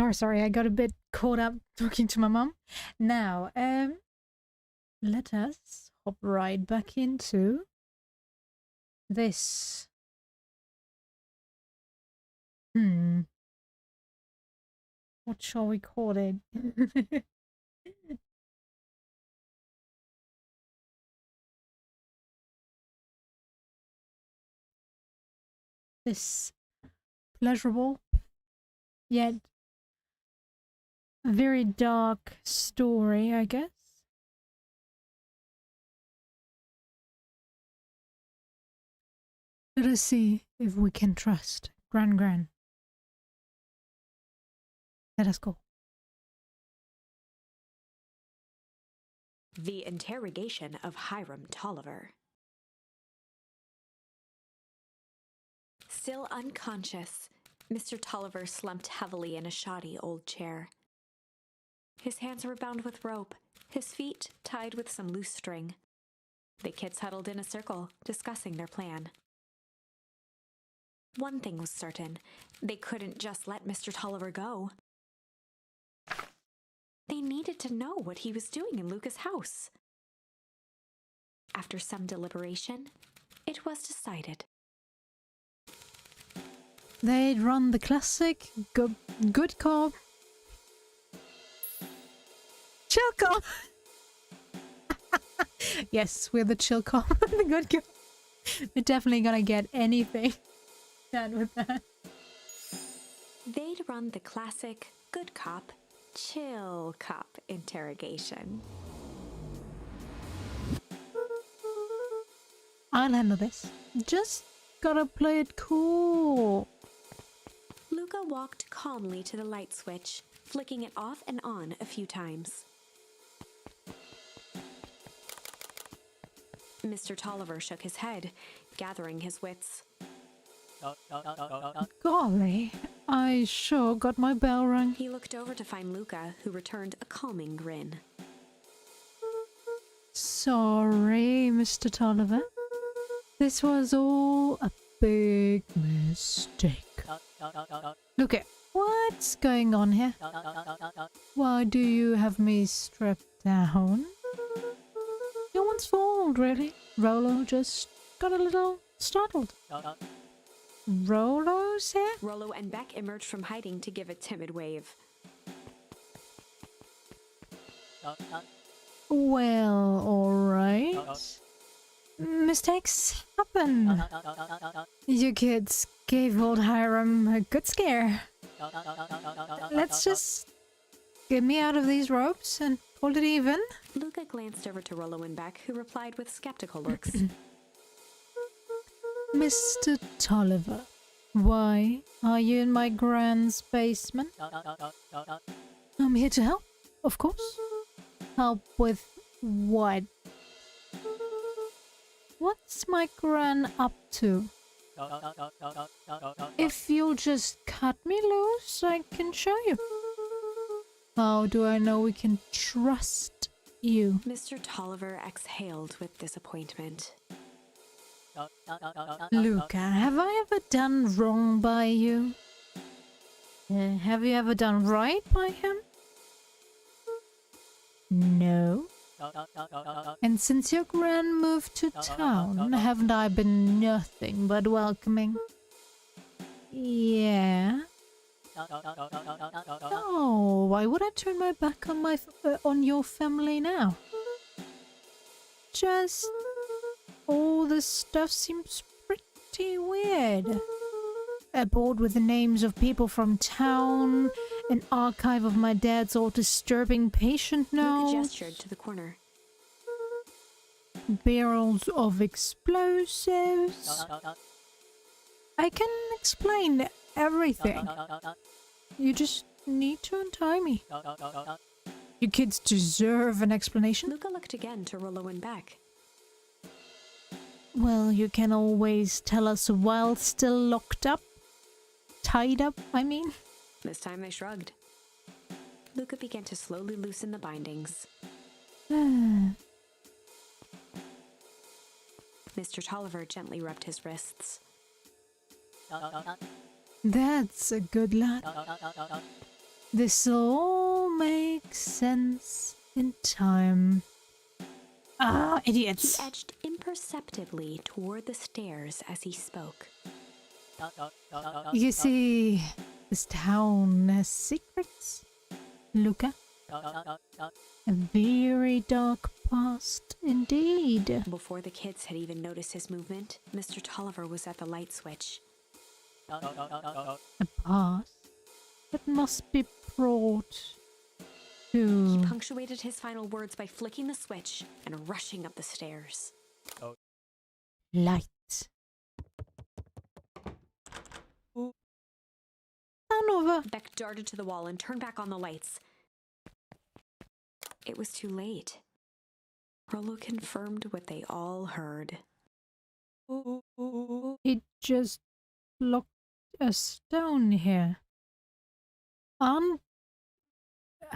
Oh, sorry, I got a bit caught up talking to my mum. Now, let us hop right back into this. What shall we call it? This pleasurable yet very dark story, I guess. Let us see if we can trust GranGran. Let us go. The interrogation of Hiram Tolliver. Still unconscious, Mr. Tolliver slumped heavily in a shoddy old chair. His hands were bound with rope, his feet tied with some loose string. The kids huddled in a circle, discussing their plan. One thing was certain, they couldn't just let Mr. Tolliver go. They needed to know what he was doing in Luka's house. After some deliberation, it was decided. They'd run the classic good cop, chill cop. Yes, we're the chill cop, the good cop. We're definitely gonna get anything done with that. They'd run the classic good cop, chill cop interrogation. I'll handle this. Just gotta play it cool. Luka walked calmly to the light switch, flicking it off and on a few times. Mr. Tolliver shook his head, gathering his wits. Golly, I sure got my bell rung. He looked over to find Luka, who returned a calming grin. Sorry, Mr. Tolliver. This was all a big mistake. Luka, what's going on here? Why do you have me strapped down? No one's fault, really. Rollo just got a little startled. Rollo's here? Rollo and Beck emerged from hiding to give a timid wave. Well, alright. Mistakes happen. You kids gave old Hiram a good scare. Let's just get me out of these ropes and hold it even. Luka glanced over to Rollo and Beck, who replied with skeptical looks. Mr. Tolliver, why are you in my Gran's basement? I'm here to help, of course. Help with what? What's my Gran up to? If you'll just cut me loose, I can show you. How do I know we can trust you? Mr. Tolliver exhaled with disappointment. Luka, have I ever done wrong by you? Have you ever done right by him? No. And since your Gran moved to town, haven't I been nothing but welcoming? Yeah. Oh, why would I turn my back on on your family now? Just all this stuff seems pretty weird. A board with the names of people from town, an archive of my dad's old disturbing patient notes. Luka gestured to the corner. Barrels of explosives. I can explain everything. You just need to untie me. You kids deserve an explanation. Luka looked again to Rollo and Beck. Well, you can always tell us while still locked up. Tied up, I mean. This time they shrugged. Luka began to slowly loosen the bindings. Mr. Tolliver gently rubbed his wrists. That's a good lad. This'll all make sense in time. Ah, He idiots. edged imperceptibly toward the stairs as he spoke. You see, this town has secrets, Luka. A very dark past indeed. Before the kids had even noticed his movement, Mr. Tolliver was at the light switch. A past that must be brought He to punctuated his final words by flicking the switch and rushing up the stairs. light. Over. Beck darted to the wall and turned back on the lights. It was too late. Rollo confirmed what they all heard. It just locked a stone here.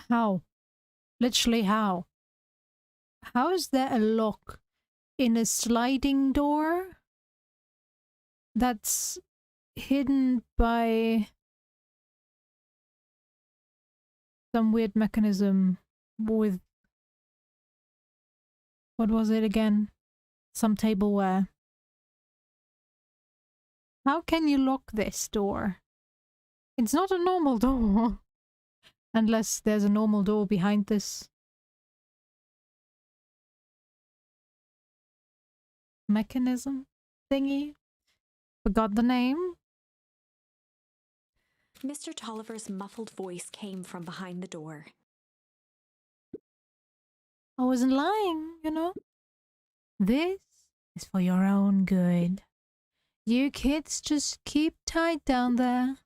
How? Literally how? How is there a lock in a sliding door that's hidden by some weird mechanism with, what was it again? Some tableware. How can you lock this door? It's not a normal door. Unless there's a normal door behind this mechanism thingy. Forgot the name. Mr. Tolliver's muffled voice came from behind the door. I wasn't lying, you know. This is for your own good. You kids just keep tight down there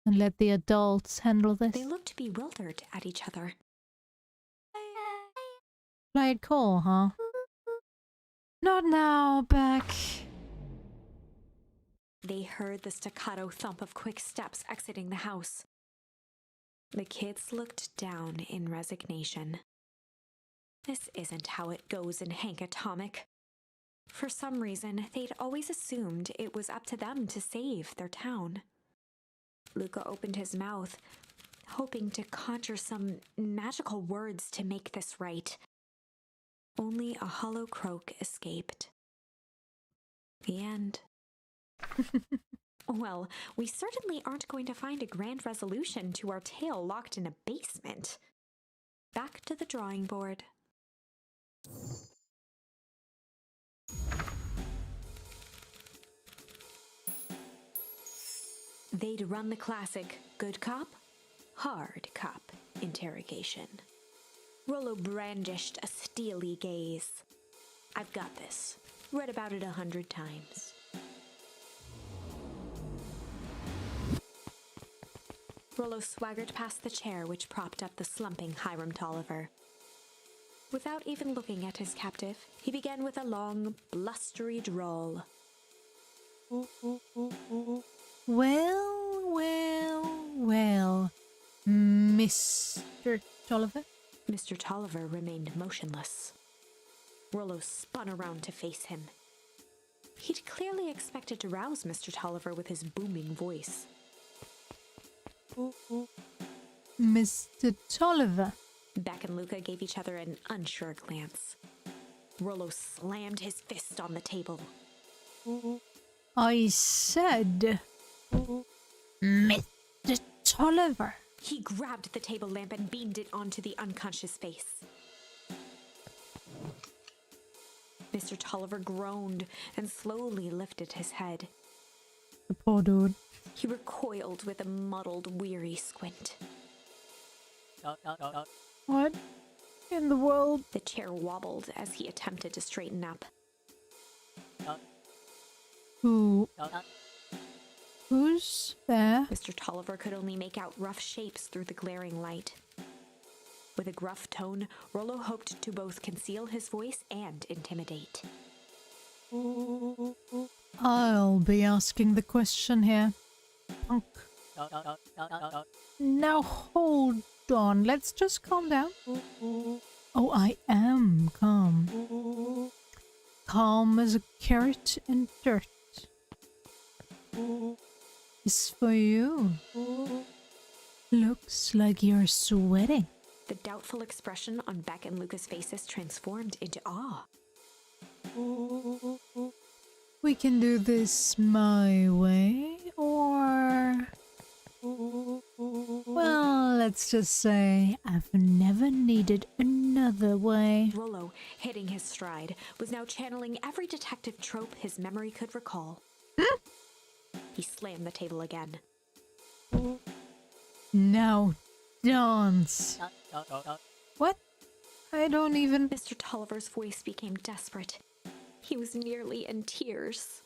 and let the adults handle this. They looked bewildered at each other. Play it cool, huh? Not now, Beck. They heard the staccato thump of quick steps exiting the house. The kids looked down in resignation. This isn't how it goes in Hank Atomic. For some reason, they'd always assumed it was up to them to save their town. Luka opened his mouth, hoping to conjure some magical words to make this right. Only a hollow croak escaped. The end. Well, we certainly aren't going to find a grand resolution to our tale locked in a basement. Back to the drawing board. They'd run the classic good cop, hard cop interrogation. Rollo brandished a steely gaze. I've got this. Read about it 100 times. Rollo swaggered past the chair which propped up the slumping Hiram Tolliver. Without even looking at his captive, he began with a long, blustery drawl. Well, Mr. Tolliver? Mr. Tolliver remained motionless. Rollo spun around to face him. He'd clearly expected to rouse Mr. Tolliver with his booming voice. Mr. Tolliver? Beck and Luka gave each other an unsure glance. Rollo slammed his fist on the table. I said, Mr. Tolliver. He grabbed the table lamp and beamed it onto the unconscious face. Mr. Tolliver groaned and slowly lifted his head. The poor dude. He recoiled with a muddled, weary squint. What in the world? The chair wobbled as he attempted to straighten up. Who's there? Mr. Tolliver could only make out rough shapes through the glaring light. With a gruff tone, Rollo hoped to both conceal his voice and intimidate. I'll be asking the question here. Punk. Now hold on, let's just calm down. Oh, I am calm. Calm as a carrot in dirt. It's for you. Looks Looks like you're sweating. The doubtful expression on Beck and Luka's faces transformed into awe. We can do this my way, or... Well, let's just say I've never needed another way. Rollo, hitting his stride, was now channeling every detective trope his memory could recall. He slammed the table again. Now, dance. What? I don't even... Mr. Tolliver's voice became desperate. He was nearly in tears.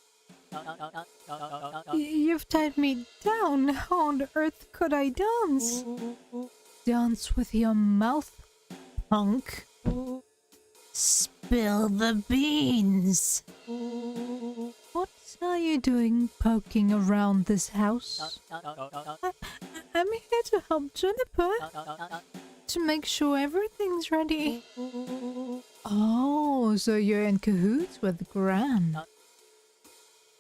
You've tied me down. How on earth could I dance? Dance with your mouth, punk. Spill the beans. What are you doing poking around this house? I'm here to help Juniper. To make sure everything's ready. Oh, so you're in cahoots with Gran.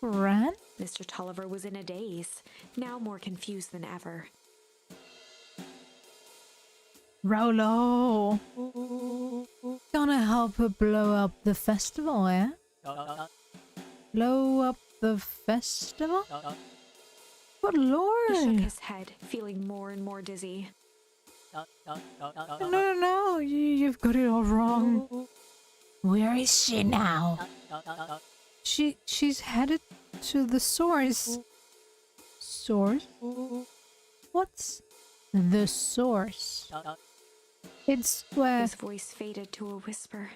Gran? Mr. Tolliver was in a daze, now more confused than ever. Rollo! Gonna help her blow up the festival, eh? Blow up the festival? Good lord! He shook his head, feeling more and more dizzy. No, you've got it all wrong. Where is she now? She's headed to the source. Source? What's the source? It's where His voice faded to a whisper.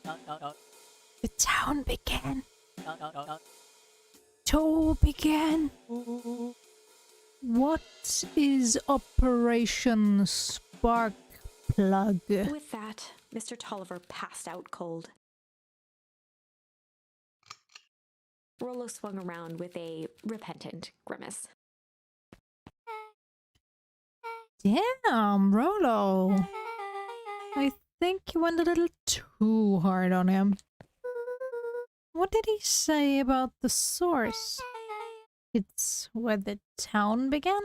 the town began. To begin. What is Operation Spark Plug? With that, Mr. Tolliver passed out cold. Rollo swung around with a repentant grimace. Damn, Rollo. I think you went a little too hard on him. What did he say about the source? It's where the town began?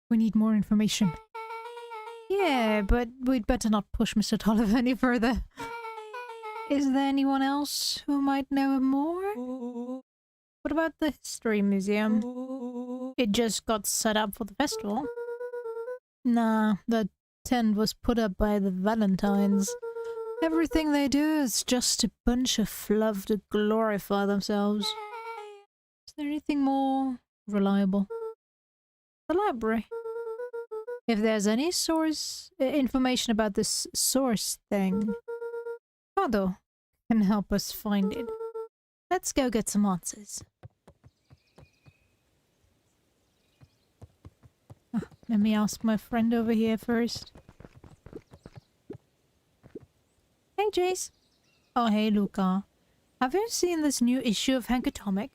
We need more information. Yeah, but we'd better not push Mr. Tolliver any further. Is there anyone else who might know more? What about the History Museum? It just got set up for the festival. Nah, the tent was put up by the Valentines. Everything they do is just a bunch of fluff to glorify themselves. Is there anything more reliable? The library. If there's any source information about this source thing, Kado can help us find it. Let's go get some answers. Let me ask my friend over here first. Hey, Jace. Oh, hey, Luka. Have you seen this new issue of Hank Atomic?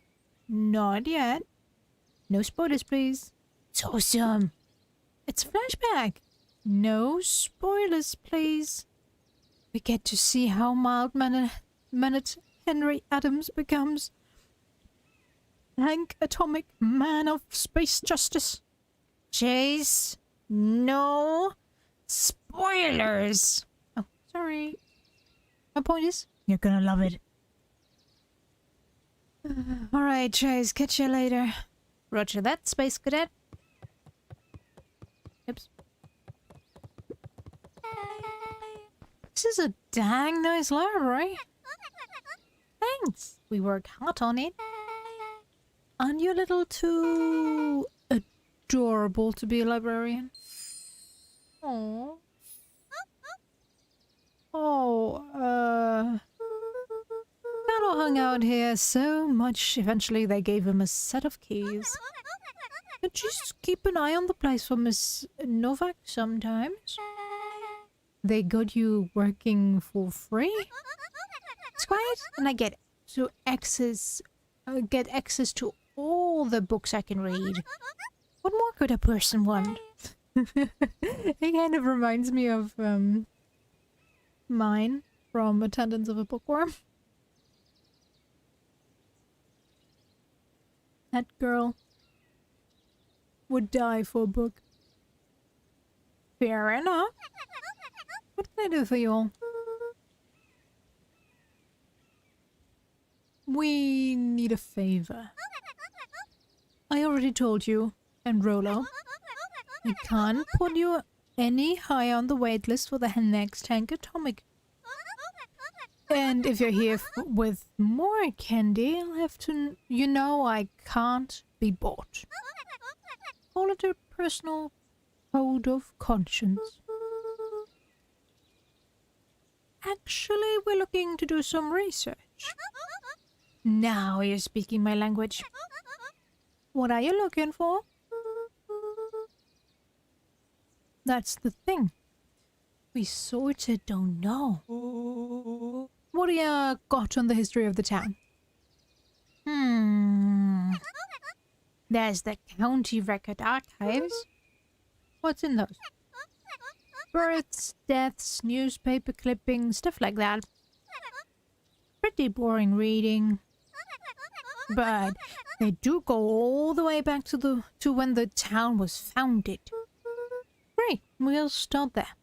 Not yet. No spoilers, please. It's awesome. It's a flashback. No spoilers, please. We get to see how mild-mannered Henry Adams becomes Hank Atomic, man of space justice. Jace, no spoilers. Oh, sorry. My point is, you're gonna love it. Alright, Chase, catch you later. Roger that, Space Cadet. Oops. This is a dang nice library. Thanks. We work hard on it. Aren't you a little too adorable to be a librarian? Aww. Carlo hung out here so much, eventually they gave him a set of keys. But just keep an eye on the place for Miss Novak sometimes. They got you working for free? It's quiet, and I get access to all the books I can read. What more could a person want? It kind of reminds me of mine from Attendance of a Bookworm. That girl would die for a book. Fair enough. What can I do for you all? We need a favor. I already told you, and Rolo, I can't put you any higher on the waitlist for the next Hank Atomic. And if you're here with more candy, I'll have to... You know I can't be bought. Call it a personal code of conscience. Actually, we're looking to do some research. Now you're speaking my language. What are you looking for? That's the thing. We sorta don't know. What do you got on the history of the town? There's the county record archives. What's in those? Births, deaths, newspaper clippings, stuff like that. Pretty boring reading. But they do go all the way back to when the town was founded. Great, we'll start there.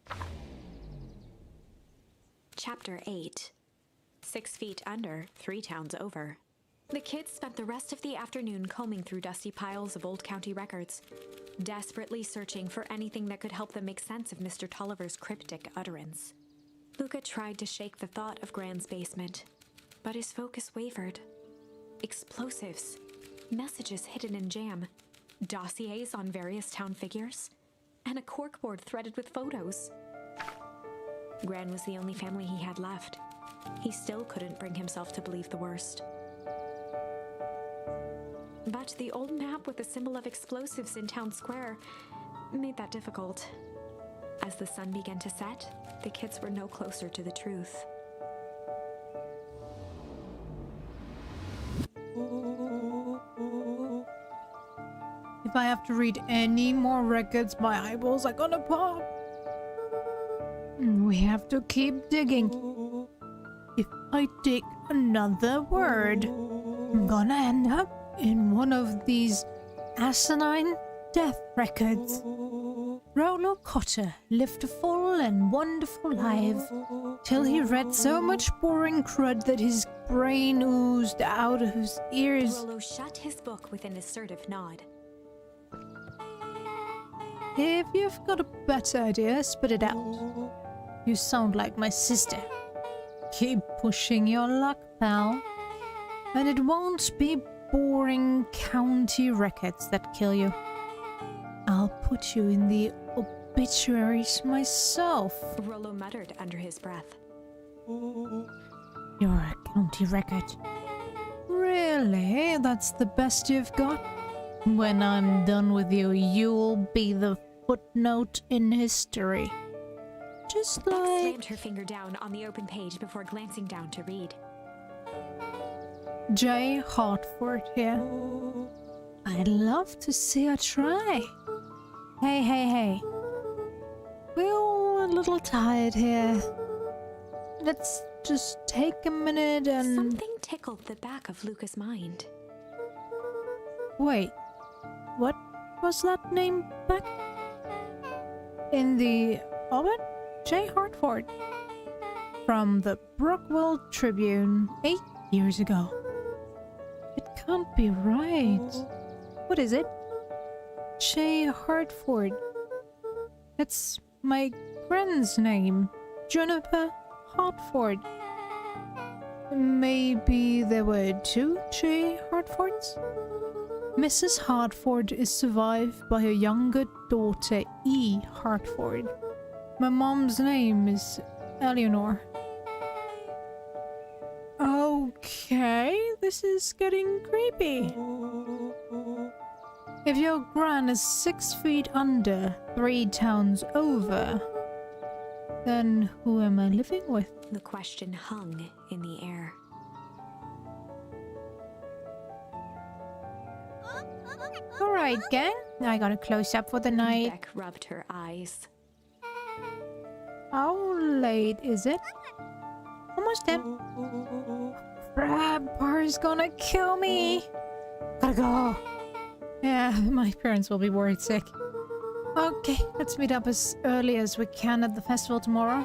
Chapter 8. 6 feet under, 3 towns over. The kids spent the rest of the afternoon combing through dusty piles of old county records, desperately searching for anything that could help them make sense of Mr. Tolliver's cryptic utterance. Luka tried to shake the thought of Gran's basement, but his focus wavered. Explosives, messages hidden in jam, dossiers on various town figures, and a corkboard threaded with photos. Gran was the only family he had left. He still couldn't bring himself to believe the worst. But the old map with the symbol of explosives in town square made that difficult. As the sun began to set, the kids were no closer to the truth. If I have to read any more records, my eyeballs are gonna pop. We have to keep digging. If I dig another word, I'm gonna end up in one of these asinine death records. Rollo Cotter lived a full and wonderful life, till he read so much boring crud that his brain oozed out of his ears. Rollo shut his book with an assertive nod. If you've got a better idea, spit it out. You sound like my sister. Keep pushing your luck, pal. And it won't be boring county records that kill you. I'll put you in the obituaries myself. Rollo muttered under his breath. You're a county record. Really? That's the best you've got? When I'm done with you, you'll be the footnote in history. Just Beck like... slammed her finger down on the open page before glancing down to read. J. Hartford here. I'd love to see her try. Hey. We're all a little tired here. Let's just take a minute and... Something tickled the back of Luka's mind. Wait, what was that name back? In the Ovid? J. Hartford. From the Brookwell Tribune 8 years ago. It can't be right. What is it? J. Hartford. That's my Gran'S name. Juniper Hartford. Maybe there were 2 J. Hartfords? Mrs. Hartford is survived by her younger daughter, E. Hartford. My mom's name is Eleanor. Okay, this is getting creepy. If your gran is 6 feet under, 3 towns over, then who am I living with? The question hung in the air. Alright, gang. I got a close-up for the night. Beck rubbed her eyes. How late is it? Almost 10. Brad Bar's gonna kill me. Gotta go. Yeah, my parents will be worried sick. Okay, let's meet up as early as we can at the festival tomorrow.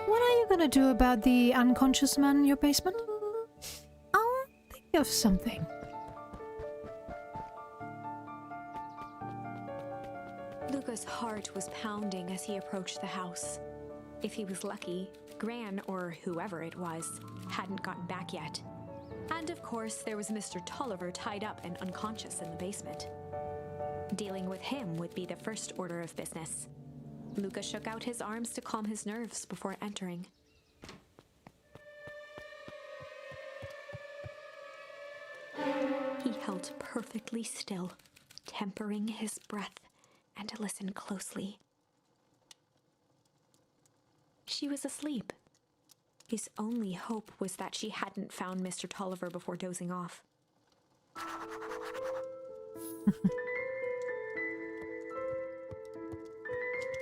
What are you gonna do about the unconscious man in your basement? I'll think of something. Luka's heart was pounding as he approached the house. If he was lucky, Gran, or whoever it was, hadn't gotten back yet. And of course, there was Mr. Tolliver tied up and unconscious in the basement. Dealing with him would be the first order of business. Luka shook out his arms to calm his nerves before entering. He held perfectly still, tempering his breath, and listened closely. She was asleep. His only hope was that she hadn't found Mr. Tolliver before dozing off.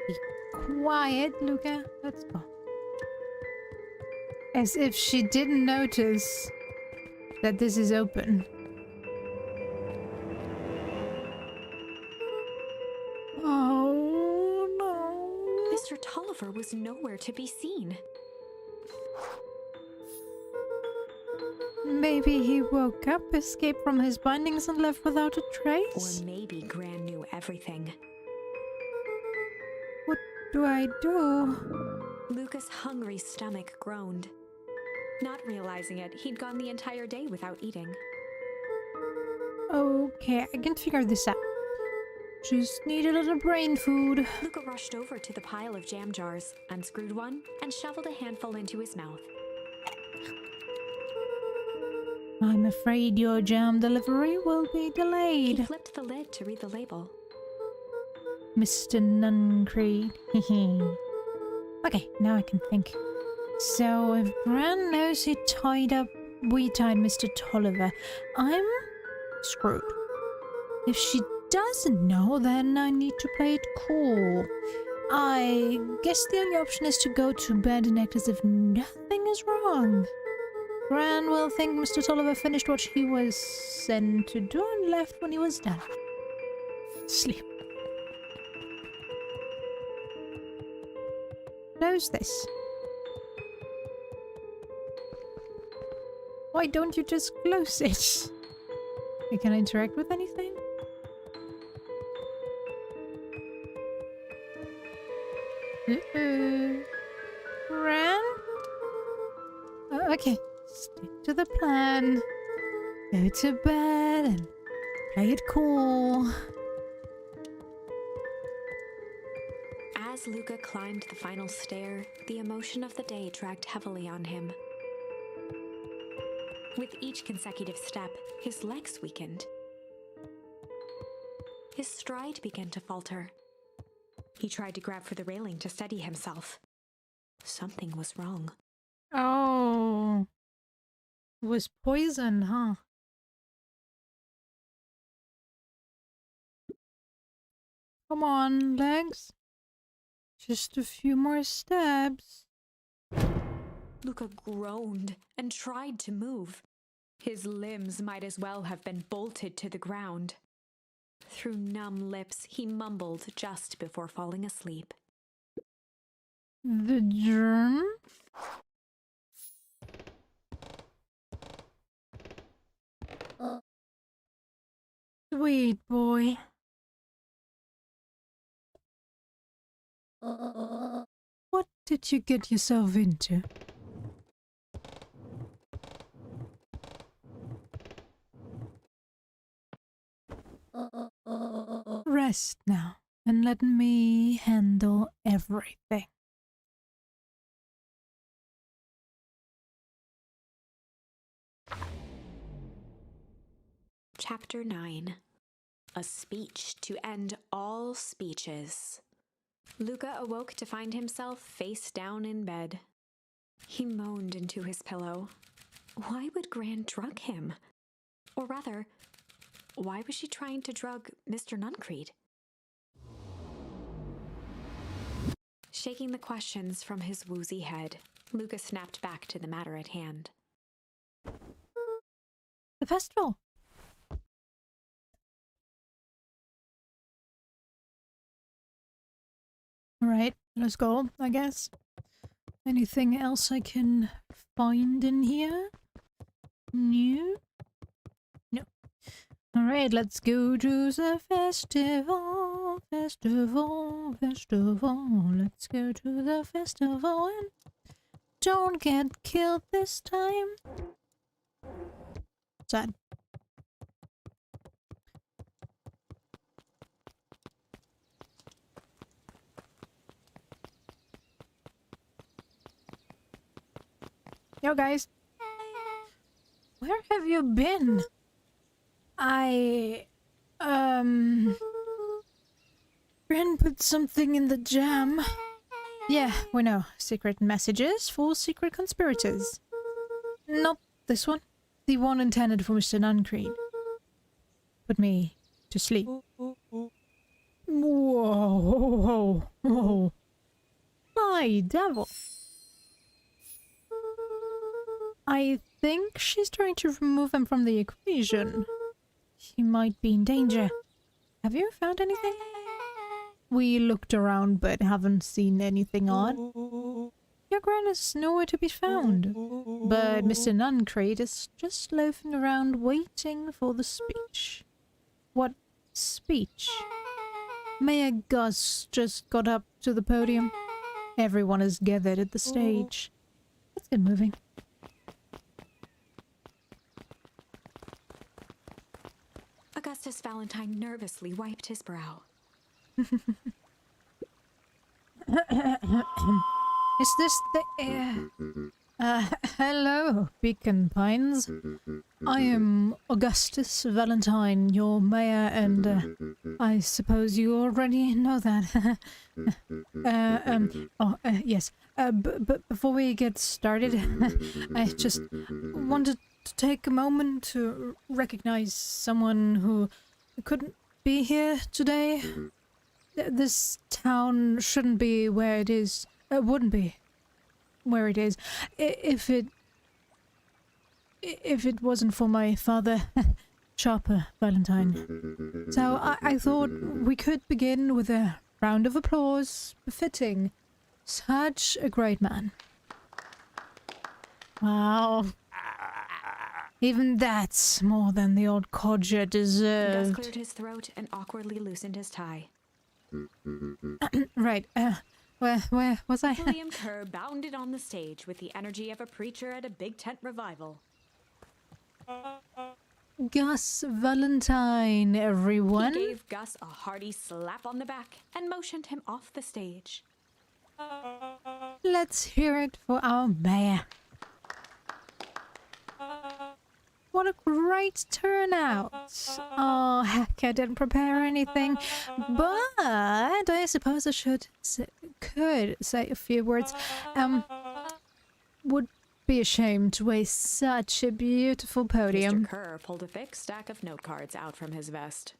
Be quiet, Luka. Let's go. As if she didn't notice that this is open. Oh no. Mr. Tolliver was nowhere to be seen. Maybe he woke up, escaped from his bindings, and left without a trace? Or maybe Gran knew everything. What do I do? Luka's hungry stomach groaned. Not realizing it, he'd gone the entire day without eating. Okay, I can figure this out. Just need a little brain food. Luka rushed over to the pile of jam jars, unscrewed one, and shoveled a handful into his mouth. I'm afraid your jam delivery will be He delayed. flipped the lid to read the label. Mr. Nuncreed. Okay, now I can think. So if Gran knows we tied Mr. Tolliver, I'm screwed. If she doesn't know, then I need to play it cool. I guess the only option is to go to bed and act as if nothing is wrong. Gran will think Mr. Tolliver finished what he was sent to do and left when he was done. Sleep. Close this. Why don't you just close it? Can I interact with anything? Gran? Okay, stick to the plan. Go to bed and play it cool. As Luka climbed the final stair, the emotion of the day dragged heavily on him. With each consecutive step, his legs weakened. His stride began to falter. He tried to grab for the railing to steady himself. Something was wrong. Oh. It was poison, huh? Come on, legs. Just a few more steps. Luka groaned and tried to move. His limbs might as well have been bolted to the ground. Through numb lips, he mumbled just before falling asleep. The germ? Sweet boy. What did you get yourself into? Rest now and let me handle everything. Chapter 9. A speech to end all speeches. Luka awoke to find himself face down in bed. He moaned into his pillow. Why would Gran drug him? Or rather, why was she trying to drug Mr. Nuncreed? Shaking the questions from his woozy head, Luka snapped back to the matter at hand. The festival. Alright, let's go, I guess. Anything else I can find in here? No? No. Alright, let's go to the festival. Festival. Let's go to the festival and don't get killed this time. Sad. Yo guys, where have you been? Ren put something in the jam. Yeah, we know. Secret messages for secret conspirators. Not this one. The one intended for Mr. Nuncreed. Put me to sleep. Whoa. My devil. I think she's trying to remove him from the equation. He might be in danger. Have you found anything? We looked around but haven't seen anything odd. Your Gran is nowhere to be found. But Mr. Nuncreed is just loafing around waiting for the speech. What speech? Mayor Gus just got up to the podium. Everyone is gathered at the stage. Let's get moving. Augustus Valentine nervously wiped his brow. Is this the air? Hello, Beacon Pines. I am Augustus Valentine, your mayor, and I suppose you already know that. Yes. But before we get started, I just wanted to take a moment to recognize someone who couldn't be here today. This town shouldn't be where it is. Wouldn't be where it is if it wasn't for my father, Sharper Valentine. So I thought we could begin with a round of applause befitting such a great man. Wow. Even that's more than the old codger deserved. Gus cleared his throat and awkwardly loosened his tie. Right, where was I? William Kerr bounded on the stage with the energy of a preacher at a big tent revival. Gus Valentine, everyone. He gave Gus a hearty slap on the back and motioned him off the stage. Let's hear it for our mayor. What a great turnout. Oh, heck, I didn't prepare anything. But I suppose I could say a few words. Would be ashamed to waste such a beautiful podium. Mr. Kerr pulled a thick stack of note cards out from his vest.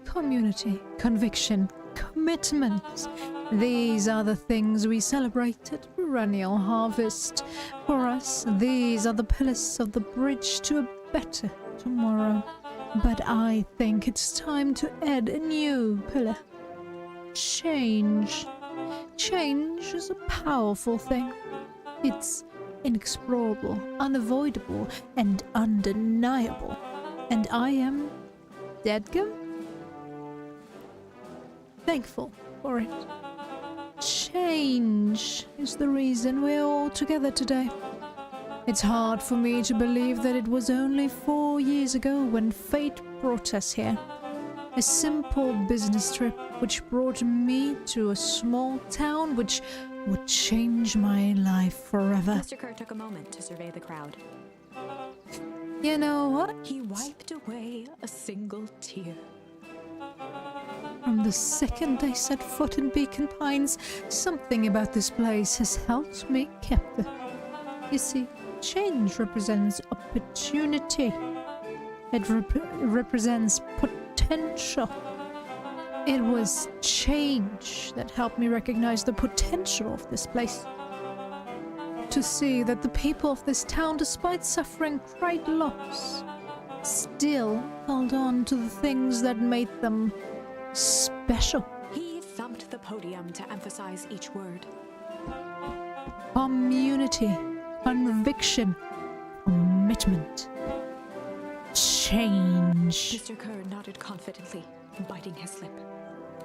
Community, conviction, commitment. These are the things we celebrate at perennial harvest. For us, these are the pillars of the bridge to a better tomorrow. But I think it's time to add a new pillar. Change. Change is a powerful thing. It's inexplorable, unavoidable, and undeniable. And I am dadgum thankful for it. Change is the reason we're all together today. It's hard for me to believe that it was only 4 years ago when fate brought us here. A simple business trip which brought me to a small town which would change my life forever. Mr. Kerr took a moment to survey the crowd. You know what? He wiped away a single tear. From the second I set foot in Beacon Pines, something about this place has held me captive. You see, change represents opportunity. It represents potential. It was change that helped me recognize the potential of this place. To see that the people of this town, despite suffering great loss, still held on to the things that made them special. special. He thumped the podium to emphasize each word. Community, conviction, commitment, change. Mr. Kerr nodded confidently, biting his lip.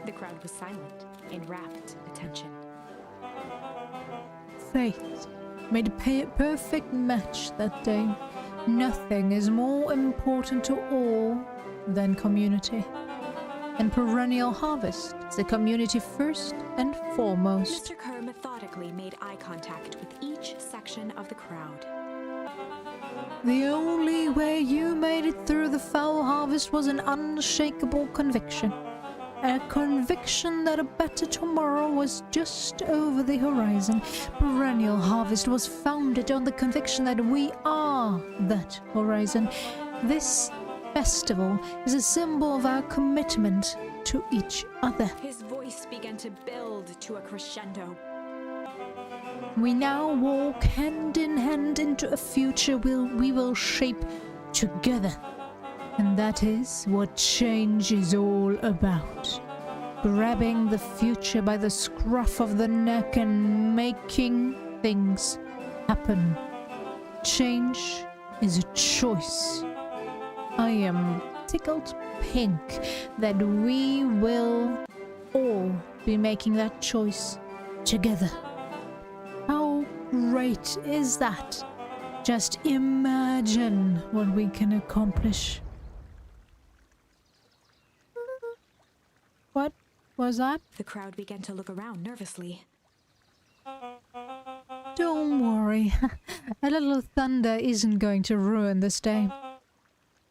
The crowd was silent, in rapt attention. Fate made a perfect match that day. Nothing is more important to all than community. And perennial harvest is the community first and foremost. Mr. Kerr methodically made eye contact with each section of the crowd. The only way you made it through the foul harvest was an unshakable conviction. A conviction that a better tomorrow was just over the horizon. Perennial harvest was founded on the conviction that we are that horizon. This festival is a symbol of our commitment to each other. His voice began to build to a crescendo. We now walk hand in hand into a future we will shape together. And that is what change is all about. Grabbing the future by the scruff of the neck and making things happen. Change is a choice. I am tickled pink that we will all be making that choice together. How great is that? Just imagine what we can accomplish. What was that? The crowd began to look around nervously. Don't worry. A little thunder isn't going to ruin this day.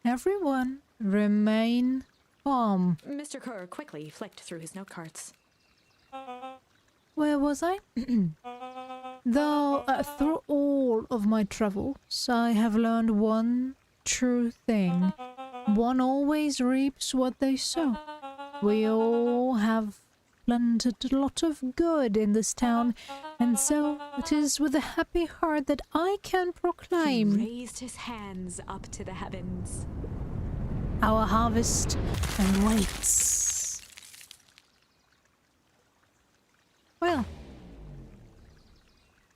Everyone, remain calm. Mr. Kerr quickly flicked through his note cards. Where was I? Though through all of my travels, I have learned one true thing. One always reaps what they sow. We all have planted a lot of good in this town, and so it is with a happy heart that I can proclaim He raised his hands up to the heavens. our harvest awaits. Well,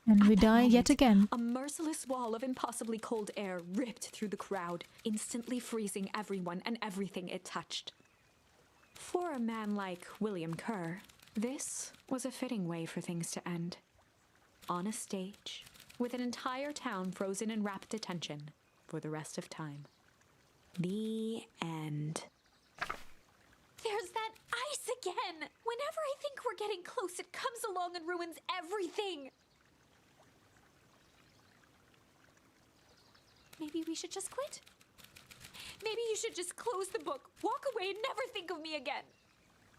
and we At that die yet moment, again. A merciless wall of impossibly cold air ripped through the crowd, instantly freezing everyone and everything it touched. For a man like William Kerr, this was a fitting way for things to end. On a stage, with an entire town frozen in rapt attention for the rest of time. The end. There's that ice again! Whenever I think we're getting close, it comes along and ruins everything! Maybe we should just quit? Maybe you should just close the book, walk away, and never think of me again.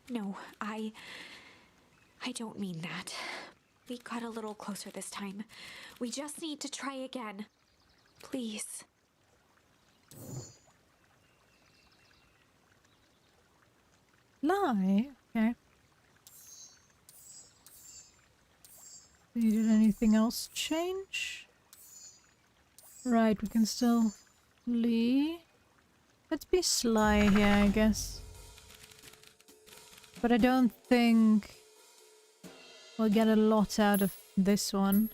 No, I don't mean that. We got a little closer this time. We just need to try again. Please. Lie? Okay. Did anything else change? Right, we can still flee. Let's be sly here, I guess. But I don't think we'll get a lot out of this one.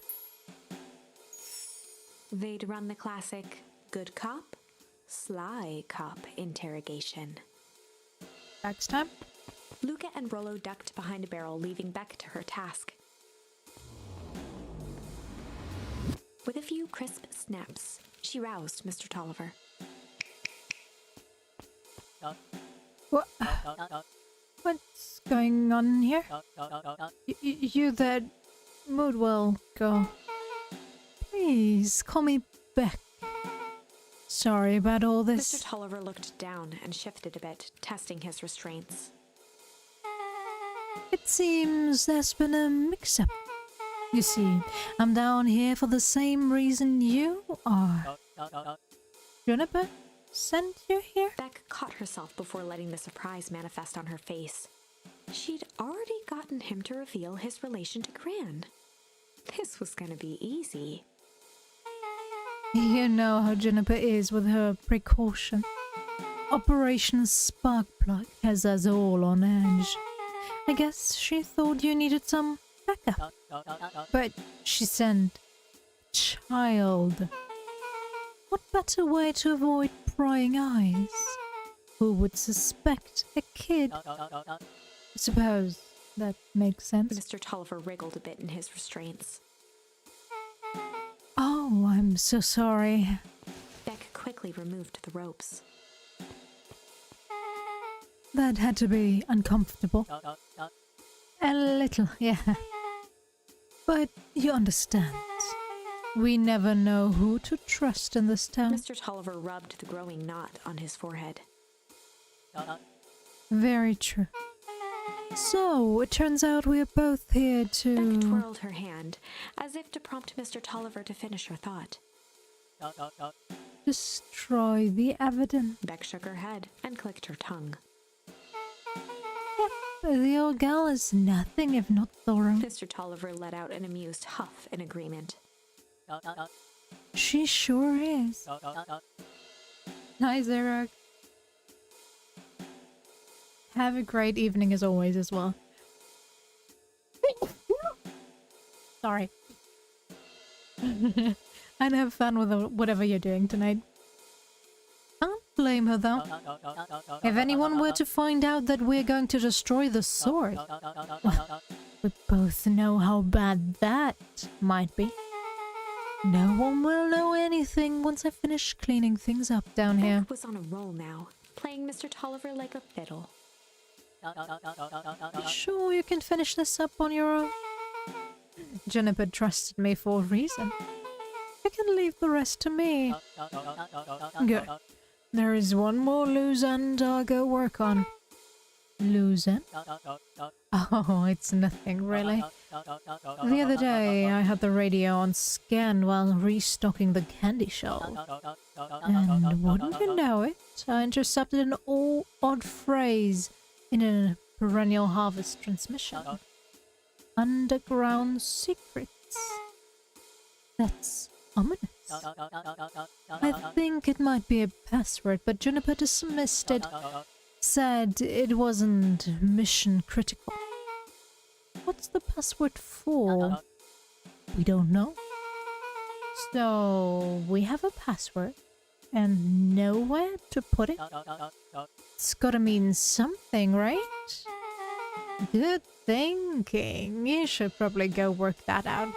They'd run the classic good cop, sly cop interrogation. Backstab? Luka and Rollo ducked behind a barrel, leaving Beck to her task. With a few crisp snaps, she roused Mr. Tolliver. What? What's going on here? You that Moodwell girl. Please, call me Beck. Sorry about all Mr. this. Tolliver looked down and shifted a bit, testing his restraints. It seems there's been a mix-up. You see, I'm down here for the same reason you are. Juniper sent you here? Beck caught herself before letting the surprise manifest on her face. She'd already gotten him to reveal his relation to Gran. This was gonna be easy. You know how Juniper is with her precaution. Operation Sparkplug has us all on edge. I guess she thought you needed some backup. But she sent child. What better way to avoid prying eyes? Who would suspect a kid? I suppose that makes sense. Mr. Tolliver wriggled a bit in his restraints. Oh, I'm so sorry. Beck quickly removed the ropes. That had to be uncomfortable. A little, yeah. But you understand. We never know who to trust in this town. Mr. Tolliver rubbed the growing knot on his forehead. Very true. So, it turns out we are both here to... Beck twirled her hand, as if to prompt Mr. Tolliver to finish her thought. destroy the evidence. Beck shook her head and clicked her tongue. Yep, the old gal is nothing if not thorough. Mr. Tolliver let out an amused huff in agreement. She sure is. Nice, Eric. Have a great evening as always as well. Sorry. And have fun with whatever you're doing tonight. Can't blame her though. If anyone were to find out that we're going to destroy the sword, well, we both know how bad that might be. No one will know anything once I finish cleaning things up down here. Beck was on a roll now, playing Mr. Tolliver like a fiddle. Sure you can finish this up on your own? Juniper trusted me for a reason. You can leave the rest to me. Good. There is one more loose end I'll go work on. Loose end? Oh, it's nothing really. The other day I had the radio on scan while restocking the candy shelf. And wouldn't you know it, I intercepted an odd phrase in a perennial harvest transmission. Underground secrets. That's ominous. I think it might be a password, but Juniper dismissed it. Said it wasn't mission critical. What's the password for? We don't know. So we have a password and nowhere to put it. It's gotta mean something, right? Good thinking. You should probably go work that out.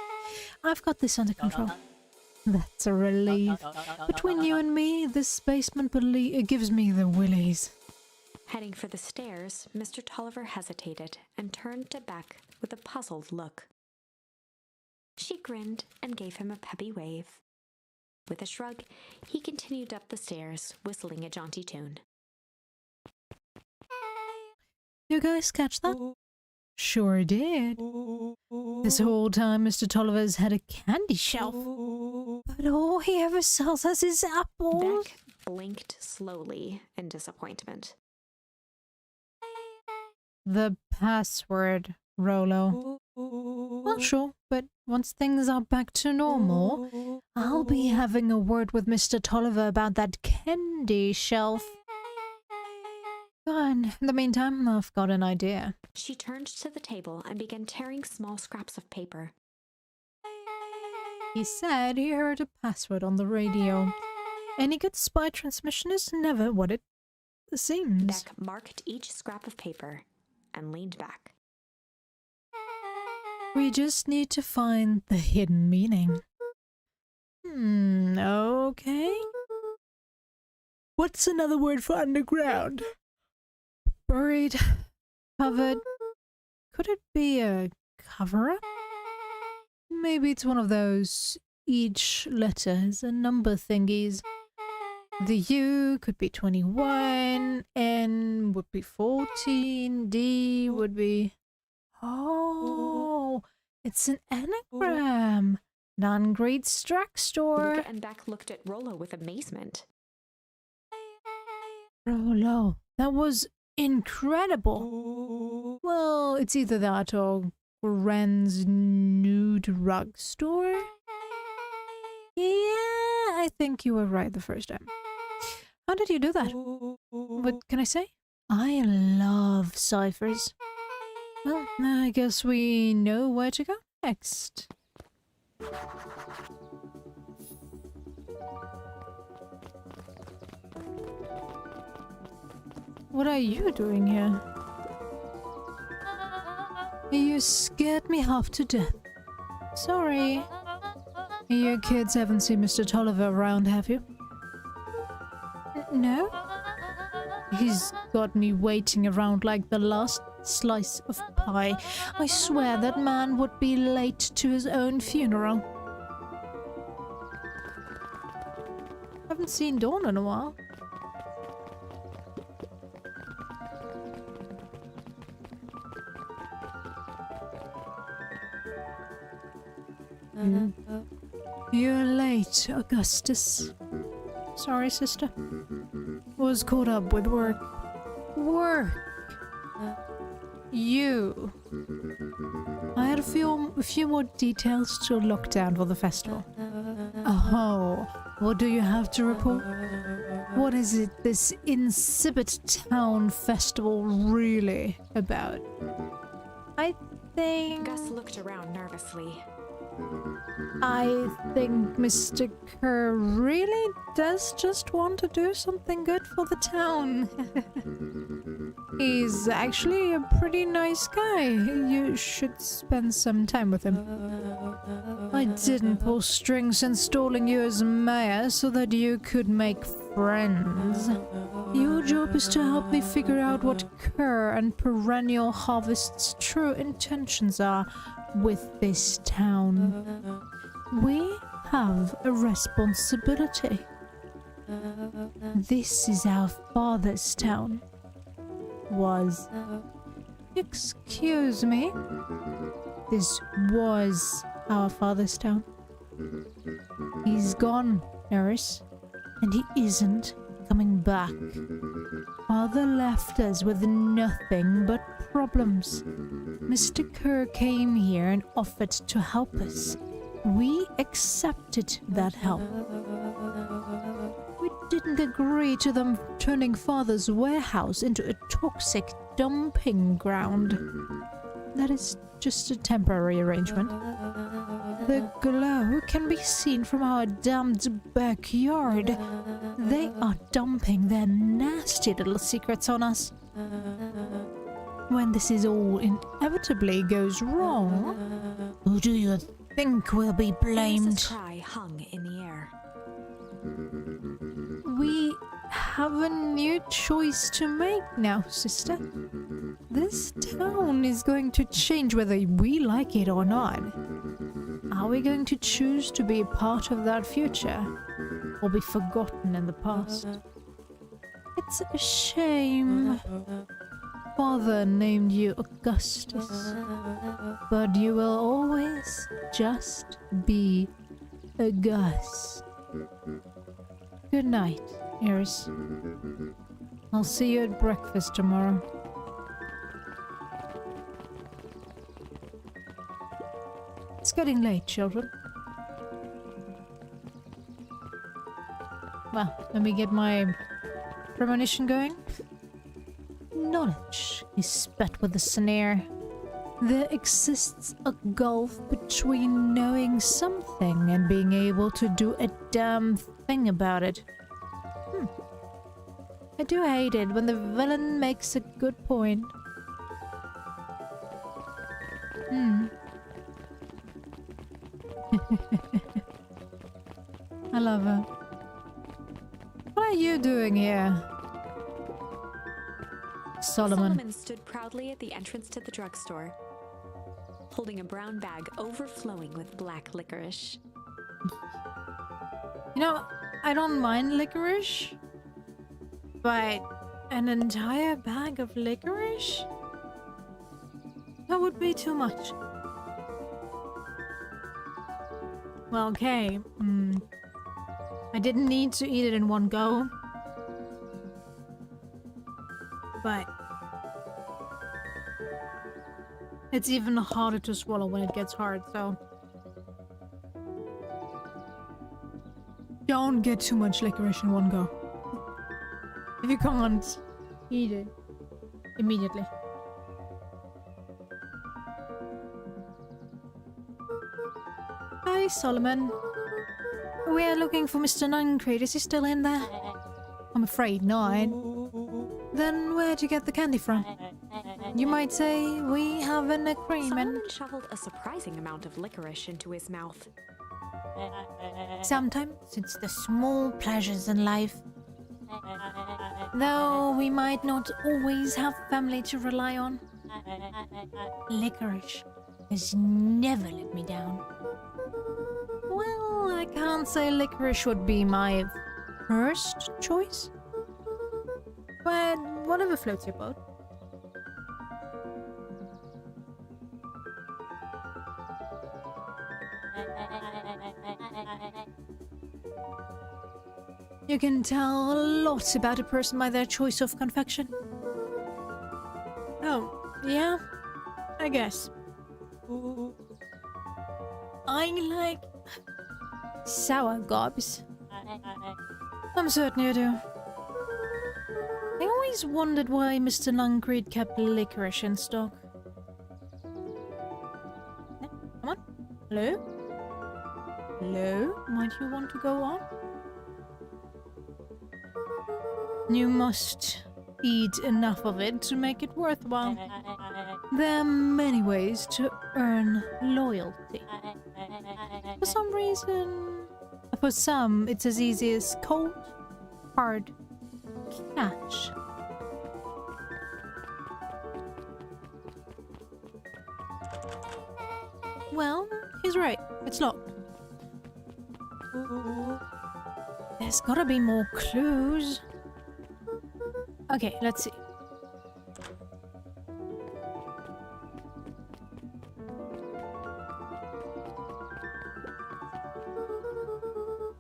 I've got this under control. That's a relief. Between you and me, this basement gives me the willies. Heading for the stairs, Mr. Tolliver hesitated and turned to Beck with a puzzled look. She grinned and gave him a peppy wave. With a shrug, he continued up the stairs, whistling a jaunty tune. You guys catch that? Sure did. This whole time Mr. Tolliver's had a candy shelf. But all he ever sells us is apples. Beck blinked slowly in disappointment. The password, Rolo. Well, sure, but once things are back to normal, I'll be having a word with Mr. Tolliver about that candy shelf. Fine. In the meantime, I've got an idea. She turned to the table and began tearing small scraps of paper. He said he heard a password on the radio. Any good spy transmission is never what it seems. Beck marked each scrap of paper and leaned back. We just need to find the hidden meaning. Okay. What's another word for underground? Buried, covered. Could it be a cover-up? Maybe it's one of those each letter is a number thingies. The U could be 21, N would be 14, D would be... Oh, it's an anagram. Non-Great Drugstore. Luka and Beck looked at Rolo with amazement. Rolo, that was incredible. Well, it's either that or Gran'S new drugstore. Yeah, I think you were right the first time. How did you do that? What can I say? I love ciphers. Well, I guess we know where to go next. What are you doing here? You scared me half to death. Sorry. You kids haven't seen Mr. Tolliver around, have you? No? He's got me waiting around like the last slice of pie. I swear that man would be late to his own funeral. Haven't seen Dawn in a while. You're late, Augustus. Sorry, sister. Was caught up with work. Work! You. I had a few more details to lock down for the festival. Oh, what do you have to report? What is it this insipid town festival really about? I think... Gus looked around nervously. I think Mr. Kerr really does just want to do something good for the town. He's actually a pretty nice guy. You should spend some time with him. I didn't pull strings installing you as mayor so that you could make friends. Your job is to help me figure out what Kerr and Perennial Harvest's true intentions are with this town. We have a responsibility. This is our father's town. Was. Excuse me? This was our father's town. He's gone, Eris, and he isn't coming back. Father left us with nothing but problems. Mr. Kerr came here and offered to help us. We accepted that help. We didn't agree to them turning Father's warehouse into a toxic dumping ground. That is just a temporary arrangement. The glow can be seen from our damned backyard. They are dumping their nasty little secrets on us. When this is all inevitably goes wrong, who do you think will be blamed? Eris's cry hung in the air. We have a new choice to make now, sister. This town is going to change whether we like it or not. Are we going to choose to be a part of that future, or be forgotten in the past? It's a shame. Father named you Augustus, but you will always just be a Gus. Good night, Eris. I'll see you at breakfast tomorrow. It's getting late, children. Well, let me get my premonition going. Knowledge is spat with a snare. There exists a gulf between knowing something and being able to do a damn thing about it. I do hate it when the villain makes a good point. I love her. What are you doing here? Solomon stood proudly at the entrance to the drugstore, holding a brown bag overflowing with black licorice. You know, I don't mind licorice, but an entire bag of licorice? That would be too much. Well, okay. I didn't need to eat it in one go. But it's even harder to swallow when it gets hard, so don't get too much licorice in one go. If you can't, eat it immediately. Hi, Solomon. We are looking for Mr. Nuncreed. Is he still in there? I'm afraid not. Then where'd you get the candy from? You might say we have an agreement. Solomon shoveled a surprising amount of licorice into his mouth. Sometimes it's the small pleasures in life. Though we might not always have family to rely on, licorice has never let me down. Well, I can't say licorice would be my first choice, but whatever floats your boat. You can tell a lot about a person by their choice of confection. Oh, yeah? I guess. I like sour gobs. I'm certain you do. I always wondered why Mr. Nuncreed kept licorice in stock. Come on. Hello? Hello? Might you want to go on? You must eat enough of it to make it worthwhile. There are many ways to earn loyalty. For some reason, for some, it's as easy as cold, hard cash. Well, he's right. It's locked. There's gotta be more clues. Okay, let's see.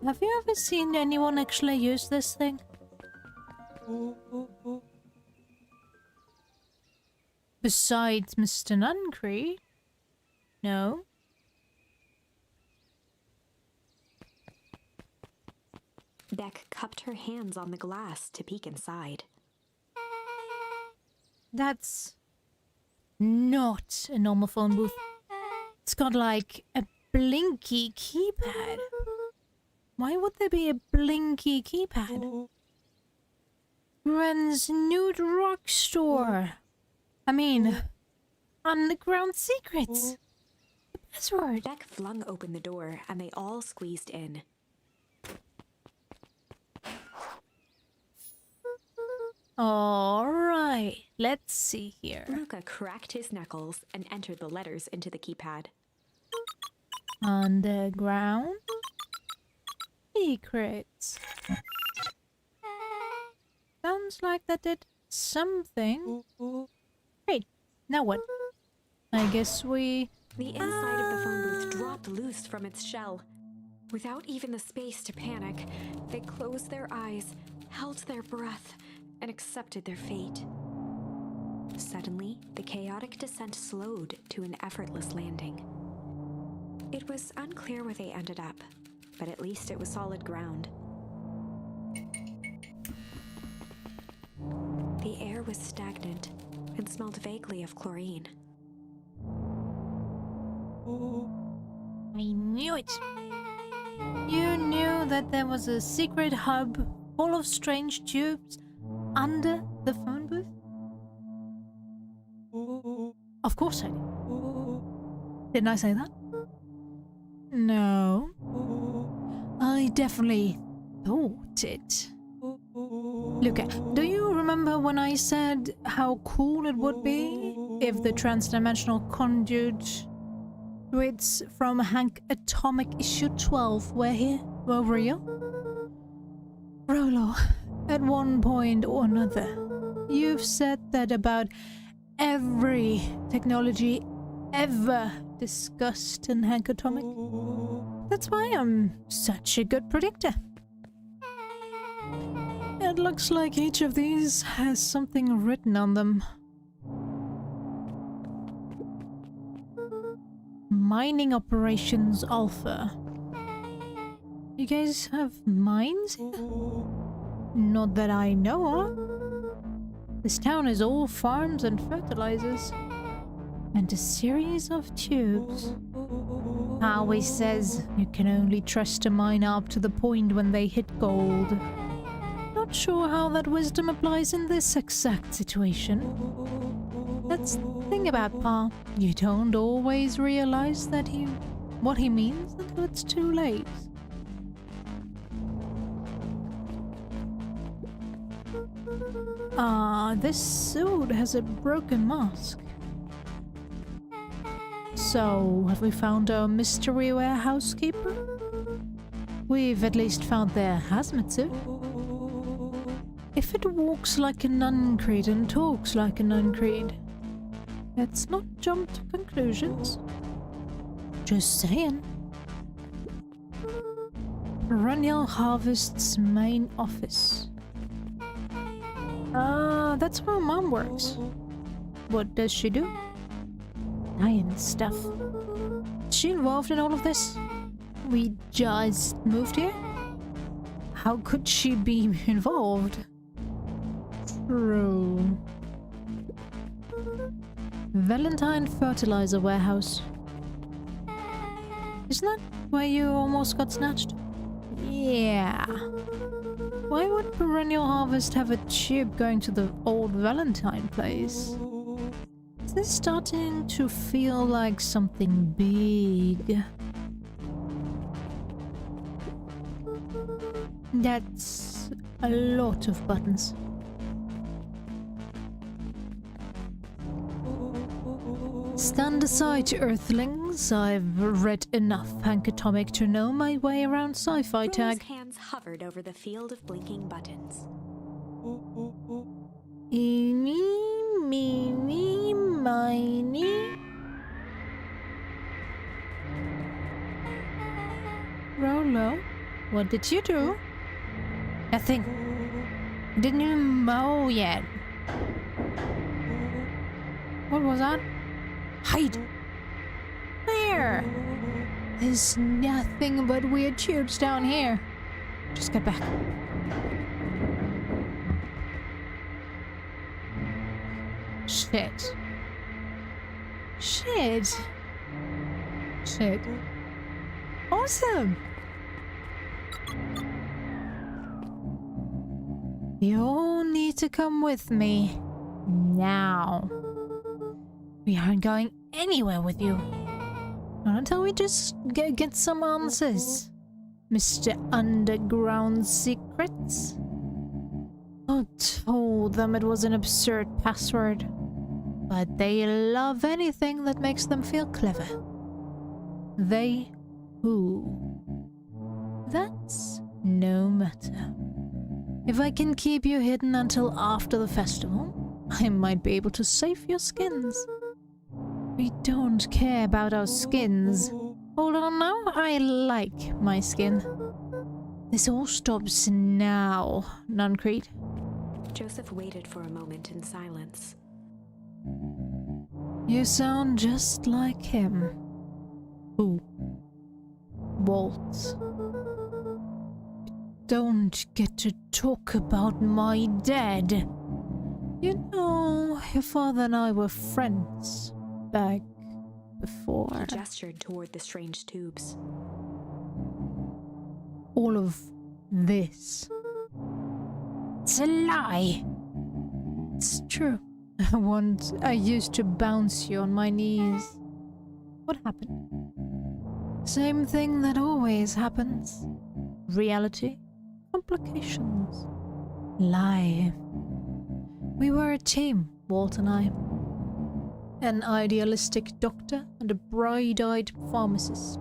Have you ever seen anyone actually use this thing? Besides Mr. Nuncreed? No? Beck cupped her hands on the glass to peek inside. That's not a normal phone booth. It's got like a blinky keypad. Why would there be a blinky keypad? Gran's nude rock store. I mean, underground secrets. The password. Beck flung open the door and they all squeezed in. Alright, let's see here. Luka cracked his knuckles and entered the letters into the keypad. Underground secrets. Sounds like that did something. Great, now what? I guess we... The inside of the phone booth dropped loose from its shell. Without even the space to panic, they closed their eyes, held their breath, and accepted their fate. Suddenly, the chaotic descent slowed to an effortless landing. It was unclear where they ended up, but at least it was solid ground. The air was stagnant and smelled vaguely of chlorine. I knew it. You knew that there was a secret hub full of strange tubes under the phone booth? Of course I did. Didn't I say that? No. I definitely thought it. Luka, do you remember when I said how cool it would be if the transdimensional conduit Druids from Hank Atomic issue 12 were real? Rolo, at one point or another, you've said that about every technology ever discussed in Hank Atomic. That's why I'm such a good predictor. It looks like each of these has something written on them. Mining Operations Alpha. You guys have mines? Not that I know of. This town is all farms and fertilizers. And a series of tubes. Always says you can only trust a miner up to the point when they hit gold. Not sure how that wisdom applies in this exact situation. That's the thing about Pa. You don't always realize what he means until it's too late. This suit has a broken mask. So, have we found our mystery warehouse keeper? We've at least found their hazmat suit. If it walks like a nun-creed and talks like a nun-creed, let's not jump to conclusions. Just saying. Perennial Harvest's main office. That's where Mom works. What does she do? Science stuff. Is she involved in all of this? We just moved here? How could she be involved? True. Valentine Fertilizer Warehouse. Isn't that where you almost got snatched? Yeah. Why would Perennial Harvest have a tube going to the old Valentine place? Is this starting to feel like something big? That's a lot of buttons. Stand aside, Earthlings. I've read enough Hank Atomic to know my way around sci-fi tag. Rose's hands hovered over the field of blinking buttons. Eeny, meeny, miny. Rolo, what did you do? Nothing. Didn't even mow yet. What was that? Hide! There! There's nothing but weird tubes down here. Just get back. Shit. Shit. Shit. Awesome! You all need to come with me. Now. We aren't going anywhere with you. Not until we just get some answers. Mr. Underground Secrets. I told them it was an absurd password. But they love anything that makes them feel clever. They who? That's no matter. If I can keep you hidden until after the festival, I might be able to save your skins. We don't care about our skins. Hold on now, I like my skin. This all stops now, Nuncreed. Joseph waited for a moment in silence. You sound just like him. Who? Walt. Don't get to talk about my dad. You know, your father and I were friends back before. He gestured toward the strange tubes. All of this. It's a lie. It's true. Once I used to bounce you on my knees. What happened? Same thing that always happens. Reality. Complications. Life. We were a team, Walt and I. An idealistic doctor and a bright-eyed pharmacist.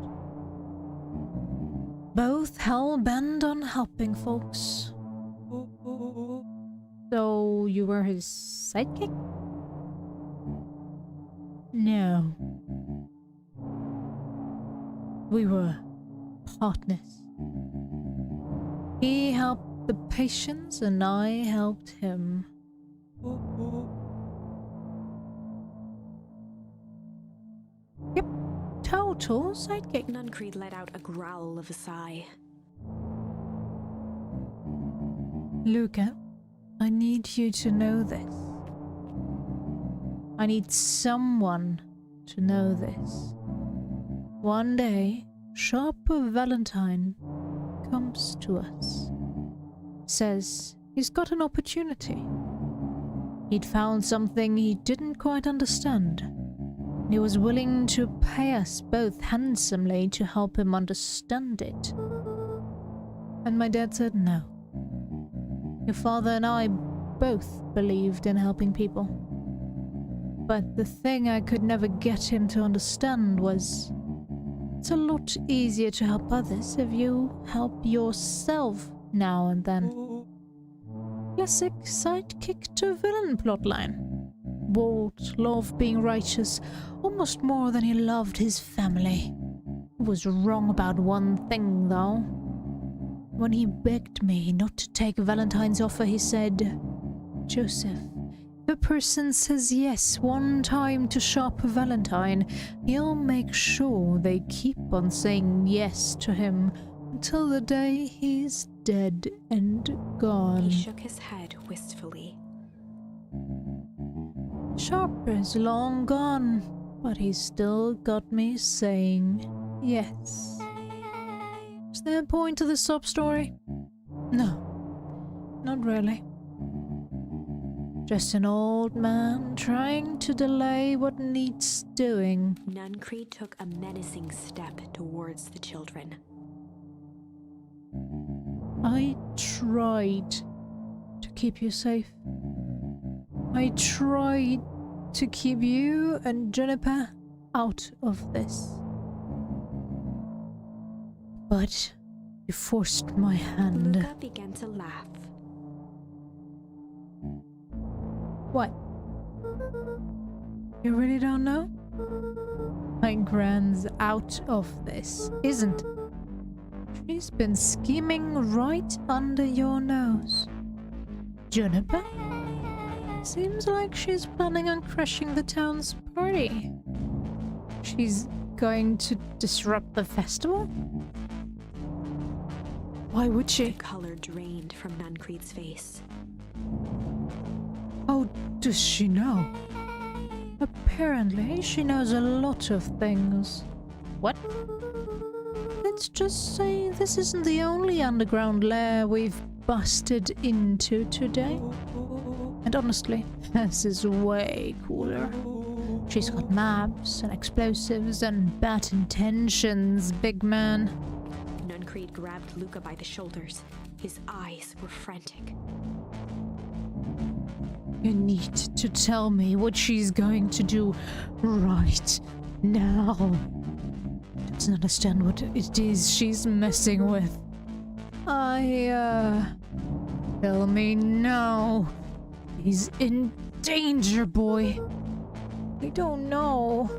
Both hell-bent on helping folks. So you were his sidekick? No. We were partners. He helped the patients and I helped him. Yep, total sidekick. Nuncreed let out a growl of a sigh. Luka, I need you to know this. I need someone to know this. One day, Sharper Valentine comes to us. Says he's got an opportunity. He'd found something he didn't quite understand. He was willing to pay us both handsomely to help him understand it. And my dad said no. Your father and I both believed in helping people. But the thing I could never get him to understand was it's a lot easier to help others if you help yourself now and then. Classic sidekick to villain plotline. Walt loved being righteous almost more than he loved his family. He was wrong about one thing, though. When he begged me not to take Valentine's offer, he said, "Joseph, if a person says yes one time to Sharper Valentine, he'll make sure they keep on saying yes to him until the day he's dead and gone." He shook his head wistfully. Sharper's long gone, but he's still got me saying yes. Is there a point to this sob story? No, not really. Just an old man trying to delay what needs doing. Nuncreed took a menacing step towards the children. I tried to keep you safe. I tried to keep you and Juniper out of this. But you forced my hand. Luka began to laugh. What? You really don't know? My Gran's out of this, isn't? She's been scheming right under your nose. Juniper? Seems like she's planning on crashing the town's party. She's going to disrupt the festival? Why would she? The color drained from Nuncreed's face. How does she know? Apparently, she knows a lot of things. What? Let's just say this isn't the only underground lair we've busted into today. And honestly, this is way cooler. She's got maps and explosives and bad intentions, big man. Nuncreed grabbed Luka by the shoulders. His eyes were frantic. You need to tell me what she's going to do right now. Doesn't understand what it is she's messing with. Tell me now. He's in danger, boy. We don't know.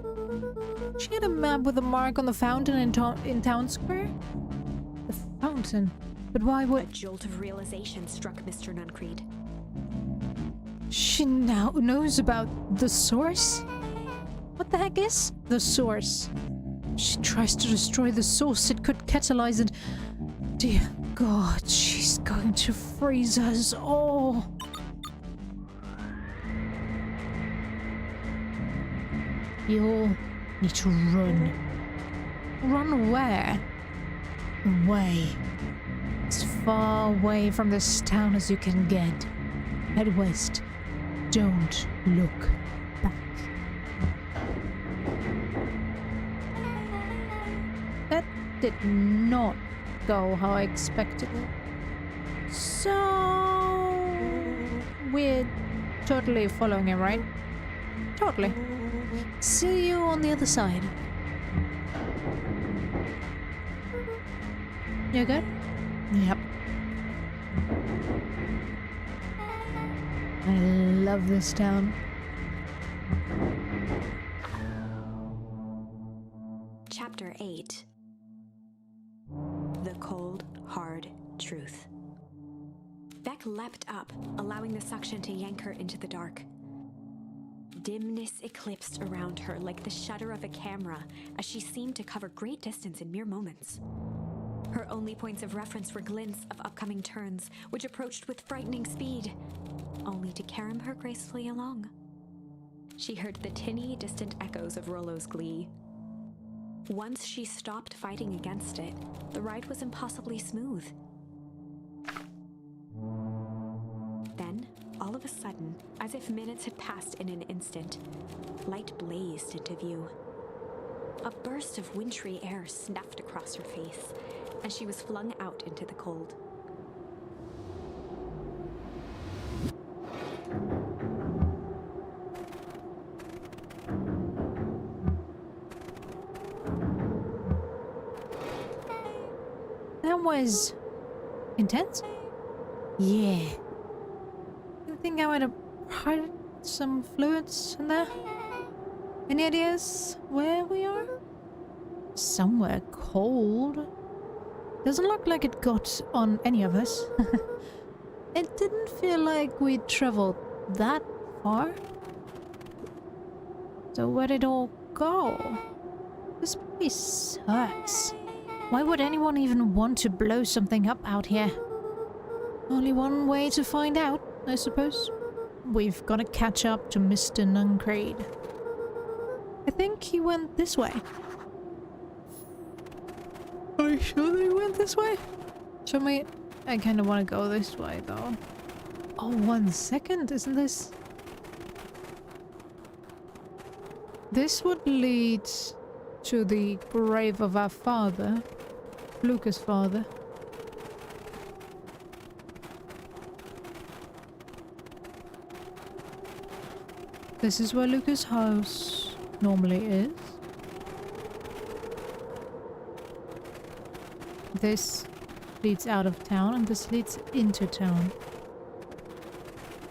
She had a map with a mark on the fountain in town square? The fountain? But why would... A jolt of realization struck Mr. Nuncreed. She now knows about the source? What the heck is the source? She tries to destroy the source. It could catalyze it. Dear God, she's going to freeze us all. You'll need to run. Run where? Away. As far away from this town as you can get. Head west. Don't look back. That did not go how I expected. So... we're totally following him, right? Totally. See you on the other side. You good? Yep. I love this town. Chapter 8. The Cold, Hard Truth. Beck leapt up, allowing the suction to yank her into the dark. Dimness eclipsed around her like the shutter of a camera as she seemed to cover great distance in mere moments. Her only points of reference were glints of upcoming turns, which approached with frightening speed, only to carry her gracefully along. She heard the tinny, distant echoes of Rollo's glee. Once she stopped fighting against it, the ride was impossibly smooth. Then, all of a sudden, as if minutes had passed in an instant, light blazed into view. A burst of wintry air snuffed across her face, and she was flung out into the cold. That was intense? Yeah. I think I might have had some fluids in there. Any ideas where we are? Somewhere cold. Doesn't look like it got on any of us. It didn't feel like we traveled that far. So where did it all go? This place sucks. Why would anyone even want to blow something up out here? Only one way to find out, I suppose. We've got to catch up to Mr. Nuncreed. I think he went this way. Are you sure they went this way? Show me. I kind of want to go this way, though. Oh, 1 second. Isn't this... This would lead to the grave of our father. Luka's father. This is where Luka's house normally is. This leads out of town and this leads into town.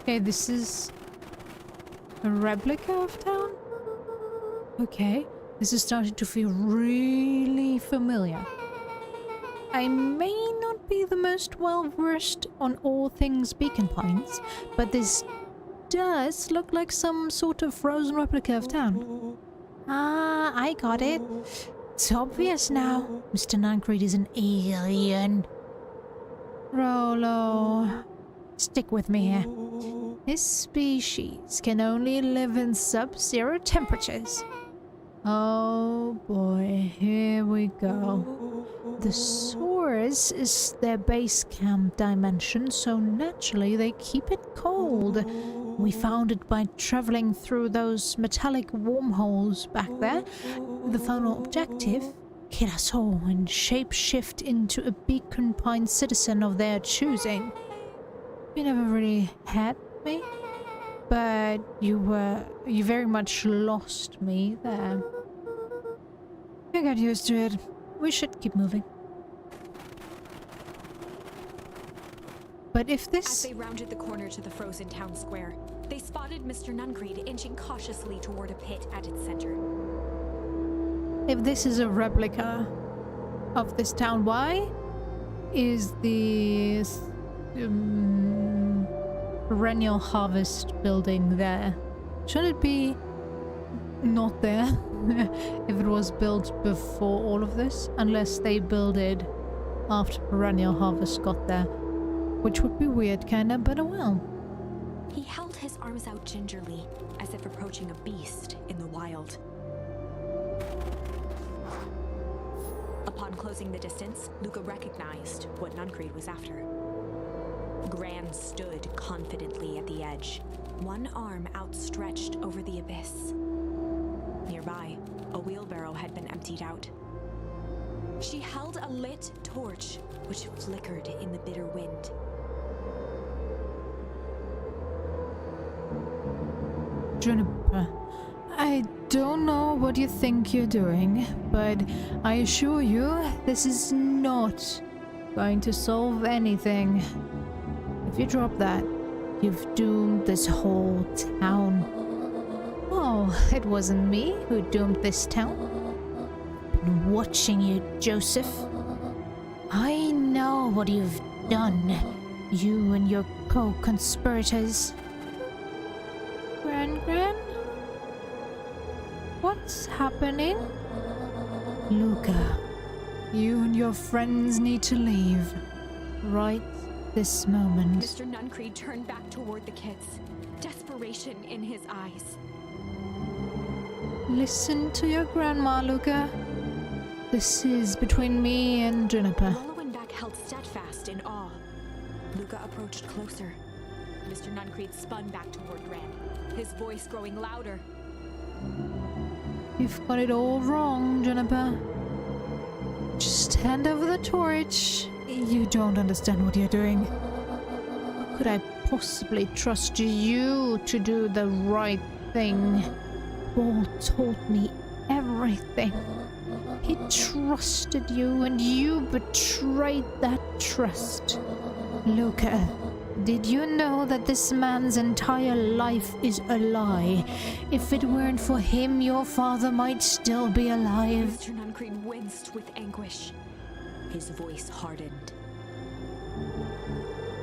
Okay, this is a replica of town? Okay, this is starting to feel really familiar. I may not be the most well-versed on all things Beacon Pines, but this does look like some sort of frozen replica of town. Ah, I got it. It's obvious now. Mr. Nuncreed is an alien. Rolo, stick with me here. This species can only live in sub-zero temperatures. Oh boy, here we go. The source is their base camp dimension, so naturally they keep it cold. We found it by traveling through those metallic wormholes back there. The final objective, kill us all and shape-shift into a Beacon Pine citizen of their choosing. You never really had me, but you very much lost me there. I got used to it. We should keep moving. But if this... As they rounded the corner to the frozen town square, they spotted Mr. Nuncreed inching cautiously toward a pit at its center. If this is a replica of this town, why is the perennial harvest building there? Should it be not there if it was built before all of this? Unless they build it after perennial harvest got there. Which would be weird, kinda, but oh well. He held his arms out gingerly, as if approaching a beast in the wild. Upon closing the distance, Luka recognized what Nuncreed was after. Gran stood confidently at the edge, one arm outstretched over the abyss. Nearby, a wheelbarrow had been emptied out. She held a lit torch, which flickered in the bitter wind. Juniper, I don't know what you think you're doing, but I assure you, this is not going to solve anything. If you drop that, you've doomed this whole town. Oh, it wasn't me who doomed this town. I've been watching you, Joseph. I know what you've done, you and your co-conspirators. GranGran? What's happening? Luka, you and your friends need to leave. Right this moment. Mr. Nuncreed turned back toward the kids, desperation in his eyes. Listen to your grandma, Luka. This is between me and Juniper. Lowenbeck held steadfast in awe. Luka approached closer. Mr. Nuncreed spun back toward Gran, his voice growing louder. You've got it all wrong, Juniper. Just hand over the torch. You don't understand what you're doing. How could I possibly trust you to do the right thing? Paul told me everything. He trusted you and you betrayed that trust. Luka, did you know that this man's entire life is a lie? If it weren't for him, your father might still be alive. Mr. Nuncreed winced with anguish. His voice hardened.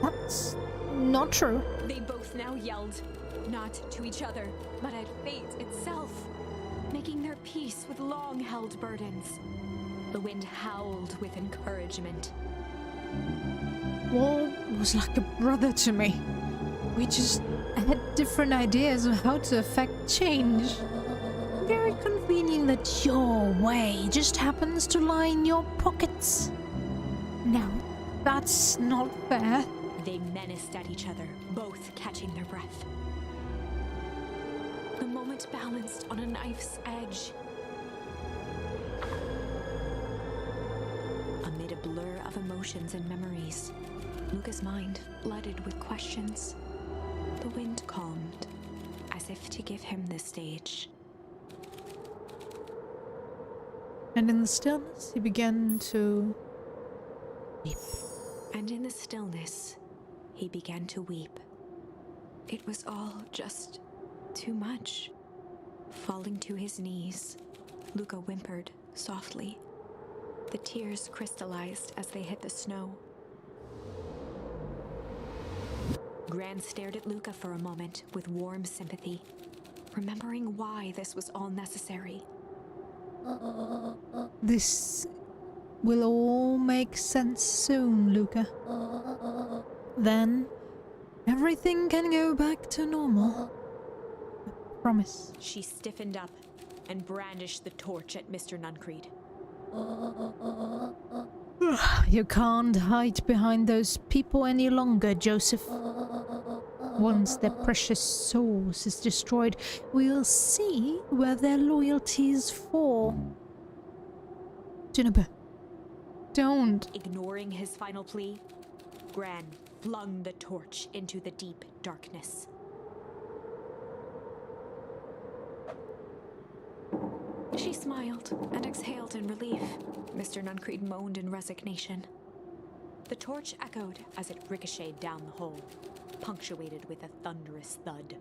That's not true. They both now yelled, not to each other, but at fate itself, making their peace with long-held burdens. The wind howled with encouragement. Wall was like a brother to me. We just had different ideas of how to affect change. Very convenient that your way just happens to lie in your pockets. Now, that's not fair. They menaced at each other, both catching their breath. The moment balanced on a knife's edge. Amid a blur of emotions and memories, Luka's mind flooded with questions. The wind calmed, as if to give him the stage. And in the stillness, he began to weep. And in the stillness, he began to weep. It was all just too much. Falling to his knees, Luka whimpered softly. The tears crystallized as they hit the snow. Gran stared at Luka for a moment with warm sympathy, remembering why this was all necessary. This will all make sense soon, Luka. Then, everything can go back to normal. I promise. She stiffened up and brandished the torch at Mr. Nuncreed. You can't hide behind those people any longer, Joseph. Once their precious source is destroyed, we'll see where their loyalties fall. Juniper, don't. Ignoring his final plea, Gran flung the torch into the deep darkness. She smiled and exhaled in relief. Mr. Nuncreed moaned in resignation. The torch echoed as it ricocheted down the hole, punctuated with a thunderous thud.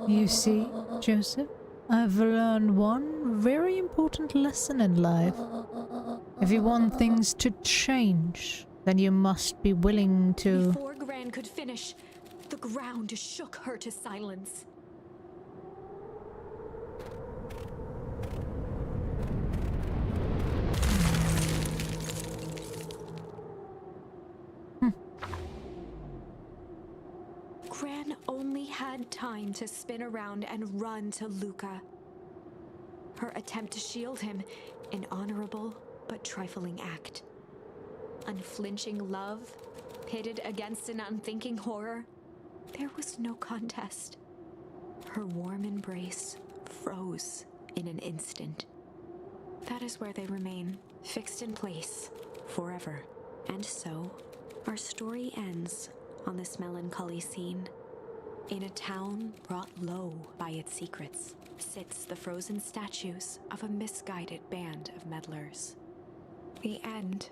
You see, Joseph, I've learned one very important lesson in life. If you want things to change, then you must be willing to... Before Gran could finish, the ground shook her to silence. Gran only had time to spin around and run to Luka. Her attempt to shield him, an honorable but trifling act. Unflinching love, pitted against an unthinking horror, there was no contest. Her warm embrace froze in an instant. That is where they remain, fixed in place, forever. And so, our story ends on this melancholy scene. In a town brought low by its secrets, sits the frozen statues of a misguided band of meddlers. The end.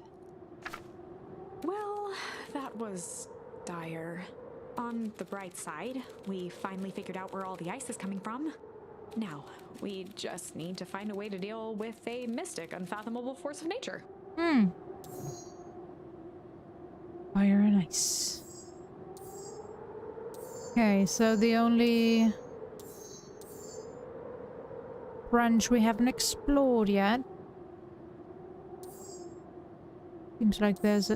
Well, that was dire. On the bright side, we finally figured out where all the ice is coming from. Now, we just need to find a way to deal with a mystic, unfathomable force of nature. Fire and ice. Okay, so the only branch we haven't explored yet. Seems like there's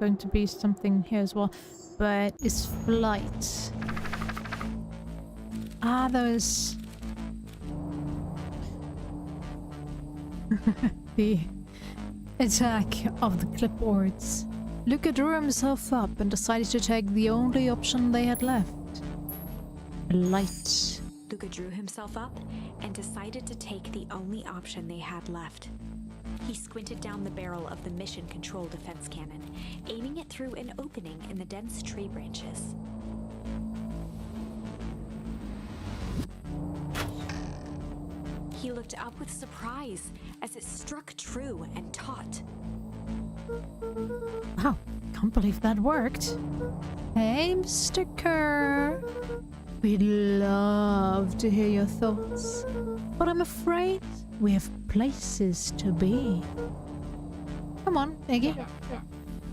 going to be something here as well, but it's flight. Ah, those The attack of the clipboards. Luka drew himself up and decided to take the only option they had left. A light. Luka drew himself up and decided to take the only option they had left. He squinted down the barrel of the mission control defense cannon, aiming it through an opening in the dense tree branches. He looked up with surprise as it struck true and taut. Wow, can't believe that worked. Hey, Mr. Kerr. We'd love to hear your thoughts, but I'm afraid we have places to be. Come on, Iggy.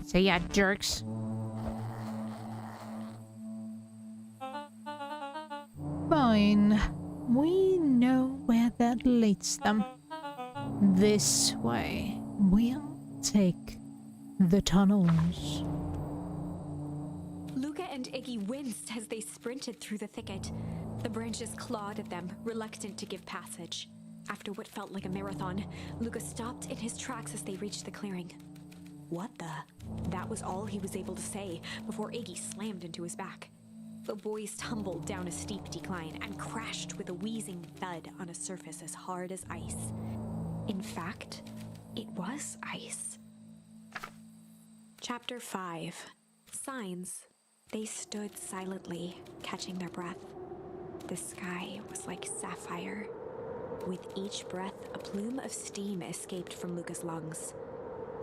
Say ya, jerks. Fine. We know where that leads them. This way. We'll take the tunnels. Luka and Iggy winced as they sprinted through the thicket. The branches clawed at them, reluctant to give passage. After what felt like a marathon, Luka stopped in his tracks as they reached the clearing. What the? That was all he was able to say before Iggy slammed into his back. The boys tumbled down a steep decline and crashed with a wheezing thud on a surface as hard as ice. In fact, it was ice. Chapter 5. Signs. They stood silently, catching their breath. The sky was like sapphire. With each breath, a plume of steam escaped from Luka's lungs.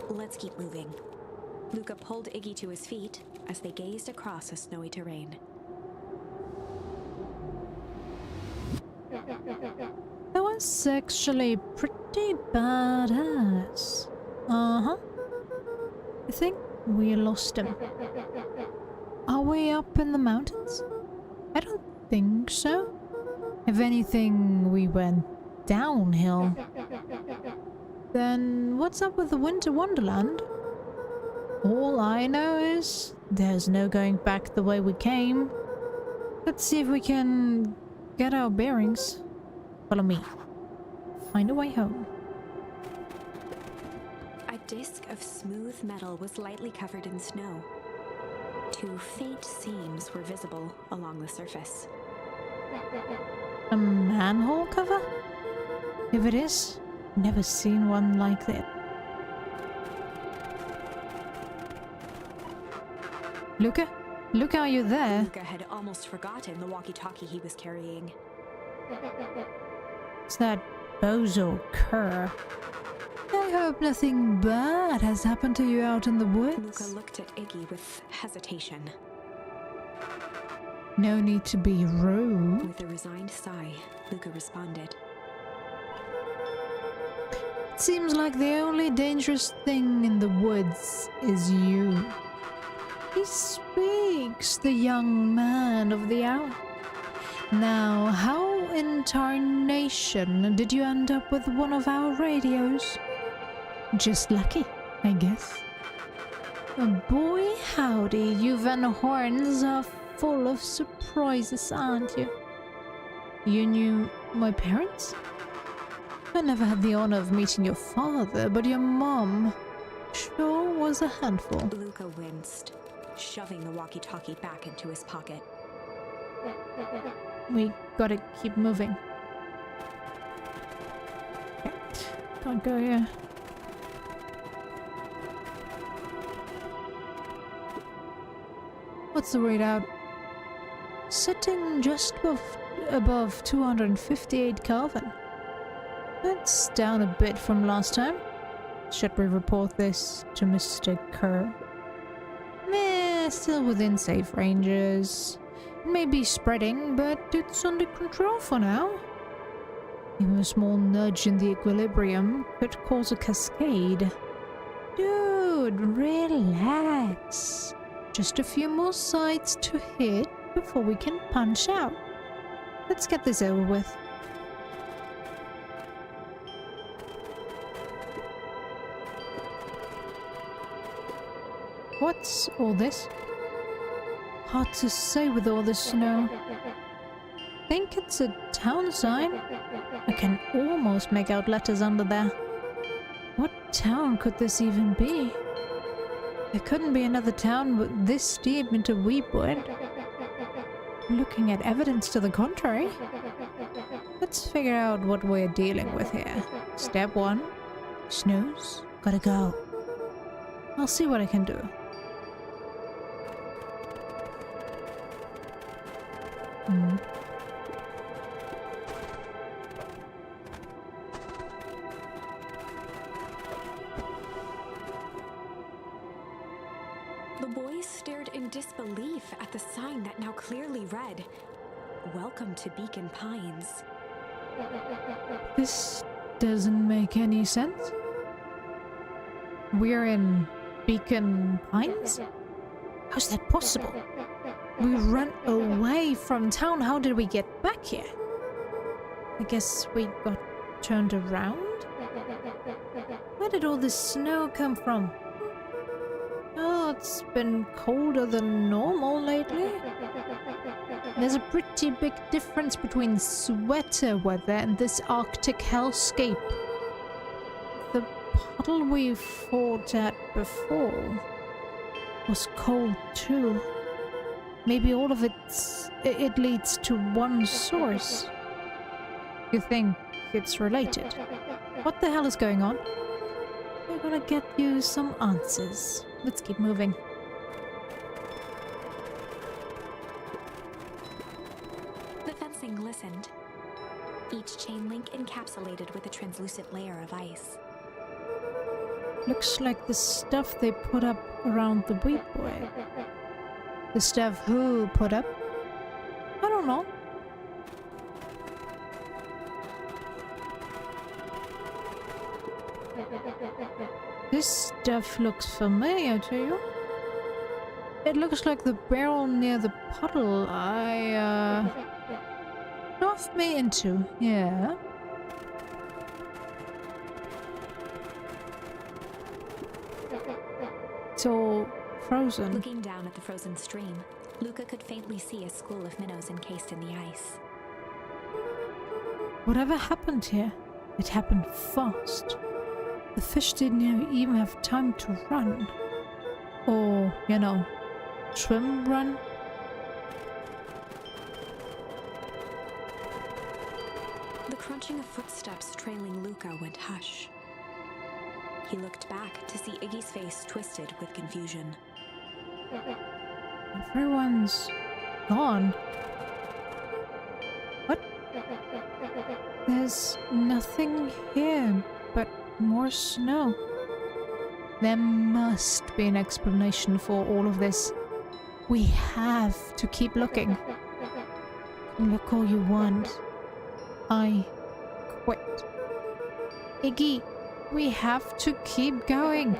Let's keep moving. Luka pulled Iggy to his feet as they gazed across a snowy terrain. That was actually pretty badass. Uh-huh. I think we lost him. Are we up in the mountains? I don't think so. If anything, we went downhill. Then what's up with the Winter Wonderland? All I know is there's no going back the way we came. Let's see if we can get our bearings. Follow me. Find a way home. A disc of smooth metal was lightly covered in snow. 2 faint seams were visible along the surface. A manhole cover? If it is, never seen one like that. Luka? Luka, are you there? Luka had almost forgotten the walkie-talkie he was carrying. It's that bozo Kerr. I hope nothing bad has happened to you out in the woods. Luka looked at Iggy with hesitation. No need to be rude. With a resigned sigh, Luka responded. It seems like the only dangerous thing in the woods is you. He speaks, the young man of the hour. Now, how in tarnation did you end up with one of our radios? Just lucky, I guess. Boy howdy, you Van Horns are full of surprises, aren't you? You knew my parents? I never had the honor of meeting your father, but your mom sure was a handful. Luka winced, shoving the walkie-talkie back into his pocket. We gotta keep moving. Okay. Can't go here. What's the readout? Sitting just above 258 Kelvin. That's down a bit from last time. Should we report this to Mr. Kerr? Meh, still within safe ranges. It may be spreading, but it's under control for now. Even a small nudge in the equilibrium could cause a cascade. Dude, relax. Just a few more sites to hit before we can punch out. Let's get this over with. What's all this? Hard to say with all the snow. Think it's a town sign? I can almost make out letters under there. What town could this even be? There couldn't be another town this deep into Weebwood. Looking at evidence to the contrary. Let's figure out what we're dealing with here. Step 1. Snooze. Gotta go. I'll see what I can do. The boys stared in disbelief at the sign that now clearly read, "Welcome to Beacon Pines." This doesn't make any sense. We're in Beacon Pines? How's that possible? We ran away from town. How did we get back here? I guess we got turned around? Where did all this snow come from? Oh, it's been colder than normal lately. There's a pretty big difference between sweater weather and this Arctic hellscape. The puddle we fought at before was cold too. Maybe all of it leads to one source. You think it's related? What the hell is going on? We're gonna get you some answers. Let's keep moving. The fencing glistened, each chain link encapsulated with a translucent layer of ice. Looks like the stuff they put up around the Weebwood. The stuff who put up? I don't know. This stuff looks familiar to you. It looks like the barrel near the puddle I shoved me into, yeah. It's all frozen. Looking down at the frozen stream, Luka could faintly see a school of minnows encased in the ice. Whatever happened here, it happened fast. The fish didn't even have time to run. Or, you know, swim run. The crunching of footsteps trailing Luka went hush. He looked back to see Iggy's face twisted with confusion. Everyone's gone. What? There's nothing here but more snow. There must be an explanation for all of this. We have to keep looking. Look all you want. I quit. Iggy, we have to keep going.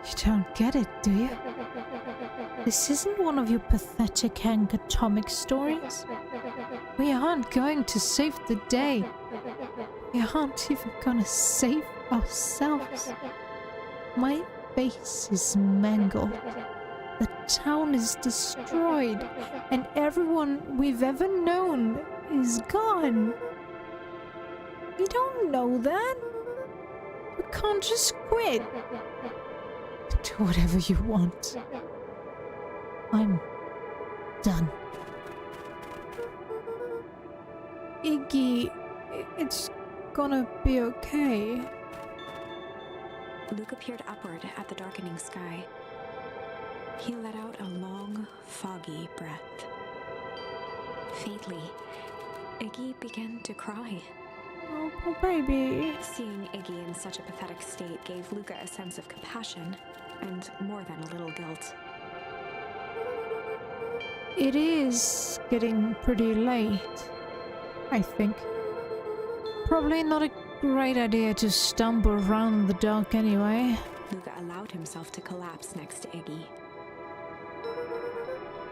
You don't get it, do you? This isn't one of your pathetic Hank Atomic stories. We aren't going to save the day. We aren't even gonna save ourselves. My face is mangled. The town is destroyed, and everyone we've ever known is gone. You don't know that. You can't just quit. Do whatever you want. I'm done. Iggy, it's gonna be okay. Luka peered upward at the darkening sky. He let out a long, foggy breath. Faintly, Iggy began to cry. Oh, poor baby. Seeing Iggy in such a pathetic state gave Luka a sense of compassion, and more than a little guilt. It is getting pretty late, I think. Probably not a great idea to stumble around in the dark anyway. Luka allowed himself to collapse next to Iggy.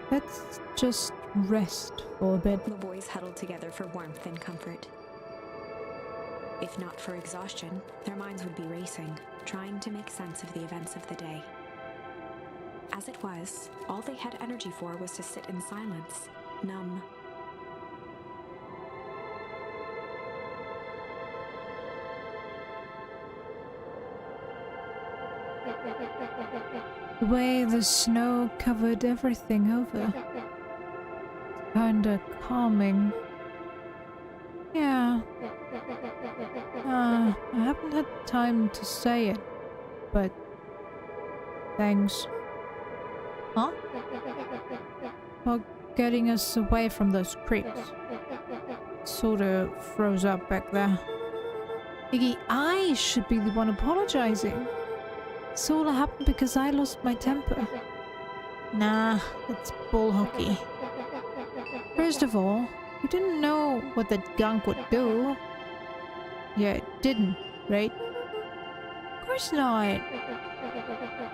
Let's just rest for a bit. The boys huddled together for warmth and comfort. If not for exhaustion, their minds would be racing, trying to make sense of the events of the day. As it was, all they had energy for was to sit in silence, numb. The way the snow covered everything over. Kinda calming. Yeah. I haven't had time to say it, but thanks. Huh? For getting us away from those creeps. Sorta froze up back there. Iggy, I should be the one apologizing. This all happened because I lost my temper. Nah, that's bull hockey. First of all, you didn't know what that gunk would do. Yeah, it didn't, right? Of course not.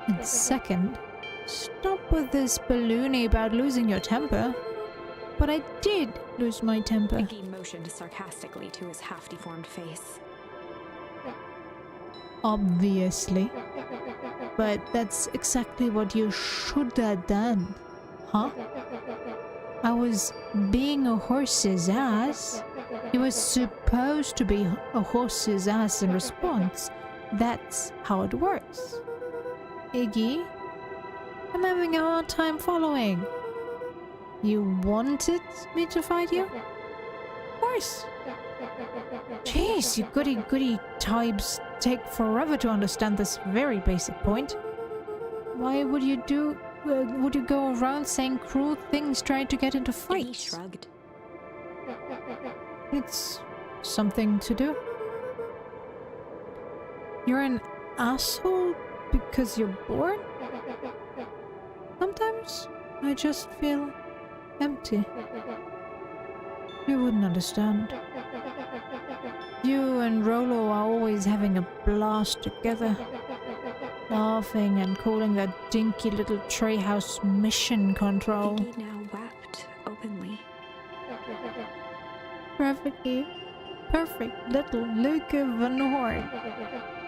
And second, stop with this baloney about losing your temper. But I did lose my temper. Iggy motioned sarcastically to his half-deformed face. Obviously. But that's exactly what you should have done. Huh? I was being a horse's ass. You were supposed to be a horse's ass in response. That's how it works. Iggy, I'm having a hard time following. You wanted me to fight you? Of course. Jeez, you goody-goody types take forever to understand this very basic point. Why would you go around saying cruel things trying to get into Iggy fights? shrugged. It's something to do. You're an asshole because you're bored? Sometimes I just feel empty. You wouldn't understand. You and Rolo are always having a blast together. Laughing and calling that dinky little treehouse mission control. Iggy now wept openly. Perfect little Luka Van Horn.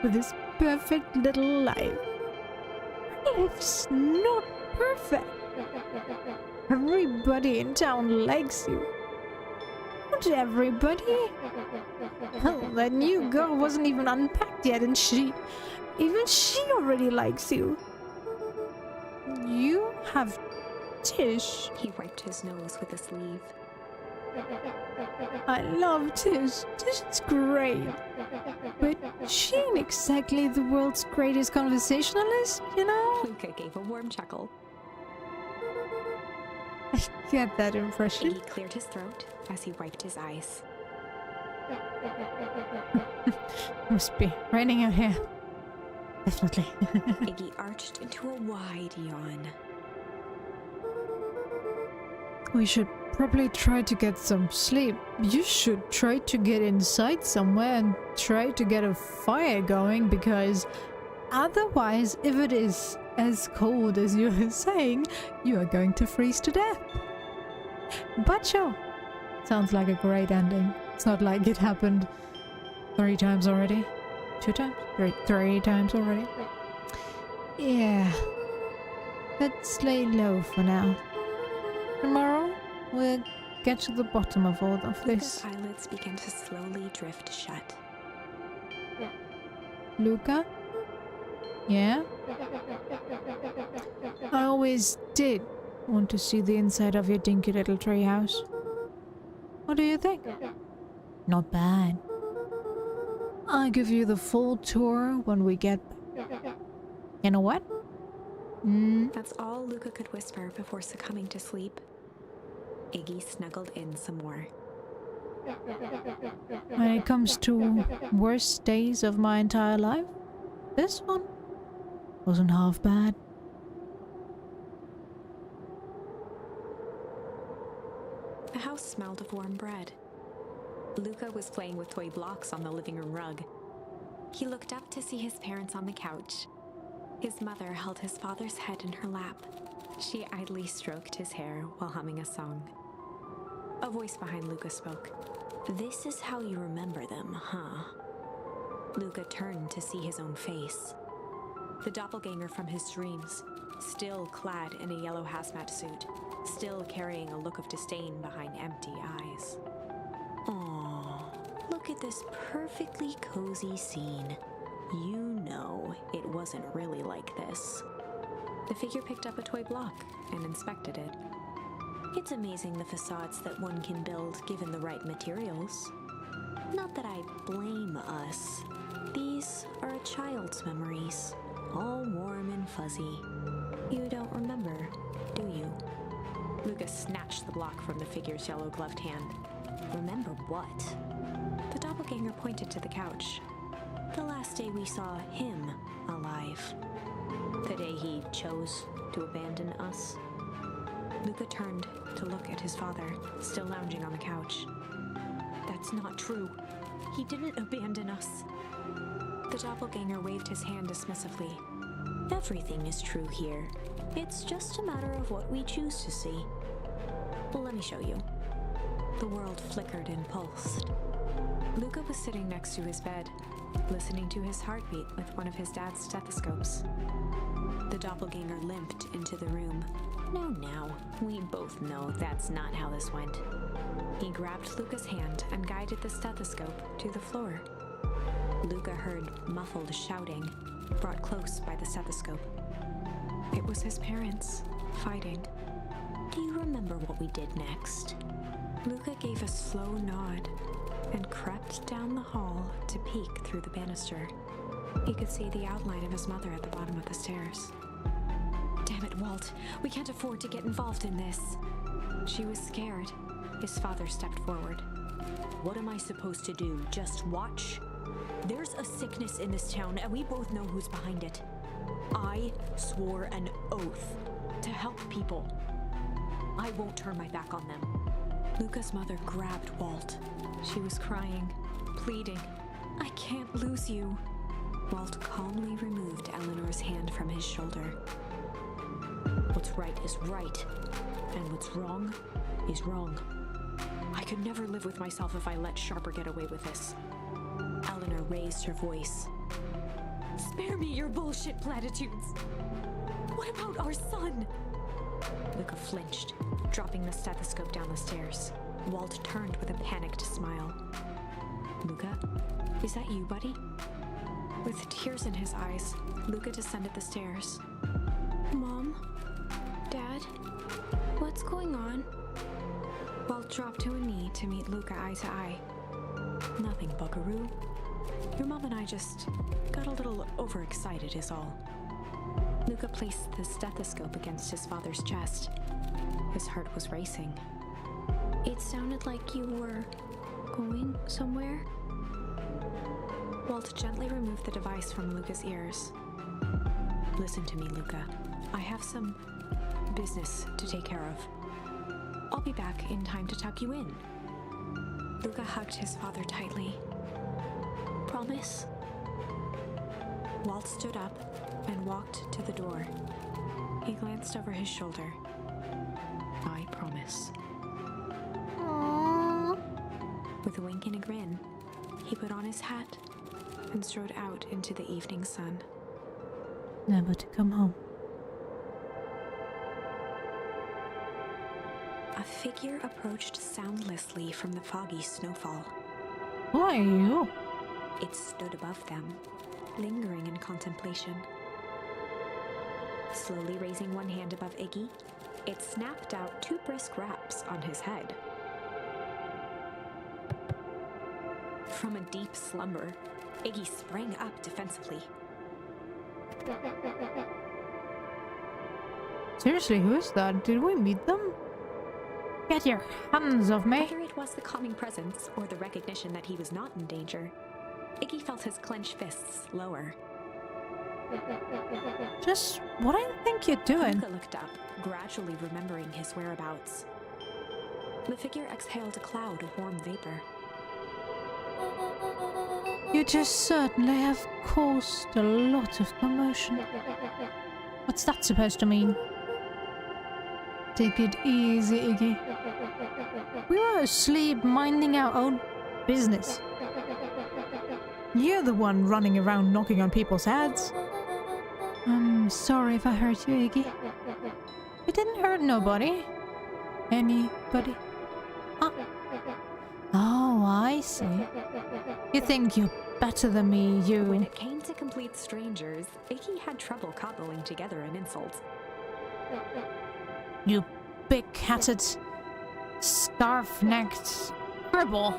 With his perfect little life. Life's not perfect. Everybody in town likes you. Not everybody. Hell, that new girl wasn't even unpacked yet, and even she already likes you. You have Tish. He wiped his nose with a sleeve. I love Tish. Tish is great. But she ain't exactly the world's greatest conversationalist, you know? Luka gave a warm chuckle. I get that impression. Iggy cleared his throat as he wiped his eyes. Must be raining out here. Definitely. Iggy arched into a wide yawn. We should probably try to get some sleep. You should try to get inside somewhere and try to get a fire going, because otherwise, if it is as cold as you are saying, you are going to freeze to death. But sure, sounds like a great ending. It's not like it happened 3 times already. 2 times? 3 times already. Yeah. Let's lay low for now. Tomorrow, we'll get to the bottom of all of this. Luka's eyelids began to slowly drift shut. Luka? Yeah? I always did want to see the inside of your dinky little treehouse. What do you think? Not bad. I'll give you the full tour when we get back. You know what? That's all Luka could whisper before succumbing to sleep. Iggy snuggled in some more. When it comes to worst days of my entire life, this one wasn't half bad. The house smelled of warm bread. Luka was playing with toy blocks on the living room rug. He looked up to see his parents on the couch. His mother held his father's head in her lap. She idly stroked his hair while humming a song. A voice behind Luka spoke. "This is how you remember them, huh?" Luka turned to see his own face. The doppelganger from his dreams, still clad in a yellow hazmat suit, still carrying a look of disdain behind empty eyes. "Aw, look at this perfectly cozy scene. You know it wasn't really like this." The figure picked up a toy block and inspected it. It's amazing the facades that one can build given the right materials. Not that I blame us. These are a child's memories, all warm and fuzzy. You don't remember, do you? Luka snatched the block from the figure's yellow-gloved hand. Remember what? The doppelganger pointed to the couch. The last day we saw him alive. The day he chose to abandon us. Luka turned to look at his father, still lounging on the couch. That's not true. He didn't abandon us. The doppelganger waved his hand dismissively. Everything is true here. It's just a matter of what we choose to see. Well, let me show you. The world flickered and pulsed. Luka was sitting next to his bed, listening to his heartbeat with one of his dad's stethoscopes. The doppelganger limped into the room. Now, we both know that's not how this went. He grabbed Luka's hand and guided the stethoscope to the floor. Luka heard muffled shouting, brought close by the stethoscope. It was his parents, fighting. Do you remember what we did next? Luka gave a slow nod and crept down the hall to peek through the banister. He could see the outline of his mother at the bottom of the stairs. Damn it, Walt. We can't afford to get involved in this. She was scared. His father stepped forward. What am I supposed to do? Just watch? There's a sickness in this town, and we both know who's behind it. I swore an oath to help people. I won't turn my back on them. Luka's mother grabbed Walt. She was crying, pleading. I can't lose you. Walt calmly removed Eleanor's hand from his shoulder. What's right is right, and what's wrong is wrong. I could never live with myself if I let Sharper get away with this. Eleanor raised her voice. Spare me your bullshit platitudes. What about our son? Luka flinched, dropping the stethoscope down the stairs. Walt turned with a panicked smile. Luka, is that you, buddy? With tears in his eyes, Luka descended the stairs. Mom? Dad? What's going on? Walt dropped to a knee to meet Luka eye to eye. Nothing, buckaroo. Your mom and I just got a little overexcited is all. Luka placed the stethoscope against his father's chest. His heart was racing. It sounded like you were going somewhere. Walt gently removed the device from Luka's ears. Listen to me, Luka. I have some business to take care of. I'll be back in time to tuck you in. Luka hugged his father tightly. Promise? Walt stood up and walked to the door. He glanced over his shoulder. I promise. Aww. With a wink and a grin, he put on his hat and strode out into the evening sun. Never to come home. A figure approached soundlessly from the foggy snowfall. Who are you? It stood above them, lingering in contemplation. Slowly raising one hand above Iggy, it snapped out 2 brisk raps on his head. From a deep slumber, Iggy sprang up defensively. Seriously, who is that? Did we meet them? Get your hands off me! Whether it was the calming presence or the recognition that he was not in danger, Iggy felt his clenched fists lower. Just what I think you're doing. Luka looked up, gradually remembering his whereabouts. The figure exhaled a cloud of warm vapor. You just certainly have caused a lot of commotion. What's that supposed to mean? Take it easy, Iggy. We were asleep minding our own business. You're the one running around knocking on people's heads. I'm sorry if I hurt you, Iggy. It didn't hurt nobody. Anybody. Oh, I see. You think you're better than me, you... When it came to complete strangers, Iggy had trouble cobbling together an insult. You big-hatted, scarf-necked gribble.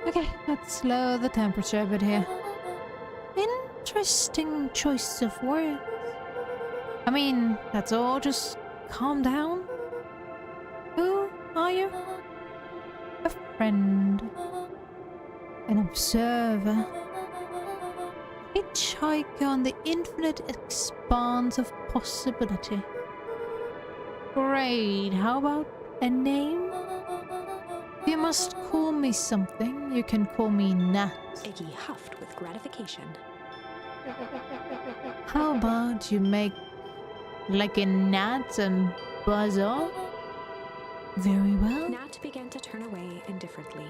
Okay, let's lower the temperature a bit here. Interesting choice of words. I mean, that's all, just calm down. Who are you? A friend. An observer. A hitchhiker on the infinite expanse of possibility. Great, how about a name? If you must call me something, you can call me Nat. Iggy huffed with gratification. How about you make like a gnat and buzz off? Very well. Nat began to turn away indifferently.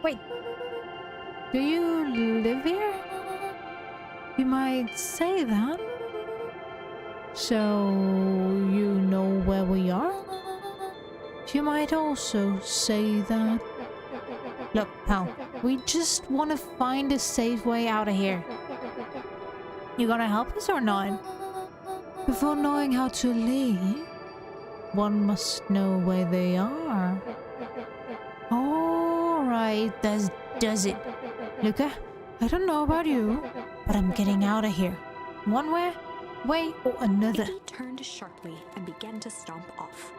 Wait, do you live here? You might say that. So you know where we are? You might also say that. Look, pal, we just want to find a safe way out of here. You gonna help us or not? Before knowing how to leave, one must know where they are. Alright, that does it. Luka, I don't know about you, but I'm getting out of here. One way or another. Iggy turned sharply and began to stomp off.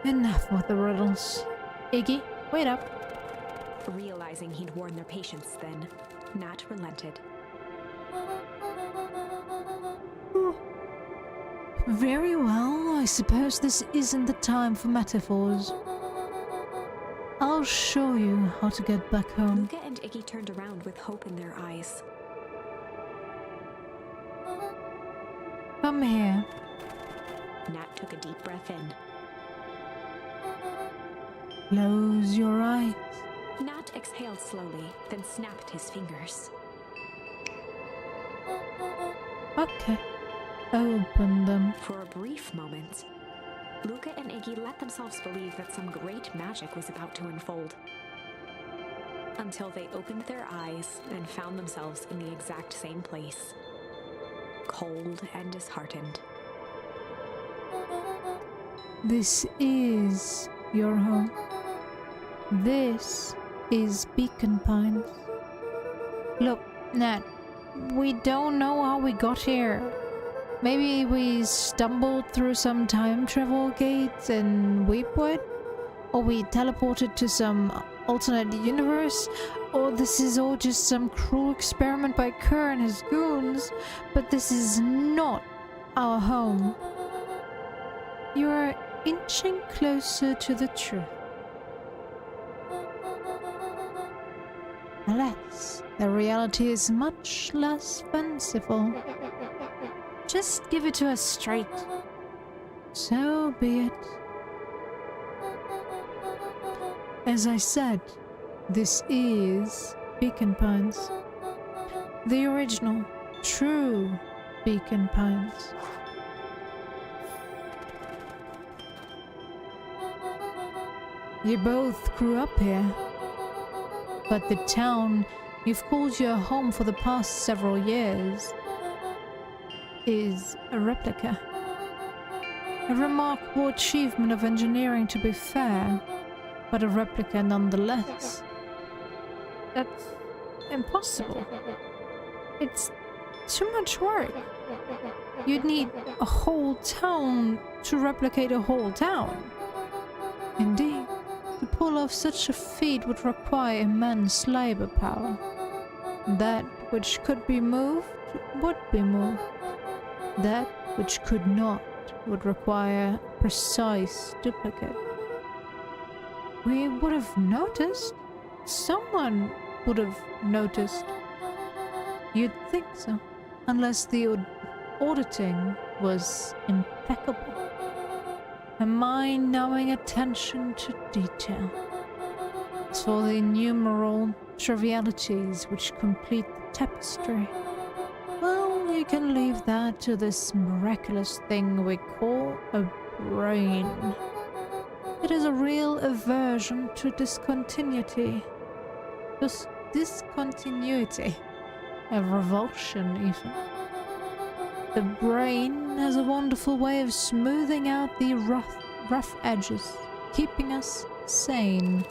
Enough with the riddles. Iggy, wait up. Realizing he'd worn their patience then, Nat relented. Very well, I suppose this isn't the time for metaphors. I'll show you how to get back home. Luka and Iggy turned around with hope in their eyes. Come here. Nat took a deep breath in. Close your eyes. Nat exhaled slowly, then snapped his fingers. Okay. Open them. For a brief moment, Luka and Iggy let themselves believe that some great magic was about to unfold. Until they opened their eyes and found themselves in the exact same place. Cold and disheartened. This is your home. This is Beacon Pines. Look, Nat, we don't know how we got here. Maybe we stumbled through some time travel gates in Weepwood? Or we teleported to some alternate universe? Or this is all just some cruel experiment by Kerr and his goons? But this is not our home. You are inching closer to the truth. Alas, the reality is much less fanciful. Just give it to us straight. So be it. As I said, this is Beacon Pines. The original, true Beacon Pines. You both grew up here. But the town you've called your home for the past several years is a replica. A remarkable achievement of engineering, to be fair, but a replica nonetheless. That's impossible. It's too much work. You'd need a whole town to replicate a whole town. Indeed. To pull off such a feat would require immense labor power. That which could be moved would be moved. That which could not would require precise duplicate. We would have noticed. Someone would have noticed. You'd think so. Unless the auditing was impeccable. A mind-numbing attention to detail. As for the innumerable trivialities which complete the tapestry, well, you can leave that to this miraculous thing we call a brain. It is a real aversion to discontinuity. Just discontinuity. A revulsion, even. The brain has a wonderful way of smoothing out the rough edges, keeping us sane.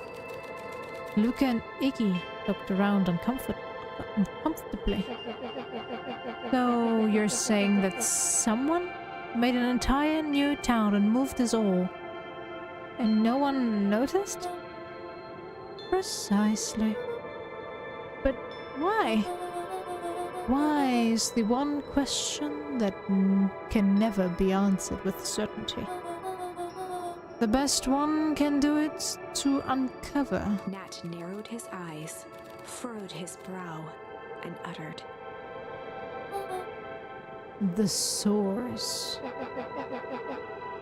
Luka and Iggy looked around uncomfortably. So you're saying that someone made an entire new town and moved us all, and no one noticed? Precisely. But why? Why is the one question that can never be answered with certainty. The best one can do it to uncover. Nat narrowed his eyes, furrowed his brow, and uttered, The source.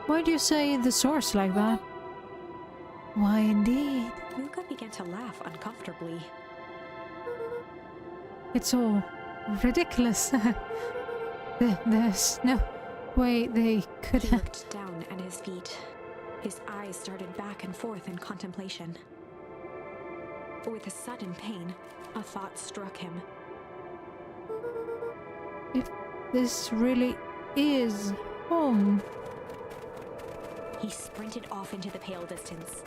Why do you say the source like that? Why indeed? Luka began to laugh uncomfortably. It's all ridiculous. There's no way they could He have. looked down at his feet. His eyes started back and forth in contemplation. With a sudden pain, a thought struck him. If this really is home. He sprinted off into the pale distance.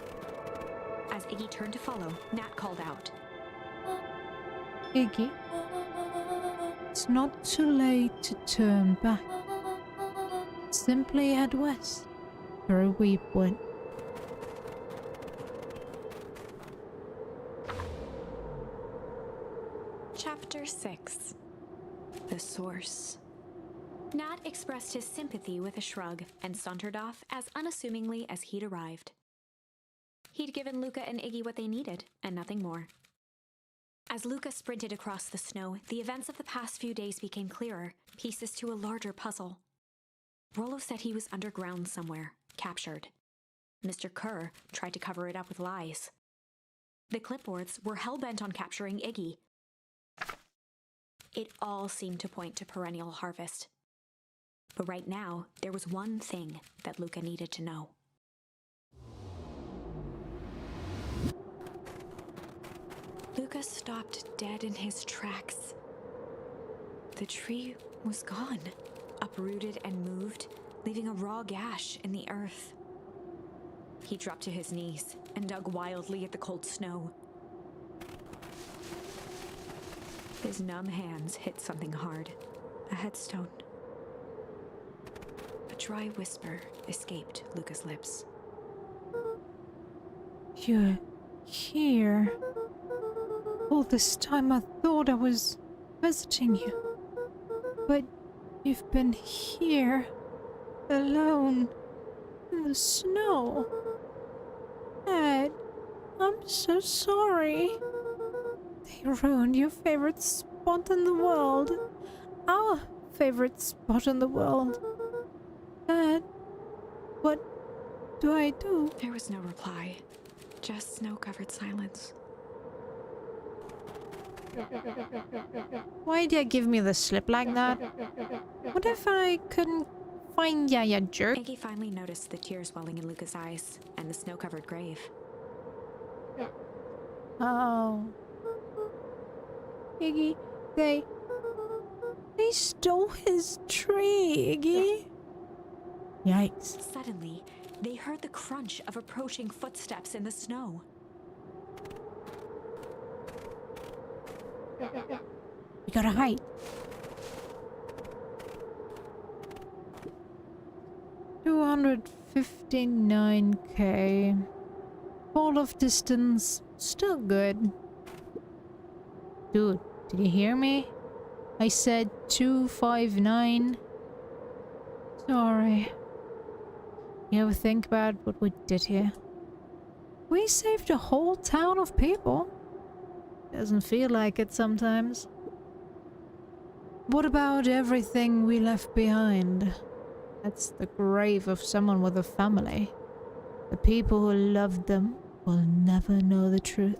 As Iggy turned to follow, Nat called out, Iggy, it's not too late to turn back. Simply head west for a wee bit. Chapter 6. The Source. Nat expressed his sympathy with a shrug and sauntered off as unassumingly as he'd arrived. He'd given Luka and Iggy what they needed, and nothing more. As Luka sprinted across the snow, the events of the past few days became clearer, pieces to a larger puzzle. Rollo said he was underground somewhere, captured. Mr. Kerr tried to cover it up with lies. The clipboards were hell-bent on capturing Iggy. It all seemed to point to perennial harvest. But right now, there was one thing that Luka needed to know. Luka stopped dead in his tracks. The tree was gone, uprooted and moved, leaving a raw gash in the earth. He dropped to his knees and dug wildly at the cold snow. His numb hands hit something hard, a headstone. A dry whisper escaped Luka's lips. You're here. All this time I thought I was visiting you. But you've been here, alone, in the snow. Dad, I'm so sorry. They ruined your favorite spot in the world. Our favorite spot in the world. Dad, what do I do? There was no reply, just snow-covered silence. Why did you give me the slip like that? What if I couldn't find ya, you jerk? Iggy finally noticed the tears welling in Luka's eyes and the snow-covered grave. Oh. Iggy, they stole his tree, Iggy. Yikes. Suddenly, they heard the crunch of approaching footsteps in the snow. We gotta hide. $259K. Fall of distance, still good. Dude, did you hear me? I said 259. Sorry. You ever think about what we did here? We saved a whole town of people. Doesn't feel like it sometimes. What about everything we left behind? That's the grave of someone with a family. The people who loved them will never know the truth.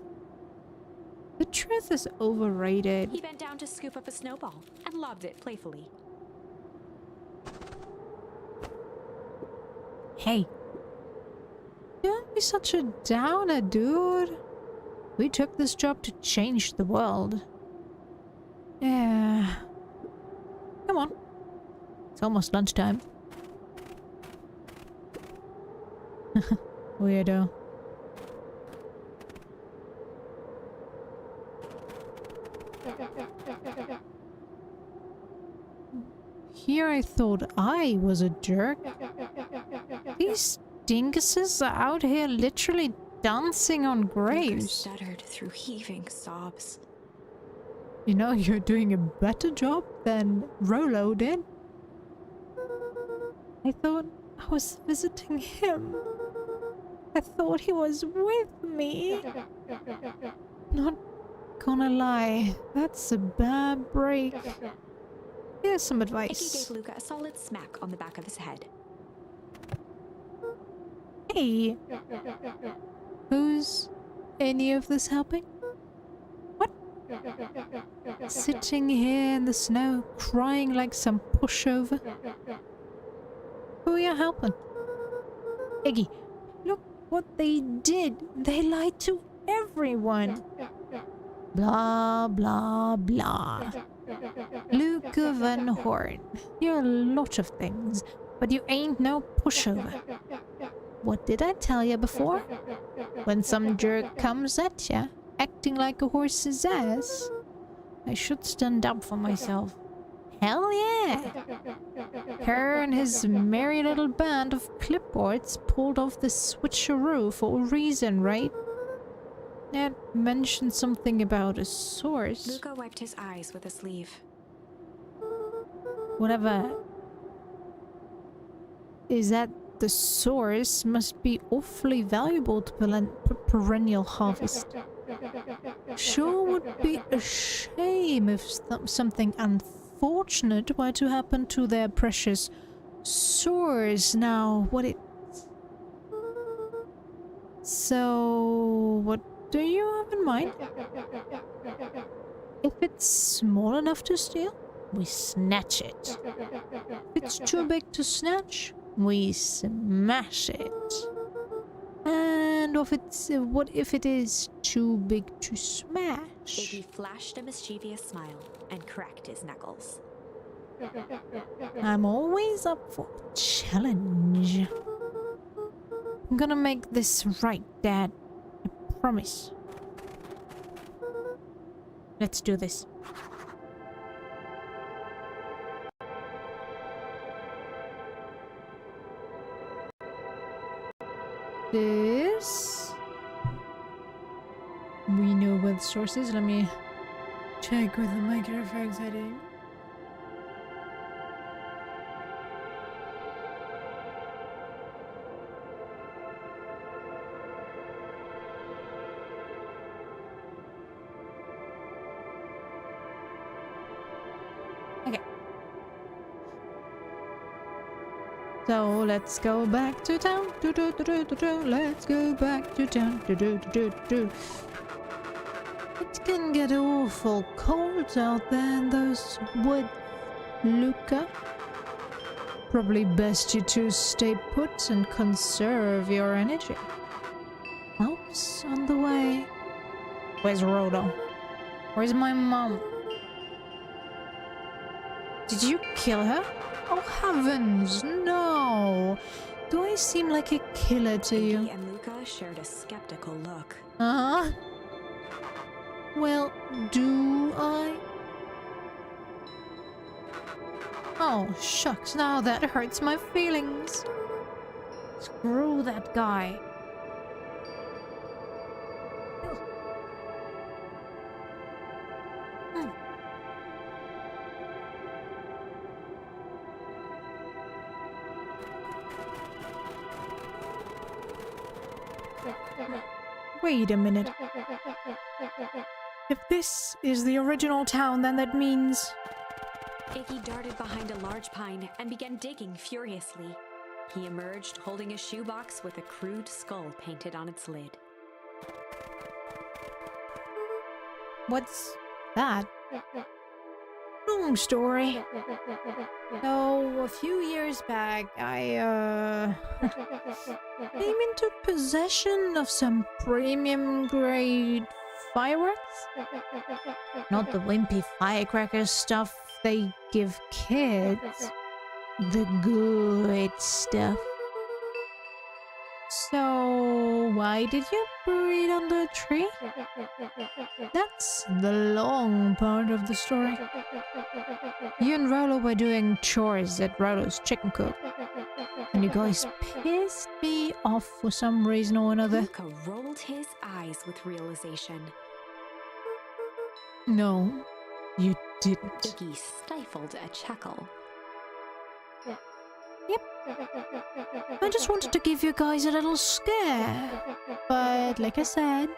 The truth is overrated. He bent down to scoop up a snowball and lobbed it playfully. Hey. Don't be such a downer, dude. We took this job to change the world. Yeah. Come on. It's almost lunchtime. Weirdo. Here I thought I was a jerk. These dinguses are out here literally dancing on Luka graves. stuttered through heaving sobs. You know, you're doing a better job than Rolo did. I thought I was visiting him. I thought he was with me. Not gonna lie, that's a bad break. Here's some Icky advice. gave Luka a solid smack on the back of his head. Hey! Who's any of this helping? What? Sitting here in the snow, crying like some pushover? Who are you helping? Iggy, look what they did. They lied to everyone. Blah, blah, blah. Luka Van Horn, you're a lot of things, but you ain't no pushover. What did I tell you before? When some jerk comes at ya, acting like a horse's ass, I should stand up for myself. Hell yeah! Her and his merry little band of clipboards pulled off the switcheroo for a reason, right? Ned mentioned something about a source. Luka wiped his eyes with a sleeve. Whatever is that, the source must be awfully valuable to perennial harvest. Sure would be a shame if something unfortunate were to happen to their precious source. Now, what it... So, what do you have in mind? If it's small enough to steal, we snatch it. If it's too big to snatch, we smash it. And what if it is too big to smash? Iggy flashed a mischievous smile and cracked his knuckles. I'm always up for a challenge. I'm gonna make this right, Dad. I promise. Let's do this. This... We know where the source is. Let me check with the microphone setting. Okay. So let's go back to town. Let's go back to town. It can get awful cold out there in those woods, Luka. Probably best you two stay put and conserve your energy. Help's on the way. Where's Rhoda? Where's my mom? Did you kill her? Oh heavens, no! Do I seem like a killer to you? Iggy and Luka shared a skeptical look. Uh-huh. Well, do I? Oh, shucks, now that hurts my feelings. Screw that guy. Wait a minute. If this is the original town, then that means... Iggy darted behind a large pine and began digging furiously. He emerged holding a shoebox with a crude skull painted on its lid. What's that? Long story. So, a few years back, I, came into possession of some premium grade fireworks? Not the wimpy firecracker stuff they give kids. The good stuff. So, why did you bury it under a tree? That's the long part of the story. You and Rolo were doing chores at Rolo's chicken coop, and you guys pissed me off for some reason or another. Luka rolled his eyes with realization. No, you didn't. Iggy stifled a chuckle. Yep. I just wanted to give you guys a little scare. But like I said,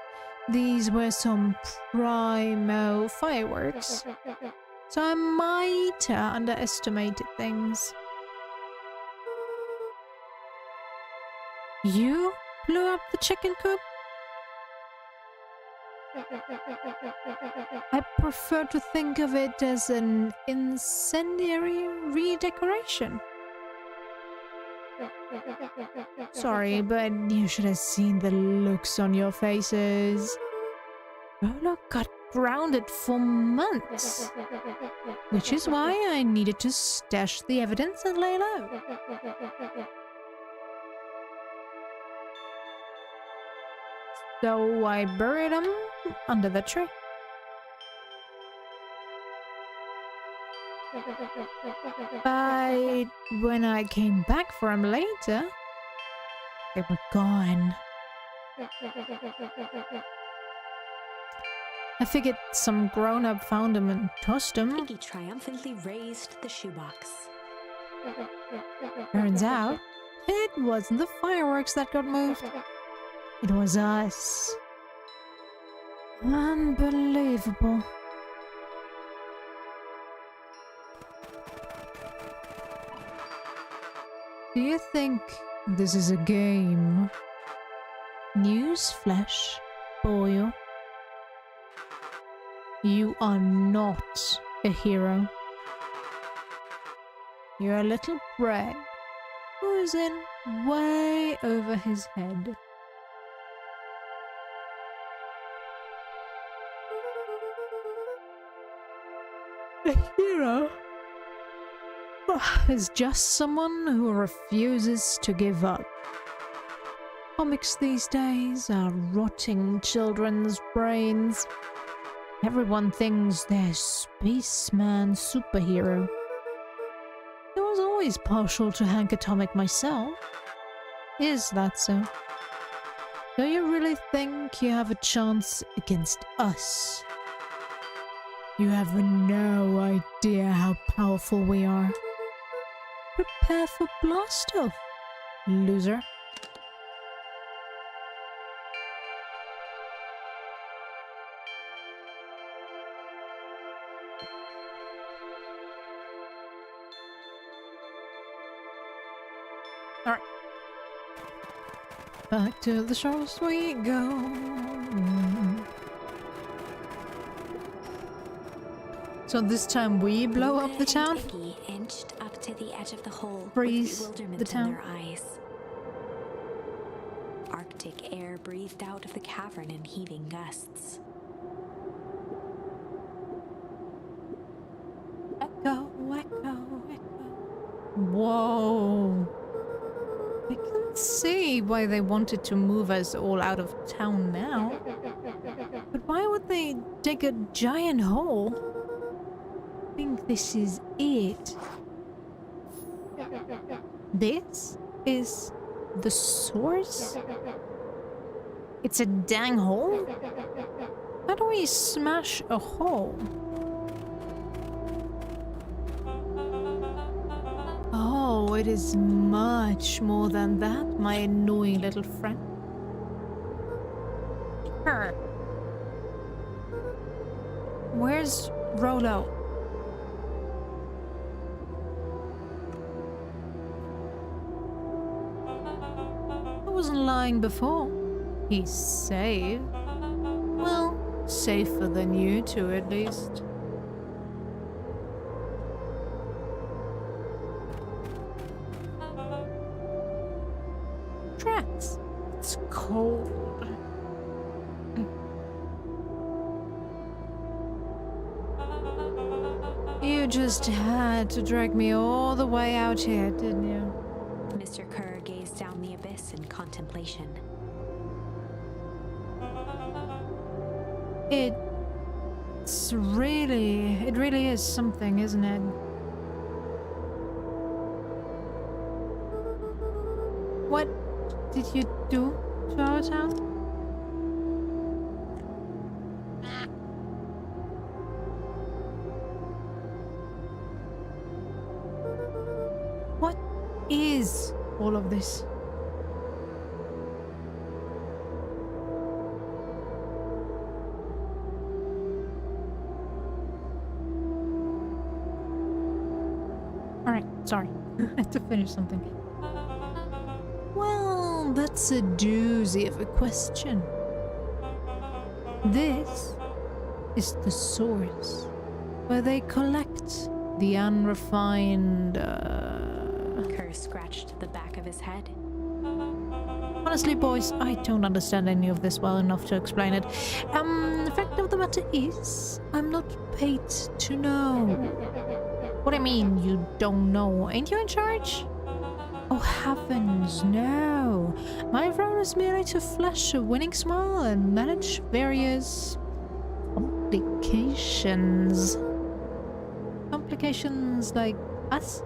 these were some primo fireworks. So I might have underestimated things. You blew up the chicken coop? I prefer to think of it as an incendiary redecoration. Sorry, but you should have seen the looks on your faces. Rolo got grounded for months. Which is why I needed to stash the evidence and lay low. So I buried him under the tree. But when I came back for him later, they were gone. I figured some grown-up found him and tossed him. Iggy triumphantly raised the shoebox. Turns out, it wasn't the fireworks that got moved. It was us. Unbelievable. Do you think this is a game? Newsflash, boyo. You are not a hero. You're a little brat who's in way over his head. A hero is just someone who refuses to give up. Comics these days are rotting children's brains. Everyone thinks they're spaceman superhero. I was always partial to Hank Atomic myself. Is that so? Do you really think you have a chance against us? You have no idea how powerful we are. Prepare for blast-off, loser. Alright. Back to the shores we go. So this time we blow up the town? Iggy inched up to the edge of the hole Freeze with bewilderment the town? in their eyes. Arctic air breathed out of the cavern in heaving gusts. Echo, echo, echo. Whoa. I can see why they wanted to move us all out of town now. But why would they dig a giant hole? I think this is it. This is the source? It's a dang hole? How do we smash a hole? Oh, it is much more than that, my annoying little friend. Sure. Where's Rolo? I wasn't lying before. He's safe. Well, safer than you two at least. Tracks. It's cold. You just had to drag me all the way out here, didn't you? Mr. Kerr gazed down the abyss in contemplation. It really is something, isn't it? What did you do to our town? What is all of this? Alright, sorry. I had to finish something. Well, that's a doozy of a question. This is the source where they collect the unrefined, Kerr scratched the back of his head. Honestly, boys, I don't understand any of this well enough to explain it. The fact of the matter is, I'm not paid to know. What do you mean, you don't know? Ain't you in charge? Oh heavens, no. My role is merely to flash a winning smile and manage various complications. Complications like us?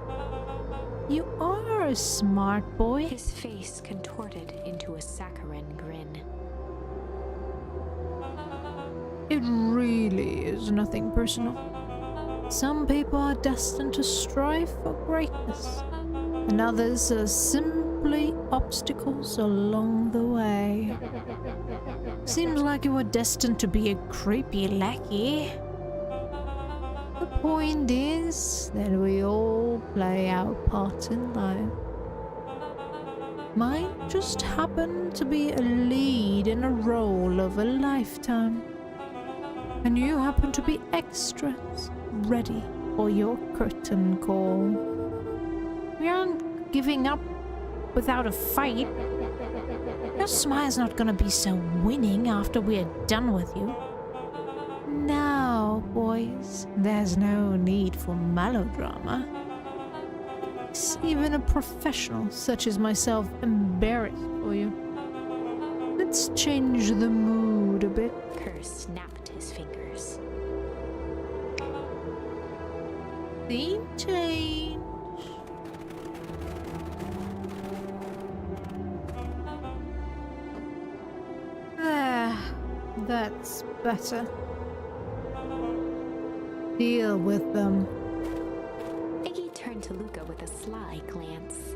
You are a smart boy. His face contorted into a saccharine grin. It really is nothing personal. Some people are destined to strive for greatness, and others are simply obstacles along the way. Seems like you were destined to be a creepy lackey. The point is that we all play our part in life. Mine just happened to be a lead in a role of a lifetime. And you happen to be extras, ready for your curtain call. We aren't giving up without a fight. Your smile's not gonna be so winning after we're done with you. Now, boys, there's no need for melodrama. Makes even a professional such as myself embarrassed for you. Let's change the mood a bit. Kerr snapped his fingers. Theme change. There. That's better. Deal with them. Iggy turned to Luka with a sly glance.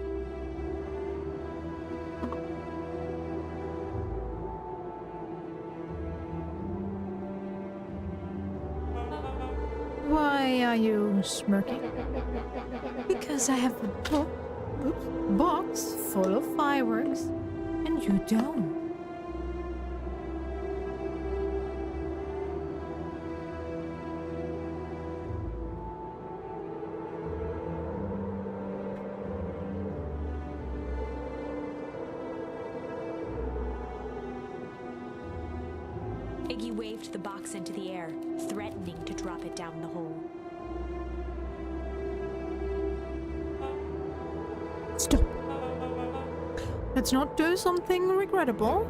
Why are you smirking? Because I have a box full of fireworks, and you don't. Iggy waved the box into the air, threatening to drop it down the hole. Stop. Let's not do something regrettable.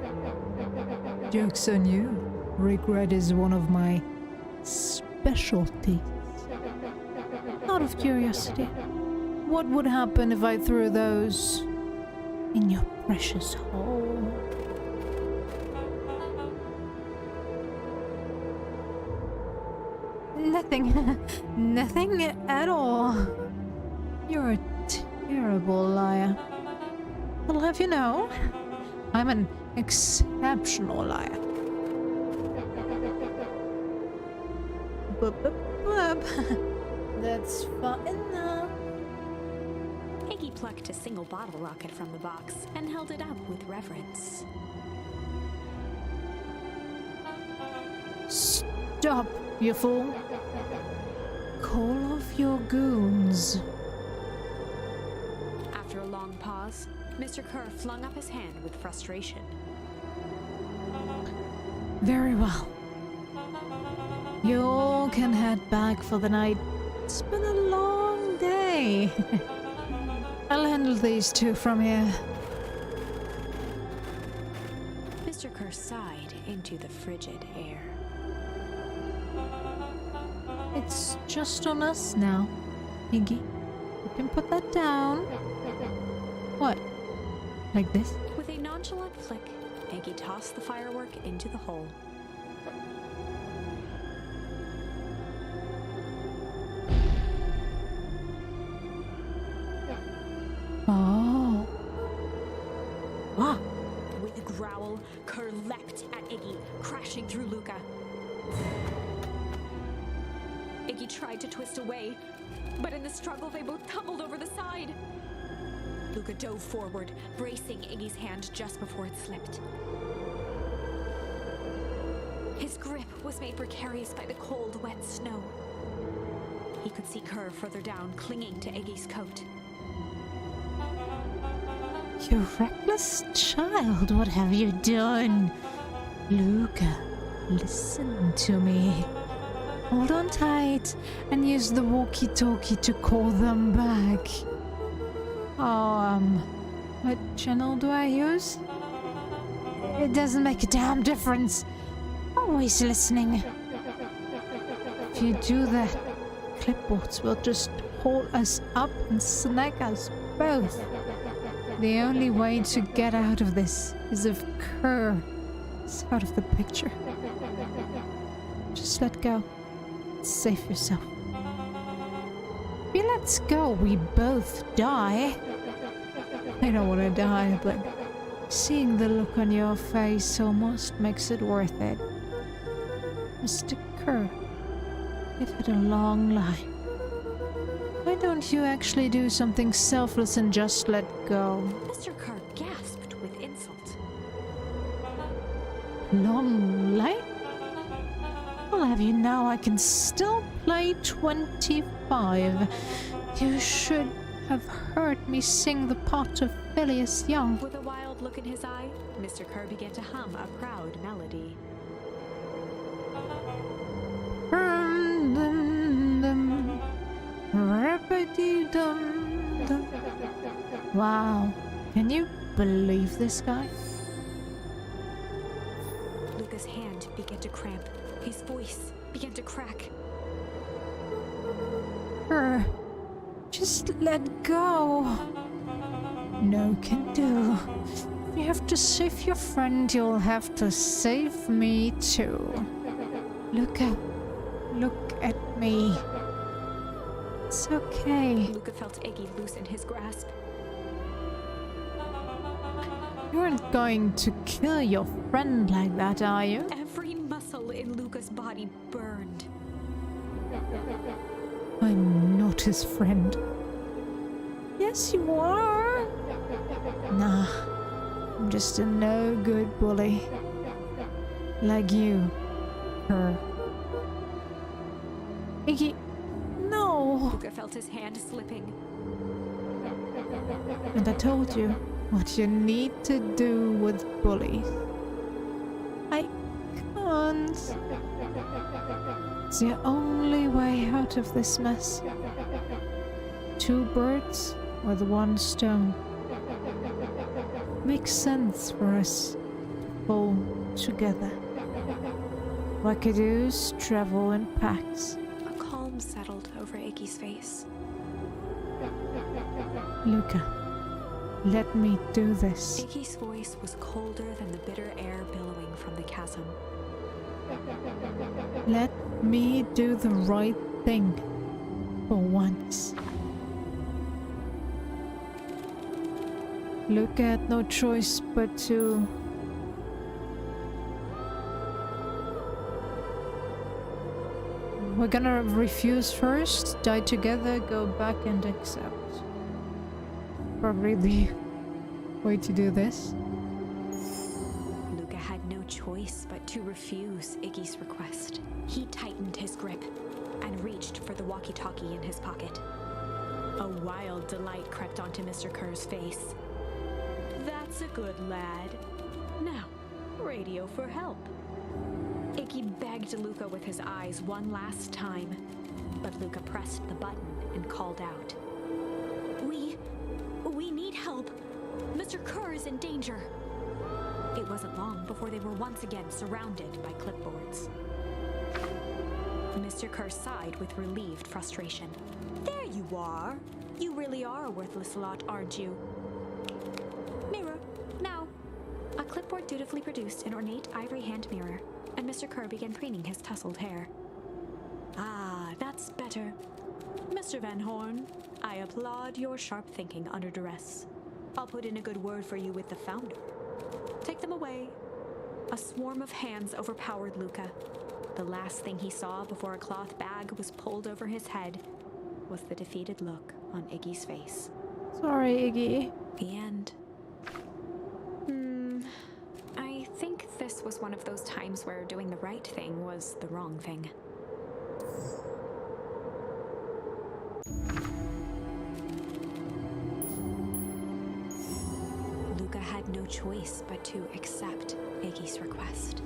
Joke's on you. Regret is one of my specialties. Out of curiosity, what would happen if I threw those in your precious hole? Nothing. Nothing at all. You're a terrible liar. I'll have you know, I'm an exceptional liar. Blub. That's fine enough. Iggy plucked a single bottle rocket from the box and held it up with reverence. Stop, you fool. Call off your goons. After a long pause, Mr. Kerr flung up his hand with frustration. Very well. You all can head back for the night. It's been a long day. I'll handle these two from here. Mr. Kerr sighed into the frigid air. It's just on us now. Iggy, you can put that down. What? Like this? With a nonchalant flick, Iggy tossed the firework into the hole. Oh. Wow. With a growl, Kerr leapt at Iggy, crashing through Luka. Iggy tried to twist away, but in the struggle they both tumbled over the side. Luka dove forward, bracing Iggy's hand just before it slipped. His grip was made precarious by the cold, wet snow. He could see Kerr further down, clinging to Iggy's coat. You reckless child, what have you done? Luka, listen to me. Hold on tight and use the walkie-talkie to call them back. Oh, what channel do I use? It doesn't make a damn difference. Always listening. If you do that, clipboards will just hold us up and snag us both. The only way to get out of this is if Kerr is out of the picture. Just let go. Save yourself. If he lets go, we both die. I don't want to die, but seeing the look on your face almost makes it worth it. Mr. Kerr, you've had a long life. Why don't you actually do something selfless and just let go? Mr. Kerr gasped with insult. Long life? I'll have you know I can still play 25. You should have heard me sing the part of Phileas Young. With a wild look in his eye, Mr. Kerr began to hum a proud melody. Wow, can you believe this guy? Luka's hand began to cramp. His voice began to crack. Just let go. No can do. You have to save your friend, you'll have to save me too. Look at me. It's okay. Luka felt Iggy loosen his grasp. You aren't going to kill your friend like that, are you? Every muscle in Luka's body burned. I'm not his friend. Yes, you are. Nah, I'm just a no-good bully. Like you. Her. Iggy, no! Luka felt his hand slipping. And I told you what you need to do with bullies. I can't. It's the only way out of this mess. 2 birds with 1 stone. Makes sense for us to pull together. Wackadoos travel in packs. A calm settled over Iggy's face. Luka, let me do this. Iggy's voice was colder than the bitter air billowing from the chasm. Let me do the right thing. For once. Luka had no choice but to... We're gonna refuse first, die together, go back and accept. Probably the way to do this. Luka had no choice but to refuse Iggy's request. He tightened his grip and reached for the walkie-talkie in his pocket. A wild delight crept onto Mr. Kerr's face. That's a good lad. Now, radio for help. Iggy begged Luka with his eyes one last time, but Luka pressed the button and called out. We need help. Mr. Kerr is in danger. It wasn't long before they were once again surrounded by clipboards. Mr. Kerr sighed with relieved frustration. There you are. You really are a worthless lot, aren't you? Mirror, now. A clipboard dutifully produced an ornate ivory hand mirror, and Mr. Kerr began preening his tousled hair. Ah, that's better. Mr. Van Horn, I applaud your sharp thinking under duress. I'll put in a good word for you with the founder. Take them away. A swarm of hands overpowered Luka. The last thing he saw before a cloth bag was pulled over his head was the defeated look on Iggy's face. Sorry, Iggy. The end. I think this was one of those times where doing the right thing was the wrong thing. Luka had no choice but to accept Iggy's request.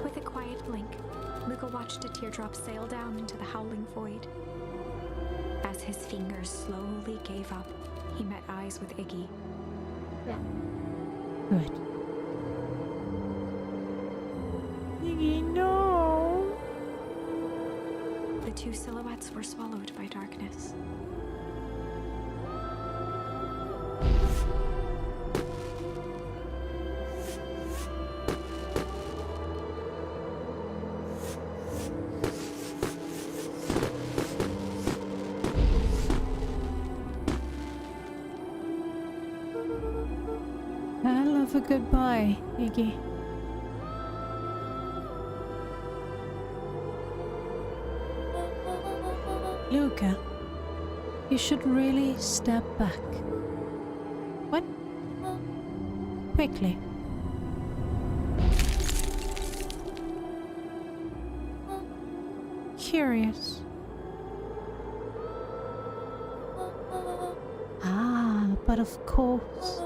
With a quiet blink, Luka watched a teardrop sail down into the howling void. As his fingers slowly gave up, he met eyes with Iggy. Good. Iggy, no! The two silhouettes were swallowed by darkness. Hell of a goodbye, Iggy. Luka, you should really step back. What? Quickly. Curious. Ah, but of course.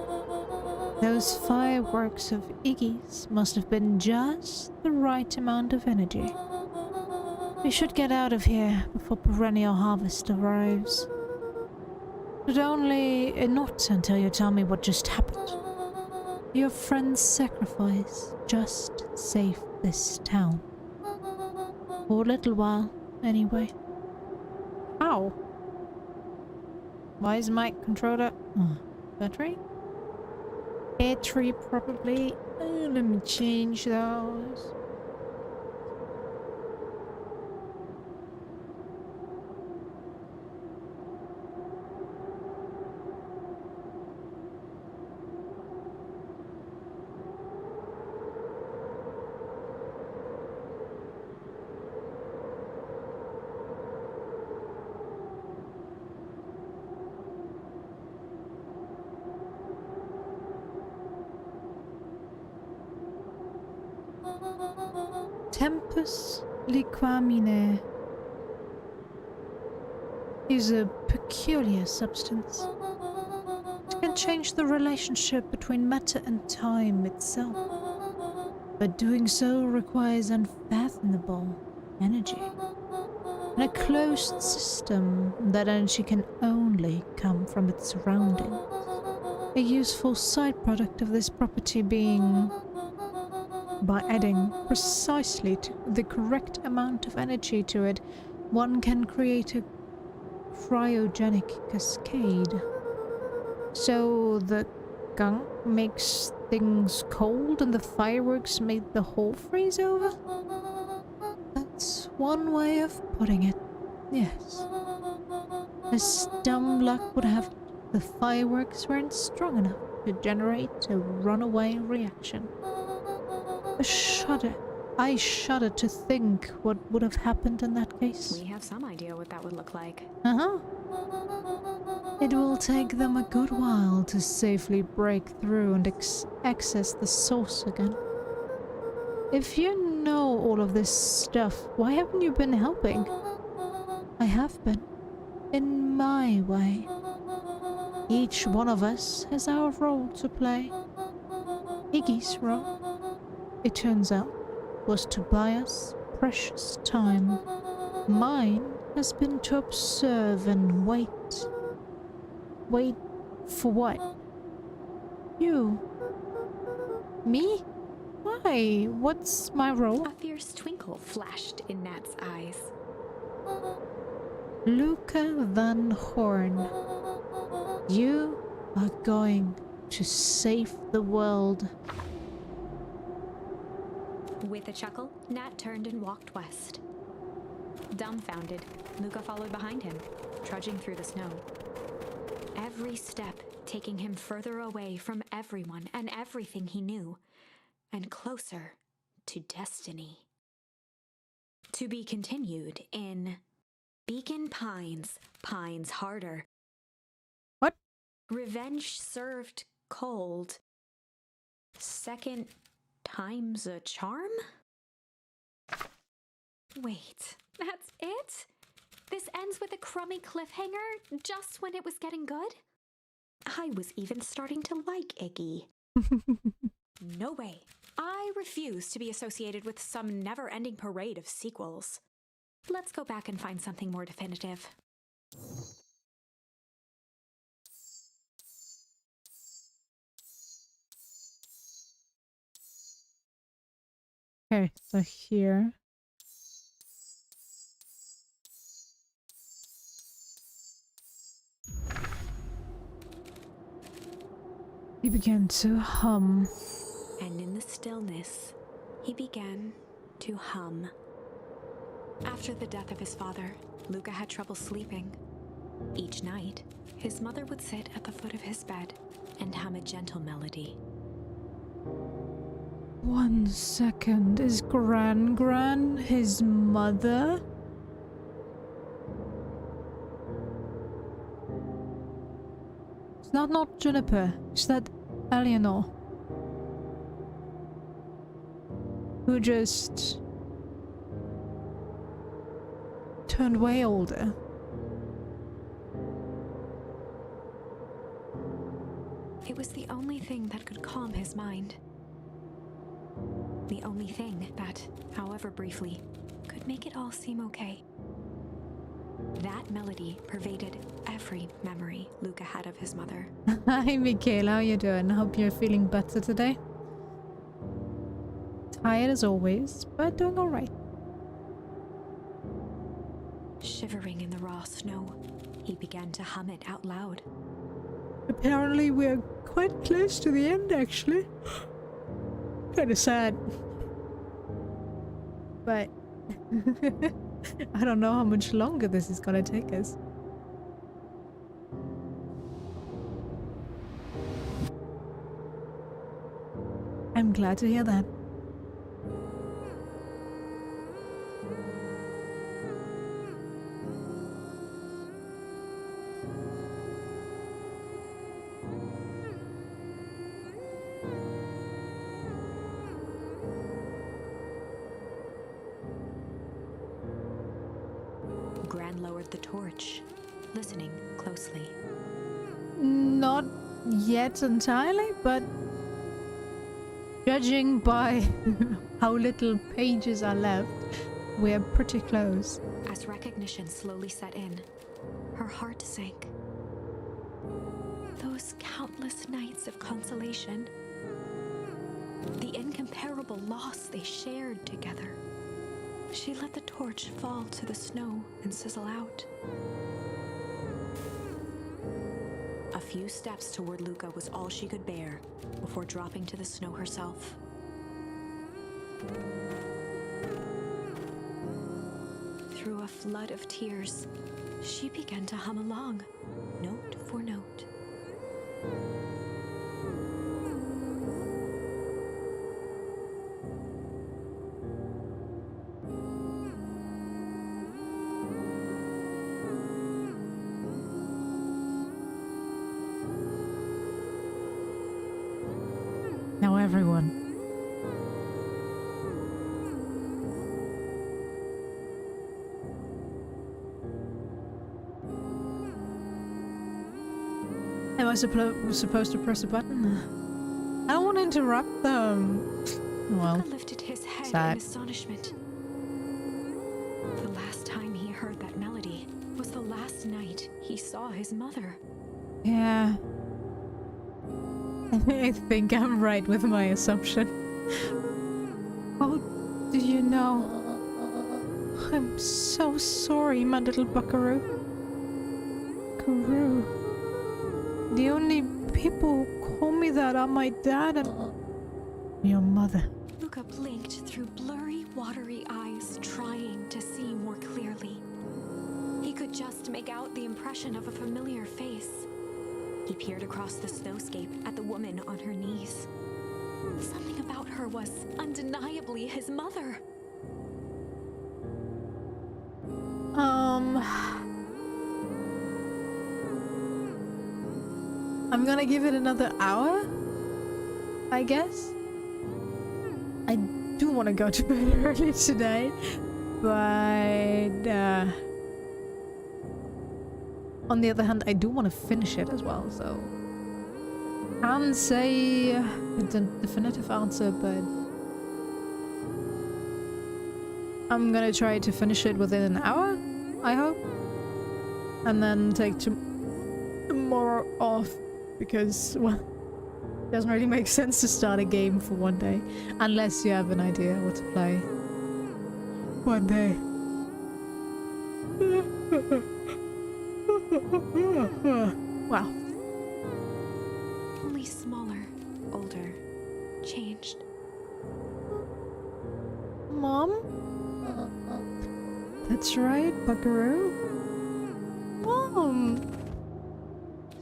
Those fireworks of Iggy's must have been just the right amount of energy. We should get out of here before perennial harvest arrives. But only not until you tell me what just happened. Your friend's sacrifice just saved this town. For a little while, anyway. Ow! Why is my controller... battery? Battery, probably. Let me change those. Tempus liquamine is a peculiar substance. It can change the relationship between matter and time itself, but doing so requires unfathomable energy. In a closed system, that energy can only come from its surroundings. A useful side product of this property being by adding precisely the correct amount of energy to it, one can create a cryogenic cascade. So the gunk makes things cold and the fireworks make the whole freeze over? That's one way of putting it, yes. As dumb luck would have it, the fireworks weren't strong enough to generate a runaway reaction. I shudder to think what would have happened in that case. We have some idea what that would look like. It will take them a good while to safely break through and access the source again. If you know all of this stuff, why haven't you been helping? I have been. In my way. Each one of us has our role to play. Iggy's role, it turns out, was to buy us precious time. Mine has been to observe and wait. Wait for what? You. Me? Why? What's my role? A fierce twinkle flashed in Nat's eyes. Luka Van Horn. You are going to save the world. With a chuckle, Nat turned and walked west. Dumbfounded, Luka followed behind him, trudging through the snow. Every step taking him further away from everyone and everything he knew, and closer to destiny. To be continued in Beacon Pines, Pines Harder. What? Revenge served cold. Second time's a charm? Wait, that's it? This ends with a crummy cliffhanger just when it was getting good? I was even starting to like eeeh. No way. I refuse to be associated with some never-ending parade of sequels. Let's go back and find something more definitive. Okay, so here. He began to hum. And in the stillness, he began to hum. After the death of his father, Luka had trouble sleeping. Each night, his mother would sit at the foot of his bed and hum a gentle melody. 1 second. Is GranGran his mother? It's not Juniper. It's that Eleanor. Who just turned way older. It was the only thing that could calm his mind. The only thing that, however briefly, could make it all seem okay. That melody pervaded every memory Luka had of his mother. Hi Michaela, how you doing? Hope you're feeling better today. Tired as always, but doing alright. Shivering in the raw snow, he began to hum it out loud. Apparently we're quite close to the end actually. Kinda sad. But I don't know how much longer this is gonna take us. I'm glad to hear that. Gran lowered the torch, listening closely. Not yet entirely, but judging by how little pages are left, we're pretty close. As recognition slowly set in, her heart sank. Those countless nights of consolation, the incomparable loss they shared together. She let the torch fall to the snow and sizzle out. A few steps toward Luka was all she could bear before dropping to the snow herself. Through a flood of tears, she began to hum along, note for note. Now everyone. Am I supposed to press a button? I don't want to interrupt them. Well, Luka lifted his head sad. in astonishment. The last time he heard that melody was the last night he saw his mother. Yeah. I think I'm right with my assumption. How did you know? I'm so sorry, my little buckaroo. Buckaroo. The only people who call me that are my dad and your mother. Luka blinked through blurry, watery eyes, trying to see more clearly. He could just make out the impression of a familiar face. He peered across the snowscape at the woman on her knees. Something about her was undeniably his mother. I'm gonna give it another hour, I guess. I do want to go to bed early today, but on the other hand, I do want to finish it as well, so can't say a definitive answer, but I'm gonna try to finish it within an hour, I hope, and then take tomorrow off, because, well, it doesn't really make sense to start a game for one day, unless you have an idea what to play one day. Wow. Only smaller, older, changed. Mom? That's right, buckaroo. Mom!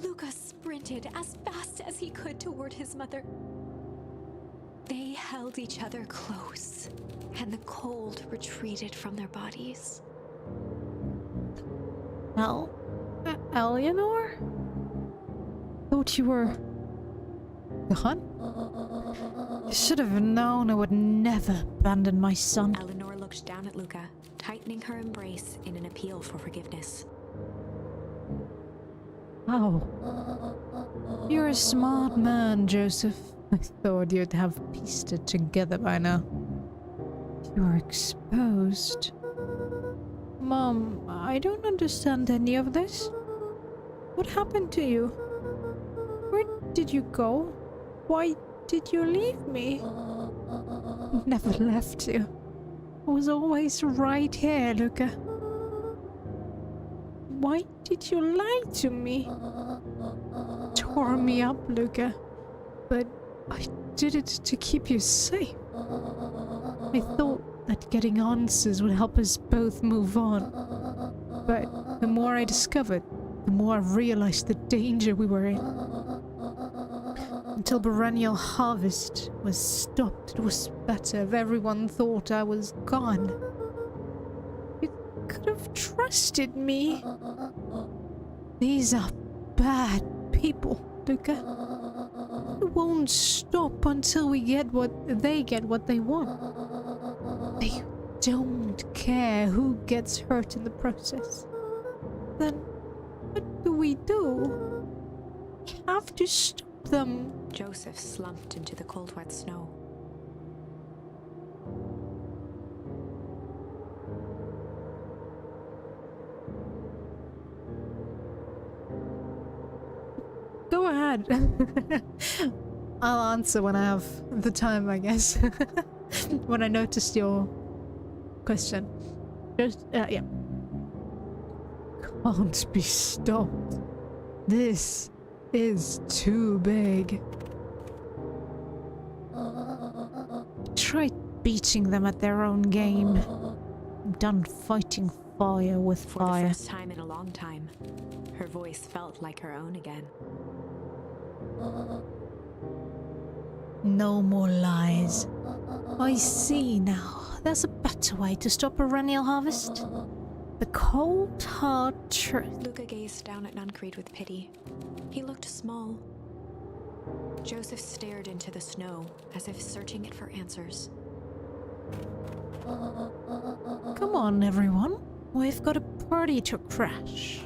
Luka sprinted as fast as he could toward his mother. They held each other close, and the cold retreated from their bodies. Eleanor? Thought you were gone? You should have known I would never abandon my son. Eleanor looked down at Luka, tightening her embrace in an appeal for forgiveness. Oh. You're a smart man, Joseph. I thought you'd have pieced it together by now. You're exposed. Mom, I don't understand any of this. What happened to you? Where did you go? Why did you leave me? Never left you. I was always right here, Luka. Why did you lie to me? Tore me up, Luka. But I did it to keep you safe. I thought that getting answers would help us both move on. But the more I discovered, the more I realized the danger we were in. Until perennial harvest was stopped, it was better if everyone thought I was gone. You could have trusted me. These are bad people, Luka. It won't stop until they get what they want. They don't care who gets hurt in the process. Then what do? We have to stop them. Joseph slumped into the cold, wet snow. Go ahead. I'll answer when I have the time, I guess. When I noticed your question. Just, yeah. Can't be stopped. This is too big. Try beating them at their own game. I'm done fighting fire with fire. For the first time in a long time, her voice felt like her own again. No more lies. I see now. There's a better way to stop perennial harvest. The cold, hard truth. Luka gazed down at Nuncreed with pity. He looked small. Joseph stared into the snow, as if searching it for answers. Come on, everyone. We've got a party to crash.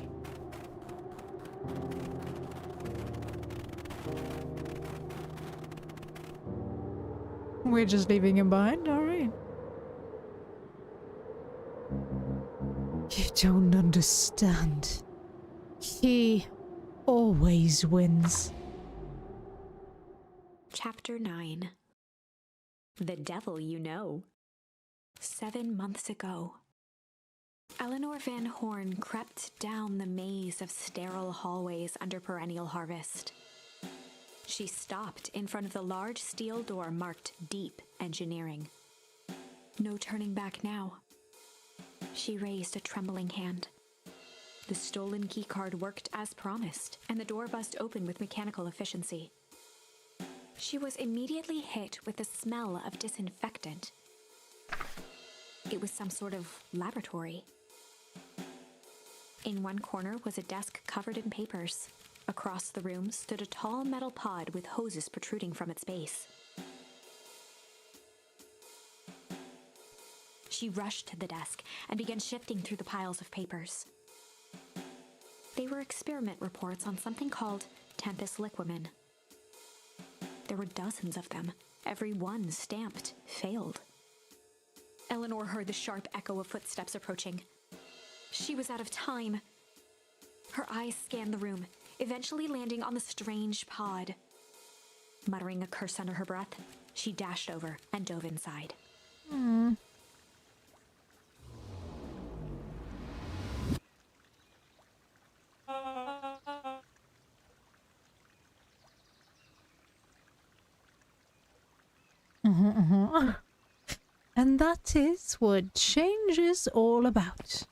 We're just leaving him behind, alright. don't understand. He always wins. Chapter 9. The Devil You Know. 7 months ago. Eleanor Van Horn crept down the maze of sterile hallways under perennial harvest. She stopped in front of the large steel door marked Deep Engineering. No turning back now. She raised a trembling hand. The stolen keycard worked as promised, and the door buzzed open with mechanical efficiency. She was immediately hit with the smell of disinfectant. It was some sort of laboratory. In one corner was a desk covered in papers. Across the room stood a tall metal pod with hoses protruding from its base. She rushed to the desk and began shifting through the piles of papers. They were experiment reports on something called Tempus liquamen. There were dozens of them, every one stamped failed. Eleanor heard the sharp echo of footsteps approaching. She was out of time. Her eyes scanned the room, eventually landing on the strange pod. Muttering a curse under her breath, she dashed over and dove inside. And that is what change is all about.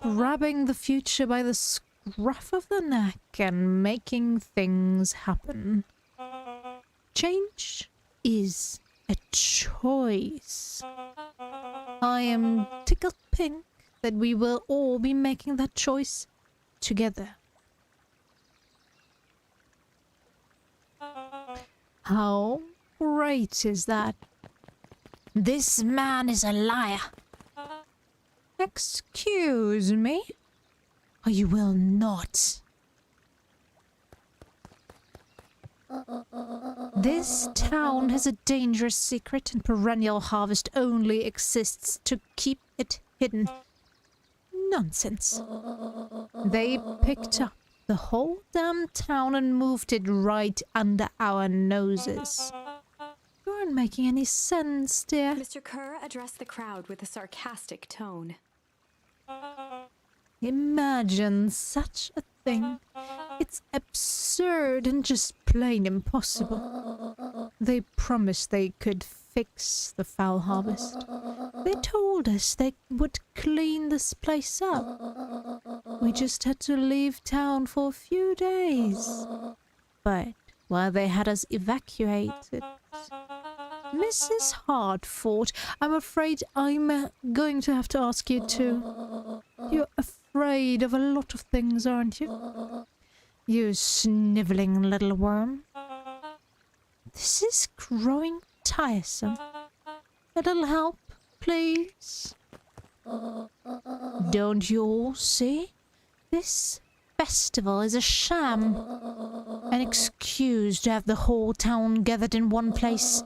Grabbing the future by the scruff of the neck and making things happen. Change is a choice. I am tickled pink that we will all be making that choice together. How great is that? This man is a liar. Excuse me? Or you will not. This town has a dangerous secret and perennial harvest only exists to keep it hidden. Nonsense. They picked up the whole damn town and moved it right under our noses. You aren't making any sense, dear. Mr. Kerr addressed the crowd with a sarcastic tone. Imagine such a thing. It's absurd and just plain impossible. They promised they could fix the foul harvest. They told us they would clean this place up. We just had to leave town for a few days. But while they had us evacuated, Mrs. Hartford, I'm afraid I'm going to have to ask you to. You're afraid of a lot of things, aren't you? You sniveling little worm. This is growing tiresome. A little help, please. Don't you all see? This festival is a sham. An excuse to have the whole town gathered in one place.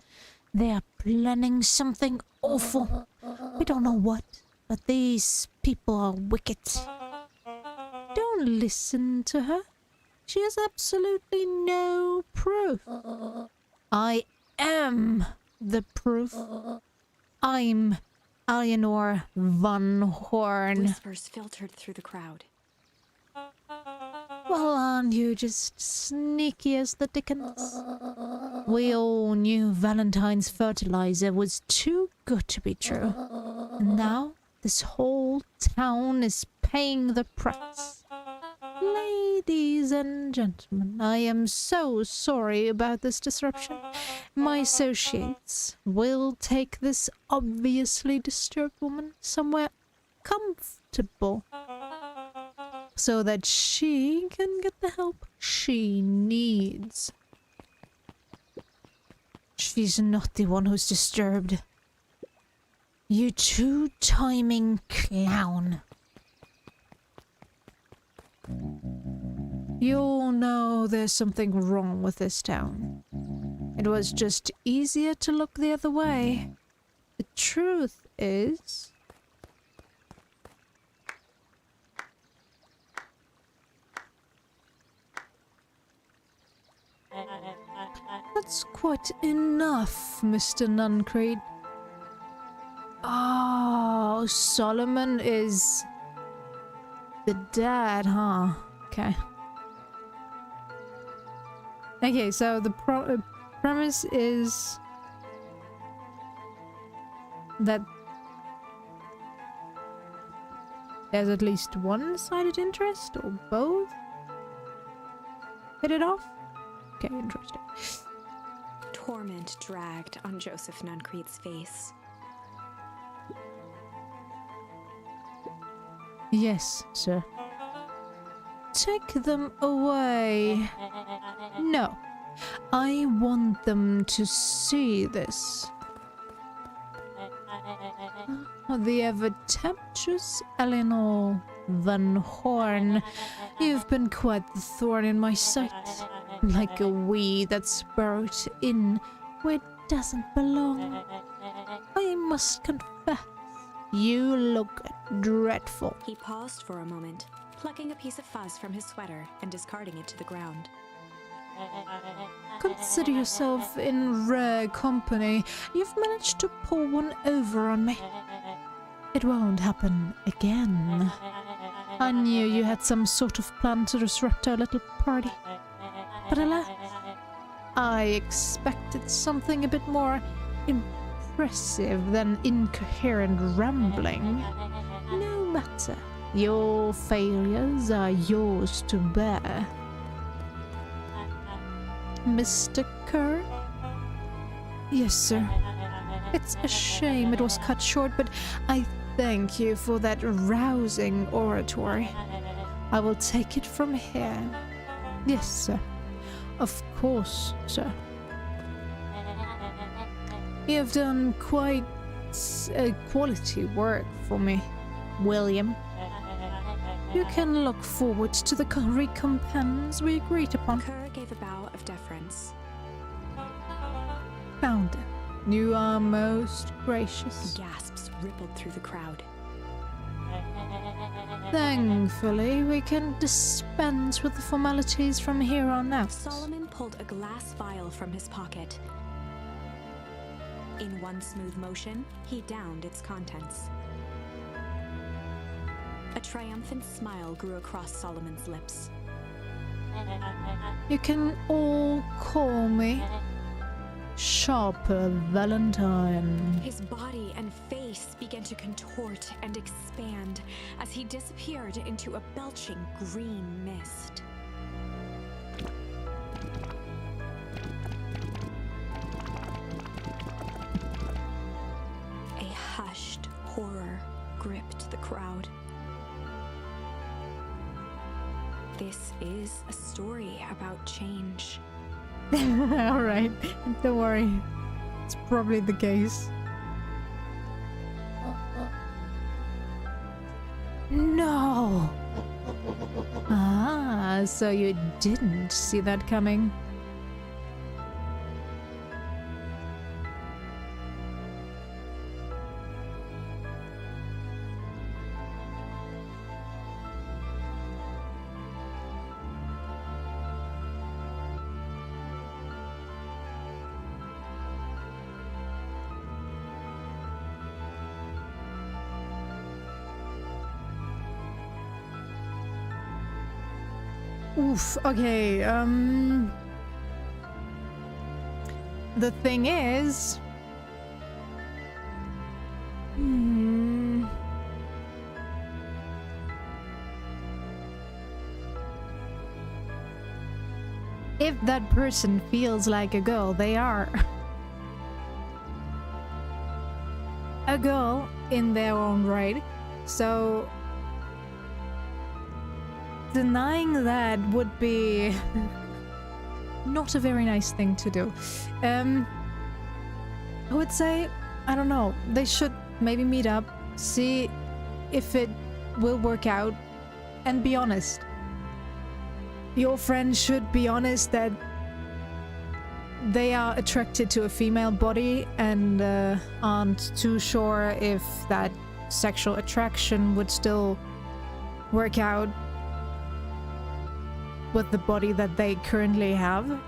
They are planning something awful. We don't know what, but these people are wicked. Don't listen to her. She has absolutely no proof. I am the proof. I'm Eleanor Van Horn. Whispers filtered through the crowd. Well, aren't you just sneaky as the dickens? We all knew Valentine's fertilizer was too good to be true. And now this whole town is paying the price. Ladies and gentlemen, I am so sorry about this disruption. My associates will take this obviously disturbed woman somewhere comfortable so that she can get the help she needs. She's not the one who's disturbed. You two-timing clown. You all know there's something wrong with this town. It It was just easier to look the other way. The truth is... That's quite enough, Mr. Nuncreed. Oh, Solomon is the dad, huh? Okay. Okay, so the premise is that there's at least one-sided interest, or both? Hit it off? Okay, interesting. Torment dragged on Joseph Nuncreed's face. Yes, sir. Take them away. No, I want them to see this. The ever-tempestuous Eleanor Van Horn. You've been quite the thorn in my side. Like a weed that's burrowed in where it doesn't belong. I must confess, you look dreadful. He paused for a moment, plucking a piece of fuzz from his sweater and discarding it to the ground. Consider yourself in rare company. You've managed to pull one over on me. It won't happen again. I knew you had some sort of plan to disrupt our little party. But alas, I expected something a bit more impressive than incoherent rambling. No matter. Your failures are yours to bear. Mr. Kerr? Yes, sir. It's a shame it was cut short, but I thank you for that rousing oratory. I will take it from here. Yes, sir. Of course, sir. You have done quite quality work for me, William. You can look forward to the recompense we agreed upon. Kerr gave a bow of deference. Founder, you are most gracious. Gasps rippled through the crowd. Thankfully, we can dispense with the formalities from here on out. Solomon pulled a glass vial from his pocket. In one smooth motion, he downed its contents. A triumphant smile grew across Solomon's lips. You can all call me Sharper Valentine. His body and face began to contort and expand as he disappeared into a belching green mist. A hushed horror gripped the crowd. This is a story about change. Alright, don't worry. It's probably the case. No! Ah, so you didn't see that coming. Oof, okay, the thing is... If that person feels like a girl, they are a girl in their own right, so... denying that would be not a very nice thing to do. I would say, I don't know, they should maybe meet up, see if it will work out, and be honest. Your friend should be honest that they are attracted to a female body and aren't too sure if that sexual attraction would still work out with the body that they currently have.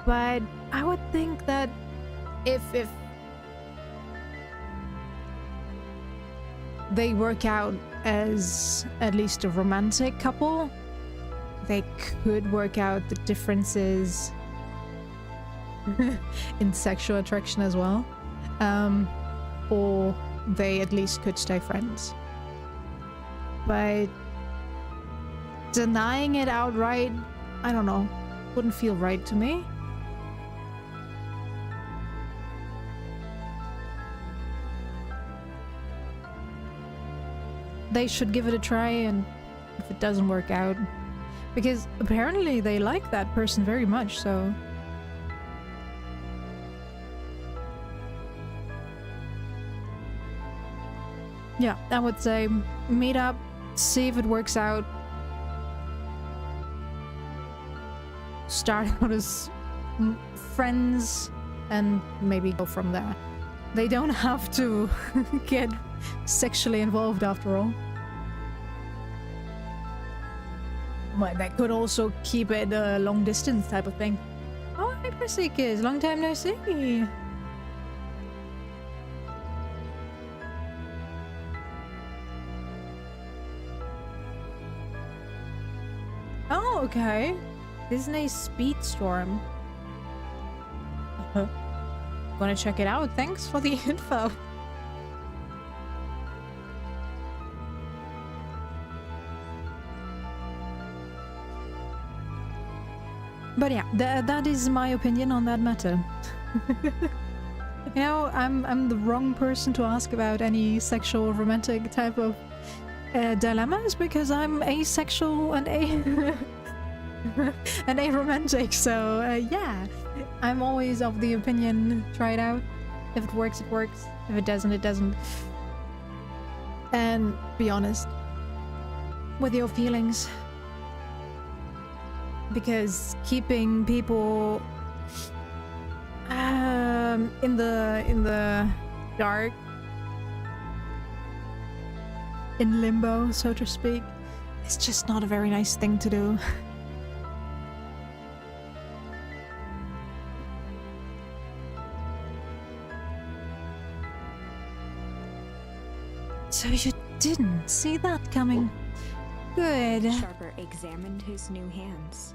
But I would think that if they work out as at least a romantic couple, they could work out the differences in sexual attraction as well. Or they at least could stay friends. But denying it outright, I don't know, wouldn't feel right to me. They should give it a try, and if it doesn't work out, because apparently they like that person very much, so yeah, I would say meet up, see if it works out, start out as friends, and maybe go from there. They don't have to get sexually involved after all. But they could also keep it a long distance type of thing. Oh, hi Perseekers, long time no see. Oh, okay. Disney Speedstorm. Gonna check it out. Thanks for the info. But yeah, that is my opinion on that matter. You know, I'm the wrong person to ask about any sexual romantic type of dilemmas, because I'm asexual and and aromantic, so yeah, I'm always of the opinion, try it out. If it works, it works. If it doesn't, it doesn't. And be honest with your feelings. Because keeping people in the dark, in limbo, so to speak, is just not a very nice thing to do. So you didn't see that coming. Good. Sharper examined his new hands.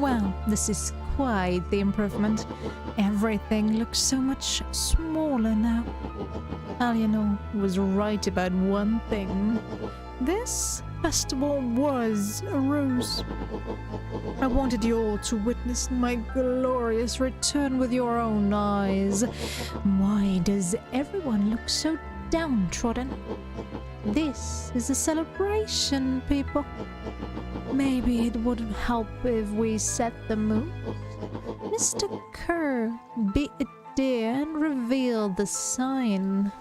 Well, this is quite the improvement. Everything looks so much smaller now. Alienor was right about one thing. This festival was a ruse. I wanted you all to witness my glorious return with your own eyes. Why does everyone look so downtrodden? This is a celebration, people. Maybe it would help if we set the mood. Mr. Kerr, be a dear and reveal the sign.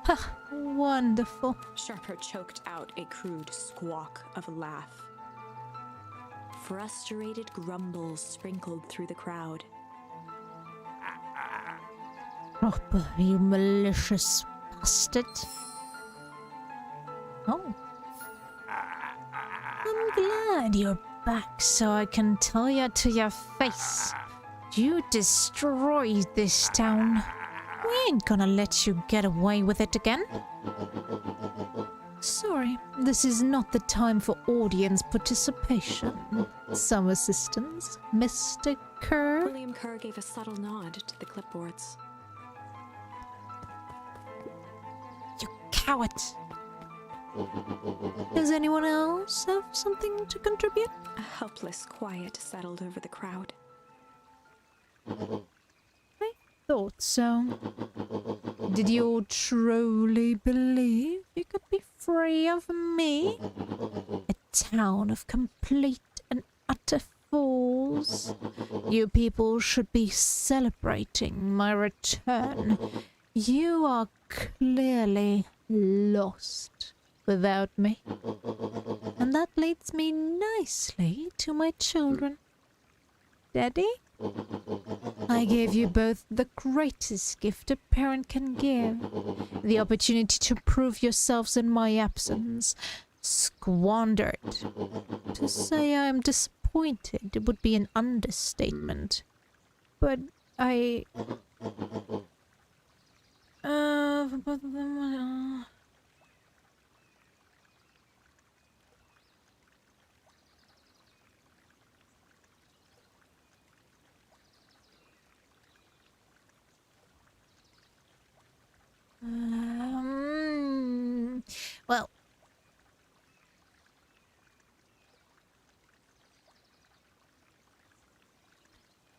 Ha! Wonderful. Sharper choked out a crude squawk of a laugh. Frustrated grumbles sprinkled through the crowd. Proper, you malicious bastard. Oh. I'm glad you're back so I can tell you to your face. You destroyed this town. We ain't gonna let you get away with it again. Sorry, this is not the time for audience participation. Some assistance, Mr. Kerr. William Kerr gave a subtle nod to the clipboards. You coward! Does anyone else have something to contribute? A helpless quiet settled over the crowd. I thought so. Did you all truly believe you could be free of me? A town of complete and utter fools. You people should be celebrating my return. You are clearly lost without me. And that leads me nicely to my children. Daddy? I gave you both the greatest gift a parent can give. The opportunity to prove yourselves in my absence. Squandered. To say I am disappointed would be an understatement. But I... well,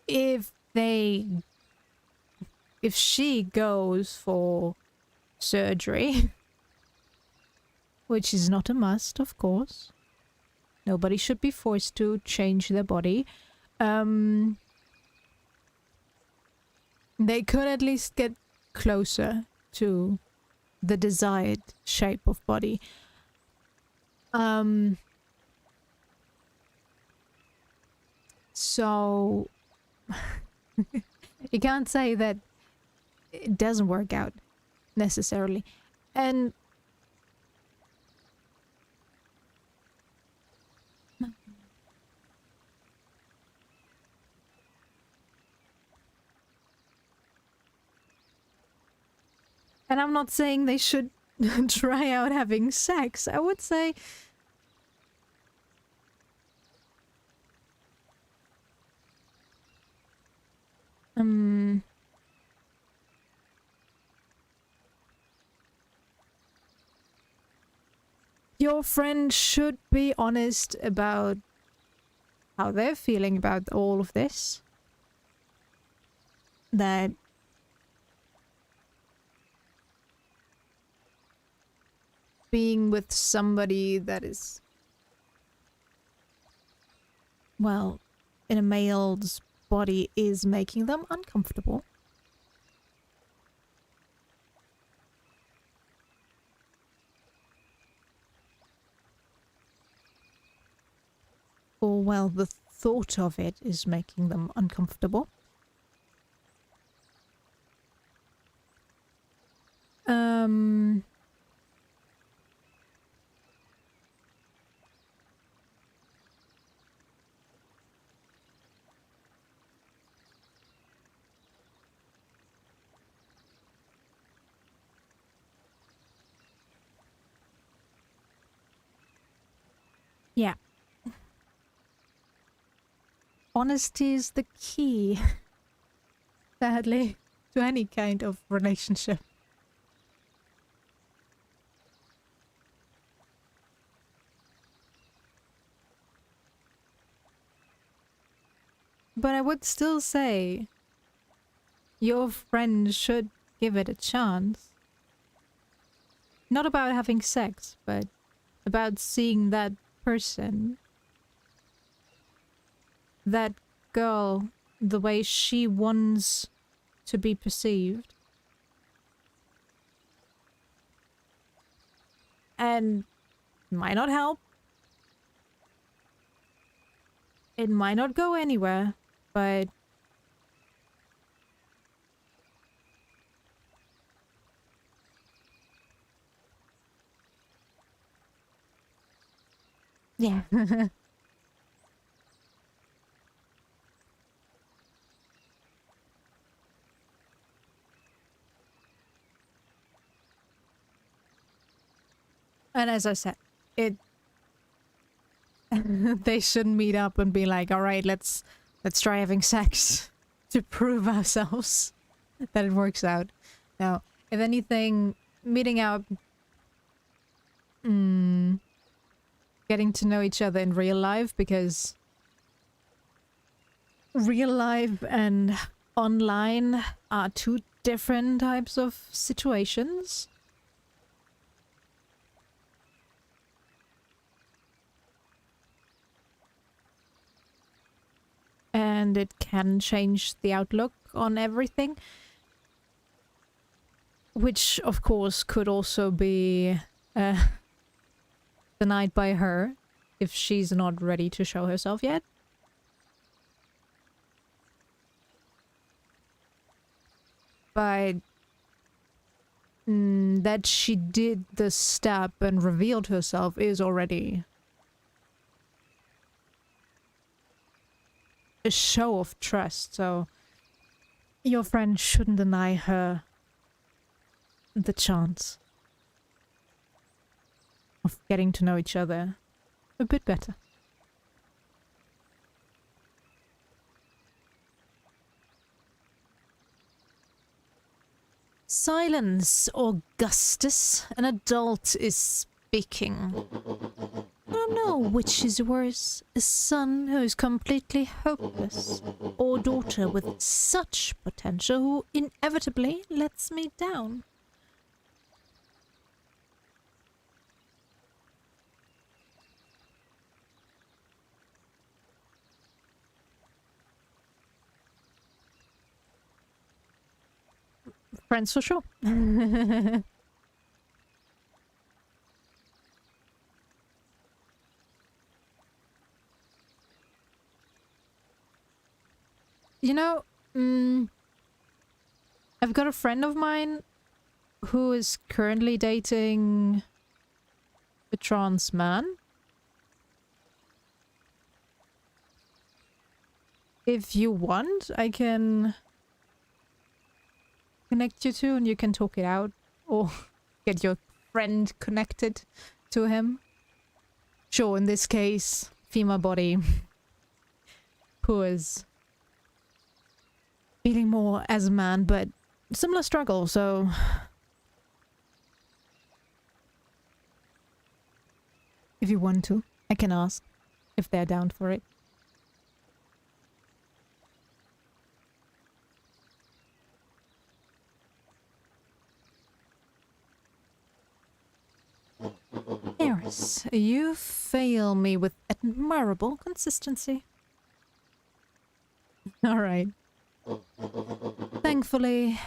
if she goes for surgery, which is not a must, of course. Nobody should be forced to change their body. They could at least get closer to the desired shape of body. So you can't say that it doesn't work out necessarily. And I'm not saying they should try out having sex. I would say your friend should be honest about how they're feeling about all of this. That being with somebody that is, well, in a male's body is making them uncomfortable. Or, well, the thought of it is making them uncomfortable. Yeah. Honesty is the key, sadly, to any kind of relationship. But I would still say your friend should give it a chance. Not about having sex, but about seeing that person, that girl, the way she wants to be perceived. And it might not help. It might not go anywhere, but yeah. And as I said, they shouldn't meet up and be like, all right, let's try having sex to prove ourselves that it works out. Now, if anything, meeting out, getting to know each other in real life, because real life and online are two different types of situations. and it can change the outlook on everything. Which, of course, could also be denied by her if she's not ready to show herself yet. But that she did the step and revealed herself is already a show of trust, so your friend shouldn't deny her the chance of getting to know each other a bit better. Silence, Augustus. An adult is speaking. I don't know which is worse, a son who is completely hopeless, or a daughter with such potential who inevitably lets me down. Friends for sure. You know, I've got a friend of mine who is currently dating a trans man. If you want, I can connect you two and you can talk it out, or get your friend connected to him. Sure, in this case, female body who is feeling more as a man, but similar struggle, so if you want to, I can ask if they're down for it. Eris, you fail me with admirable consistency. Alright. Thankfully,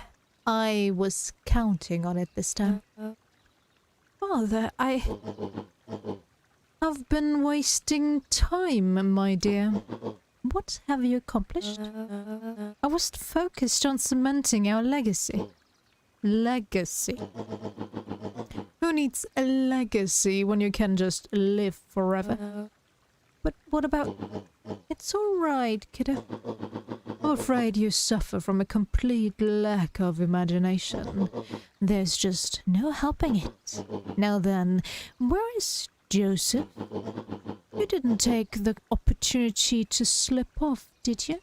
I was counting on it this time. Father, I've been wasting time, my dear. What have you accomplished? I was focused on cementing our legacy. Legacy. Who needs a legacy when you can just live forever? But what about... It's alright, kiddo. I'm afraid you suffer from a complete lack of imagination. There's just no helping it. Now then, where is Joseph? You didn't take the opportunity to slip off, did you?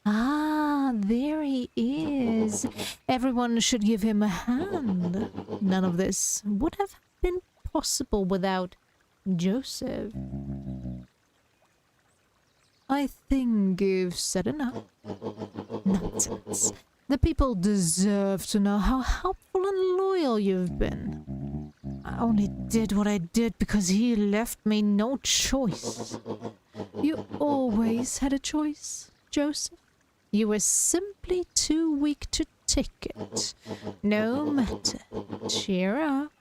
Ah, there he is. Everyone should give him a hand. None of this would have been possible without Joseph. I think you've said enough. Nonsense. The people deserve to know how helpful and loyal you've been. I only did what I did because he left me no choice. You always had a choice, Joseph. You were simply too weak to take it. No matter. Cheer up.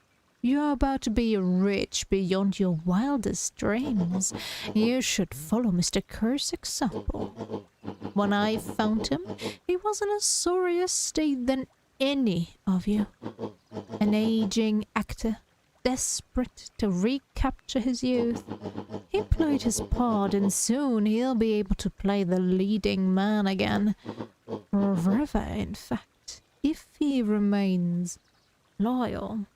You're about to be rich beyond your wildest dreams. You should follow Mr. Kerr's example. When I found him, he was in a sorrier state than any of you. An aging actor, desperate to recapture his youth. He played his part, and soon he'll be able to play the leading man again. Forever, in fact, if he remains loyal.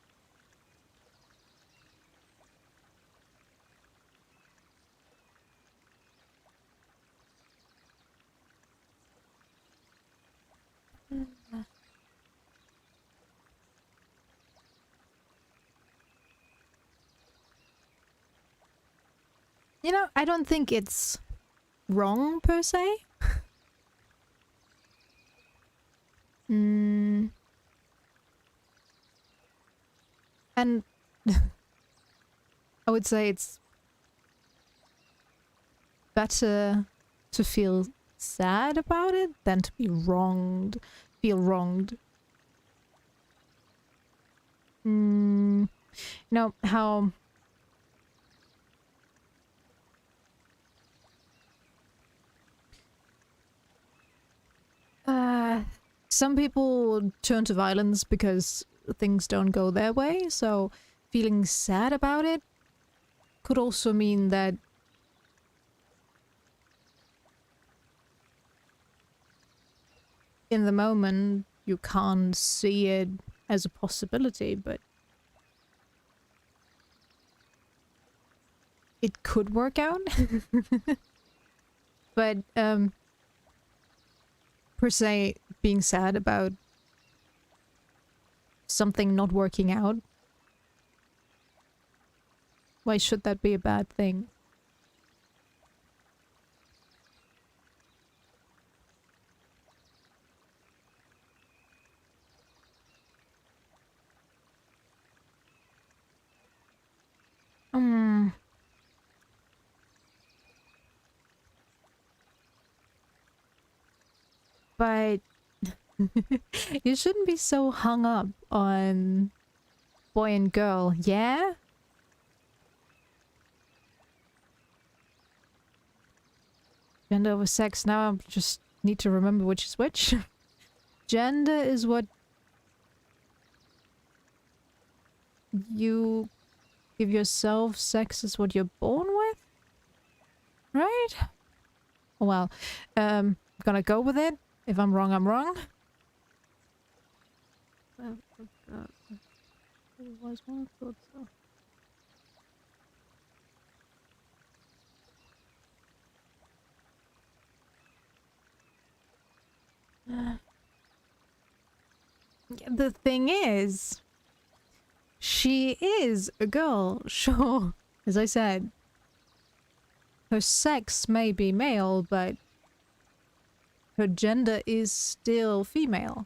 You know, I don't think it's wrong per se. And I would say it's better to feel sad about it than to be wronged, feel wronged. You know how some people turn to violence because things don't go their way, so feeling sad about it could also mean that in the moment you can't see it as a possibility, but it could work out. But per se, being sad about something not working out, why should that be a bad thing? But you shouldn't be so hung up on boy and girl, yeah? Gender over sex, now I just need to remember which is which. Gender is what you give yourself, sex is what you're born with? Right? Well, gonna go with it. If I'm wrong, I'm wrong. Otherwise, one thought so. The thing is, she is a girl, sure. As I said, her sex may be male, but her gender is still female.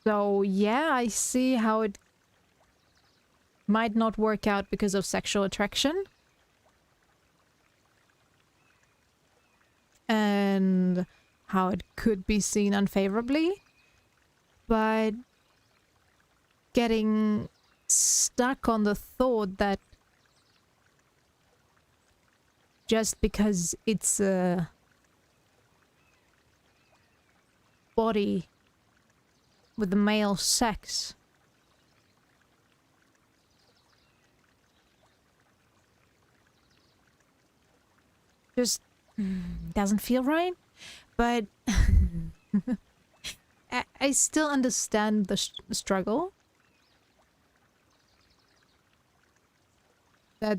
So yeah, I see how it might not work out because of sexual attraction. And how it could be seen unfavorably. But getting stuck on the thought that just because it's a body with the male sex just doesn't feel right. But I still understand the struggle. That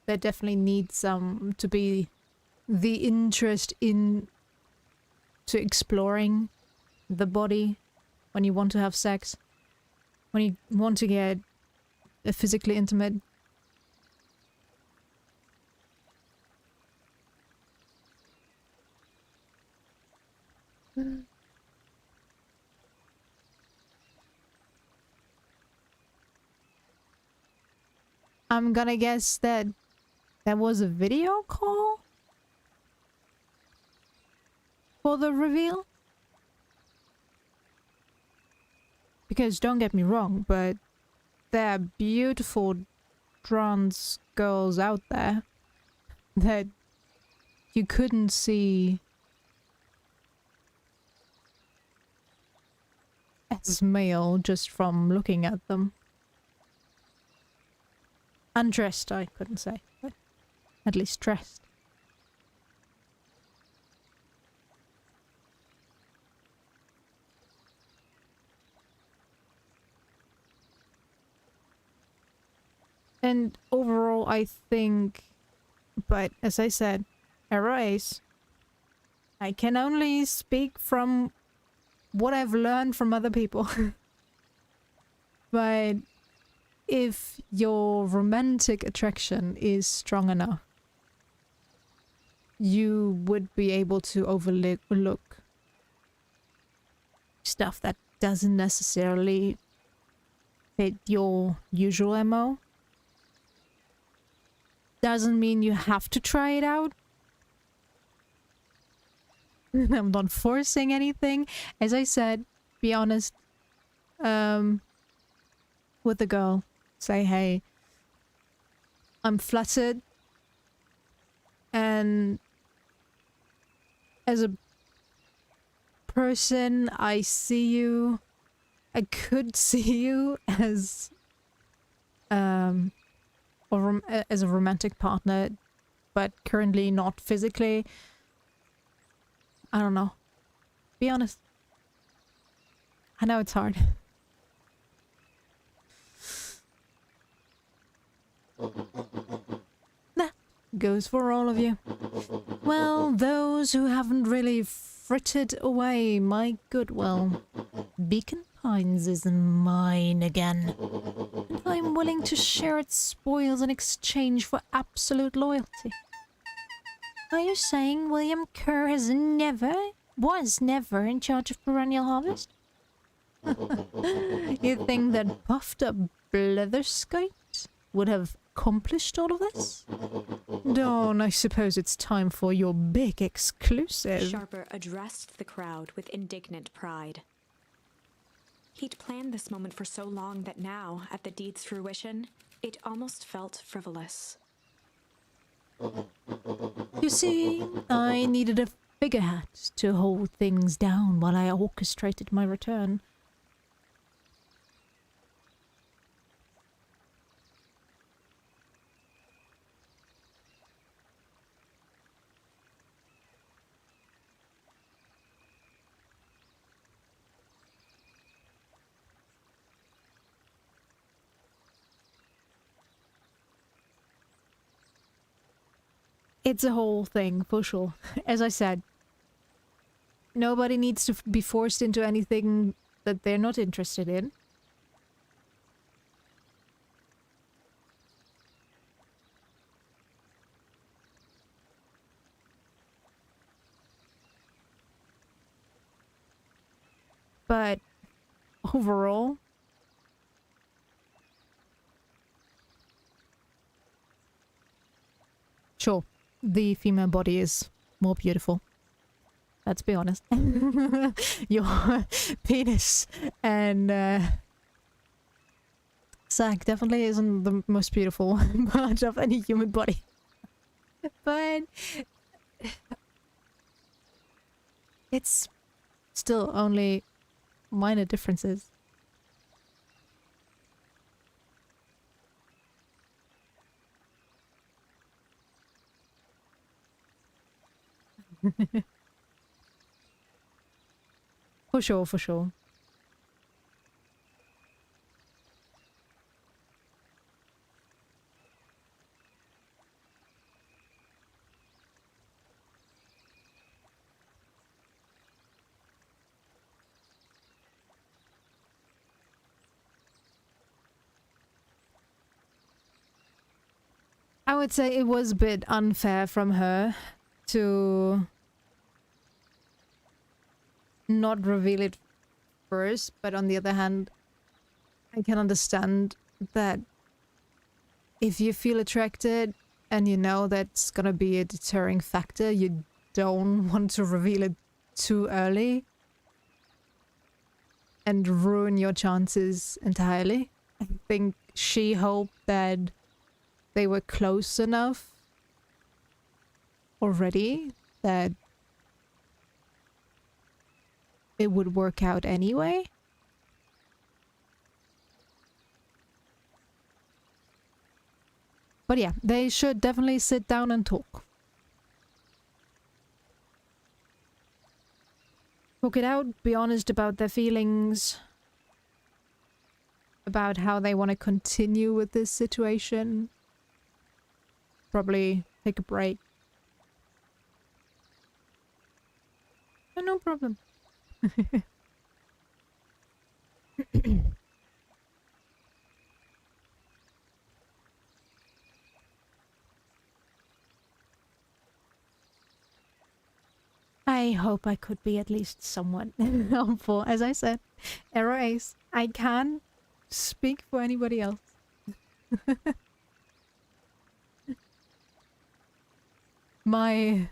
there definitely needs to be the interest in to exploring the body when you want to have sex, when you want to get physically intimate. I'm gonna guess that that was a video call for the reveal. Because don't get me wrong, but there are beautiful trans girls out there that you couldn't see as male just from looking at them. Undressed, I couldn't say, but at least dressed. And overall, I think, but as I said, erase. I can only speak from what I've learned from other people. But if your romantic attraction is strong enough, you would be able to overlook stuff that doesn't necessarily fit your usual MO. doesn't mean you have to try it out. I'm not forcing anything. As I said, be honest with the girl. Say, hey, I'm flattered, and as a person, I could see you as as a romantic partner, but currently not physically. I don't know. Be honest. I know it's hard. That goes for all of you. Well, those who haven't really frittered away my goodwill. Beacon Pines is mine again. And I'm willing to share its spoils in exchange for absolute loyalty. Are you saying William Kerr was never in charge of Perennial Harvest? You think that puffed up Bletherskite would have accomplished all of this? Dawn, I suppose it's time for your big exclusive. Sharper addressed the crowd with indignant pride. He'd planned this moment for so long that now, at the deed's fruition, it almost felt frivolous. You see, I needed a figurehead to hold things down while I orchestrated my return. It's a whole thing, for sure. As I said, nobody needs to be forced into anything that they're not interested in. But overall, sure, the female body is more beautiful. Let's be honest. Your penis and sack definitely isn't the most beautiful part of any human body. But it's still only minor differences. For sure, for sure. I would say it was a bit unfair from her to not reveal it first, but on the other hand, I can understand that if you feel attracted and you know that's gonna be a deterring factor, you don't want to reveal it too early and ruin your chances entirely. I think she hoped that they were close enough already that it would work out anyway. But yeah, they should definitely sit down and talk. Talk it out, be honest about their feelings, about how they want to continue with this situation. Probably take a break. Oh, no problem. I hope I could be at least somewhat helpful. As I said, error ace. I can't speak for anybody else. My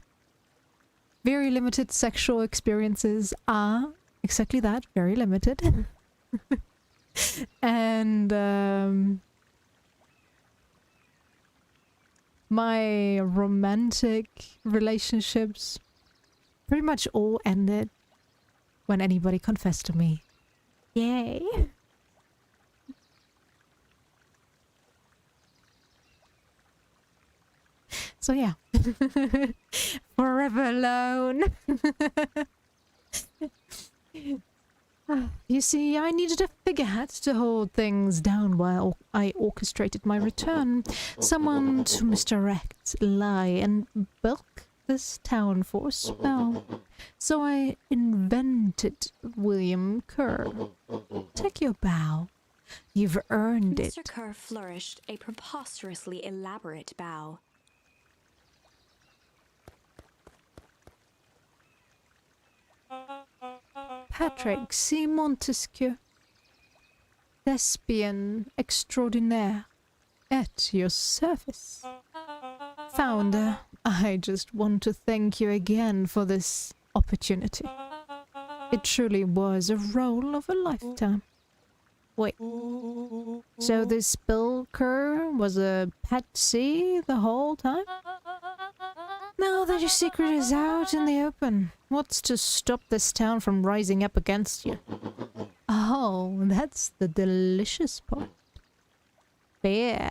very limited sexual experiences are exactly that, very limited. And my romantic relationships pretty much all ended when anybody confessed to me. Yay. So yeah. Forever alone. You see, I needed a figurehead to hold things down while I orchestrated my return. Someone to misdirect, lie, and bilk this town for a spell. So I invented William Kerr. Take your bow. You've earned it. Mr. Kerr flourished a preposterously elaborate bow. Patrick C. Montesquieu, thespian extraordinaire, at your service. Founder, I just want to thank you again for this opportunity. It truly was a role of a lifetime. Wait, so this Bill Kerr was a patsy the whole time? Now that your secret is out in the open, what's to stop this town from rising up against you? Oh, that's the delicious part. Fear.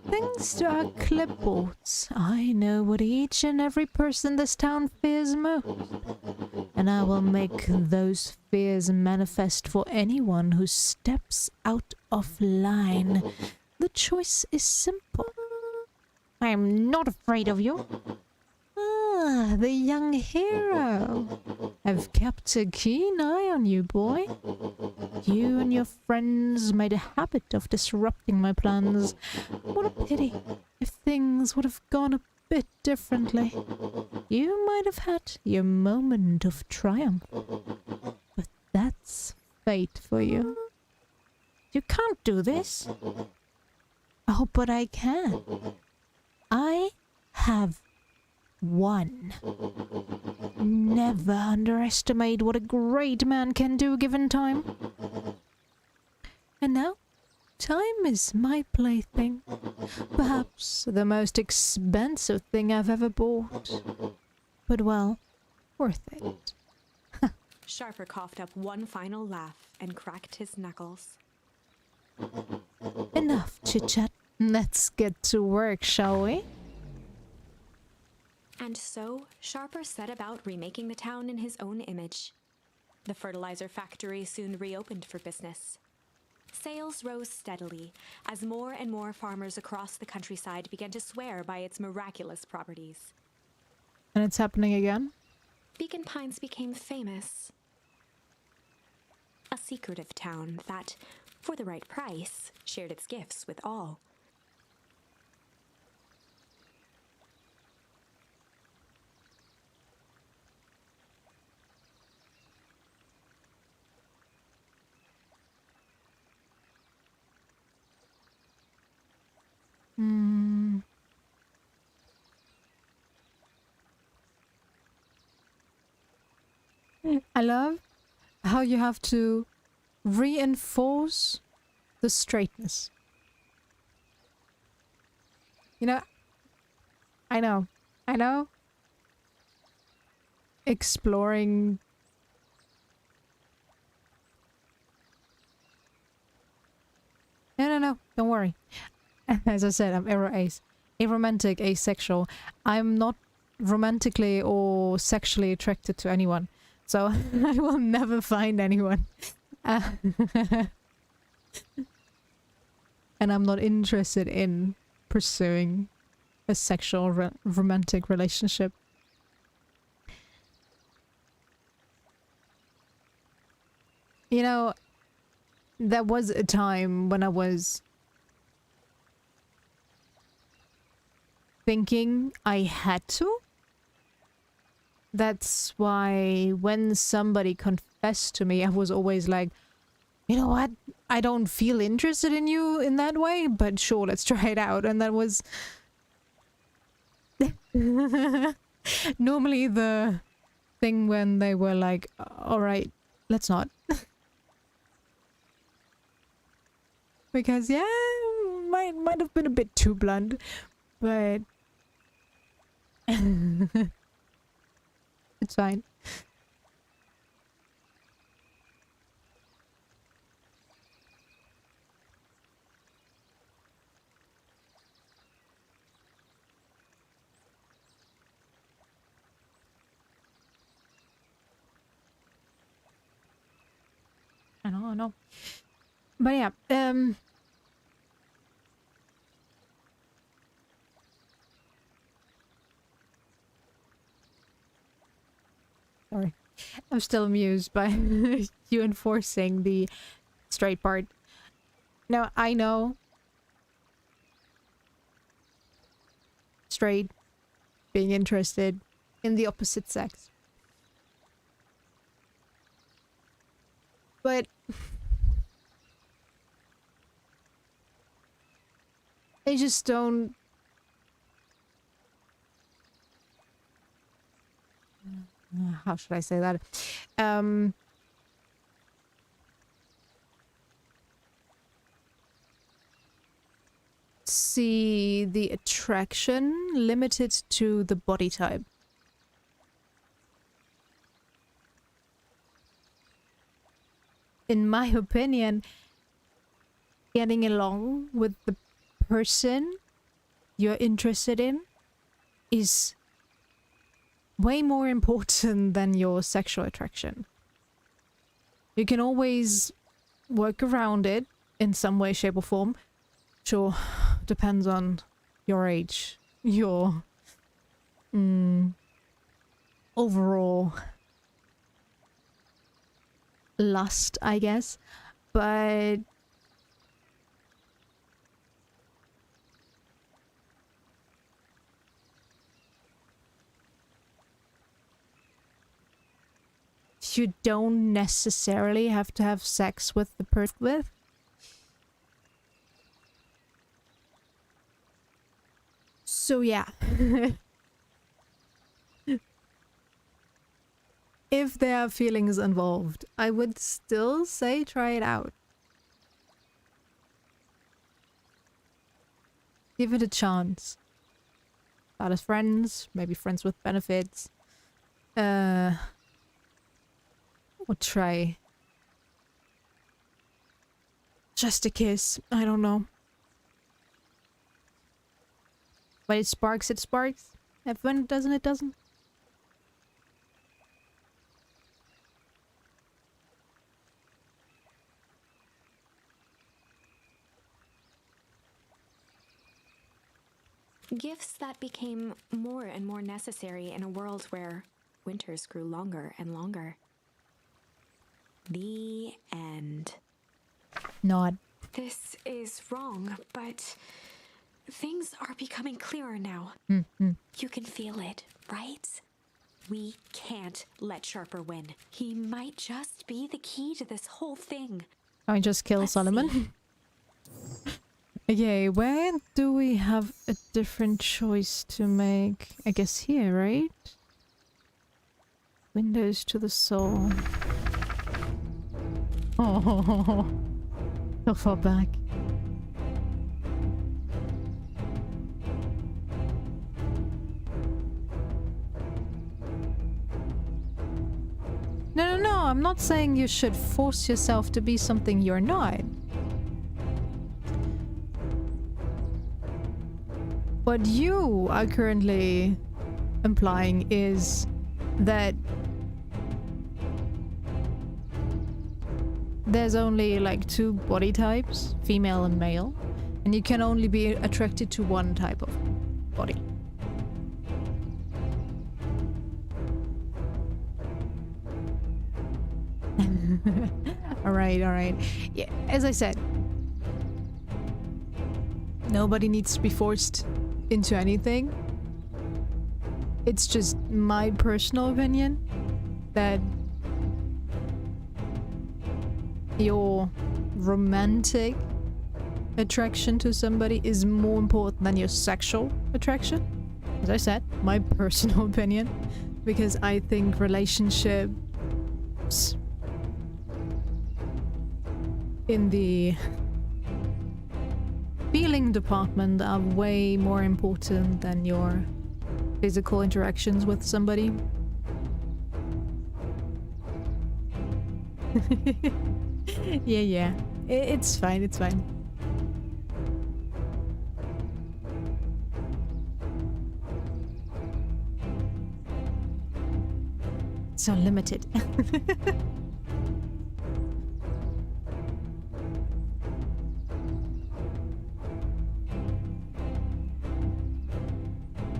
Thanks to our clipboards, I know what each and every person this town fears most. And I will make those fears manifest for anyone who steps out of line. The choice is simple. I am not afraid of you. Ah, the young hero. I've kept a keen eye on you, boy. You and your friends made a habit of disrupting my plans. What a pity. If things would have gone a bit differently, you might have had your moment of triumph. But that's fate for you. You can't do this. Oh, but I can. I have won. Never underestimate what a great man can do given time. And now, time is my plaything. Perhaps the most expensive thing I've ever bought. But well, worth it. Sharper coughed up one final laugh and cracked his knuckles. Enough chit-chat. Let's get to work, shall we? And so, Sharper set about remaking the town in his own image. The fertilizer factory soon reopened for business. Sales rose steadily as more and more farmers across the countryside began to swear by its miraculous properties. And it's happening again? Beacon Pines became famous. A secretive town that, for the right price, shared its gifts with all. I love how you have to reinforce the straightness. You know, I know. Exploring. No, don't worry. As I said, I'm aromantic, asexual. I'm not romantically or sexually attracted to anyone. So I will never find anyone. And I'm not interested in pursuing a sexual romantic relationship. You know, there was a time when I was thinking I had to. That's why when somebody confessed to me, I was always like, you know what? I don't feel interested in you in that way, but sure, let's try it out. And that was Normally the thing when they were like, all right, let's not. Because yeah, might have been a bit too blunt, but it's fine. I know. But yeah, sorry. I'm still amused by you enforcing the straight part. Now, I know straight, being interested in the opposite sex. But they just don't... how should I say that? See the attraction limited to the body type. In my opinion, getting along with the person you're interested in is way more important than your sexual attraction. You can always work around it in some way, shape, or form. Sure, depends on your age, your overall lust, I guess. But you don't necessarily have to have sex with the person with. So yeah. If there are feelings involved, I would still say try it out. Give it a chance. Start as friends, maybe friends with benefits. Or try just a kiss. I don't know. But it sparks, it sparks. And when it doesn't, it doesn't. Gifts that became more and more necessary in a world where winters grew longer and longer. The end. Nod. This is wrong, but things are becoming clearer now. You can feel it, right? We can't let Sharper win. He might just be the key to this whole thing. I just kill Solomon. Okay, where do we have a different choice to make? I guess here, right? Windows to the soul. Oh, so far back. No, I'm not saying you should force yourself to be something you're not. What you are currently implying is that there's only like two body types, female and male, and you can only be attracted to one type of body. Alright. Yeah, as I said, nobody needs to be forced into anything. It's just my personal opinion that your romantic attraction to somebody is more important than your sexual attraction. as I said, my personal opinion, because I think relationships in the feeling department are way more important than your physical interactions with somebody. Yeah. It's fine, it's fine. So limited.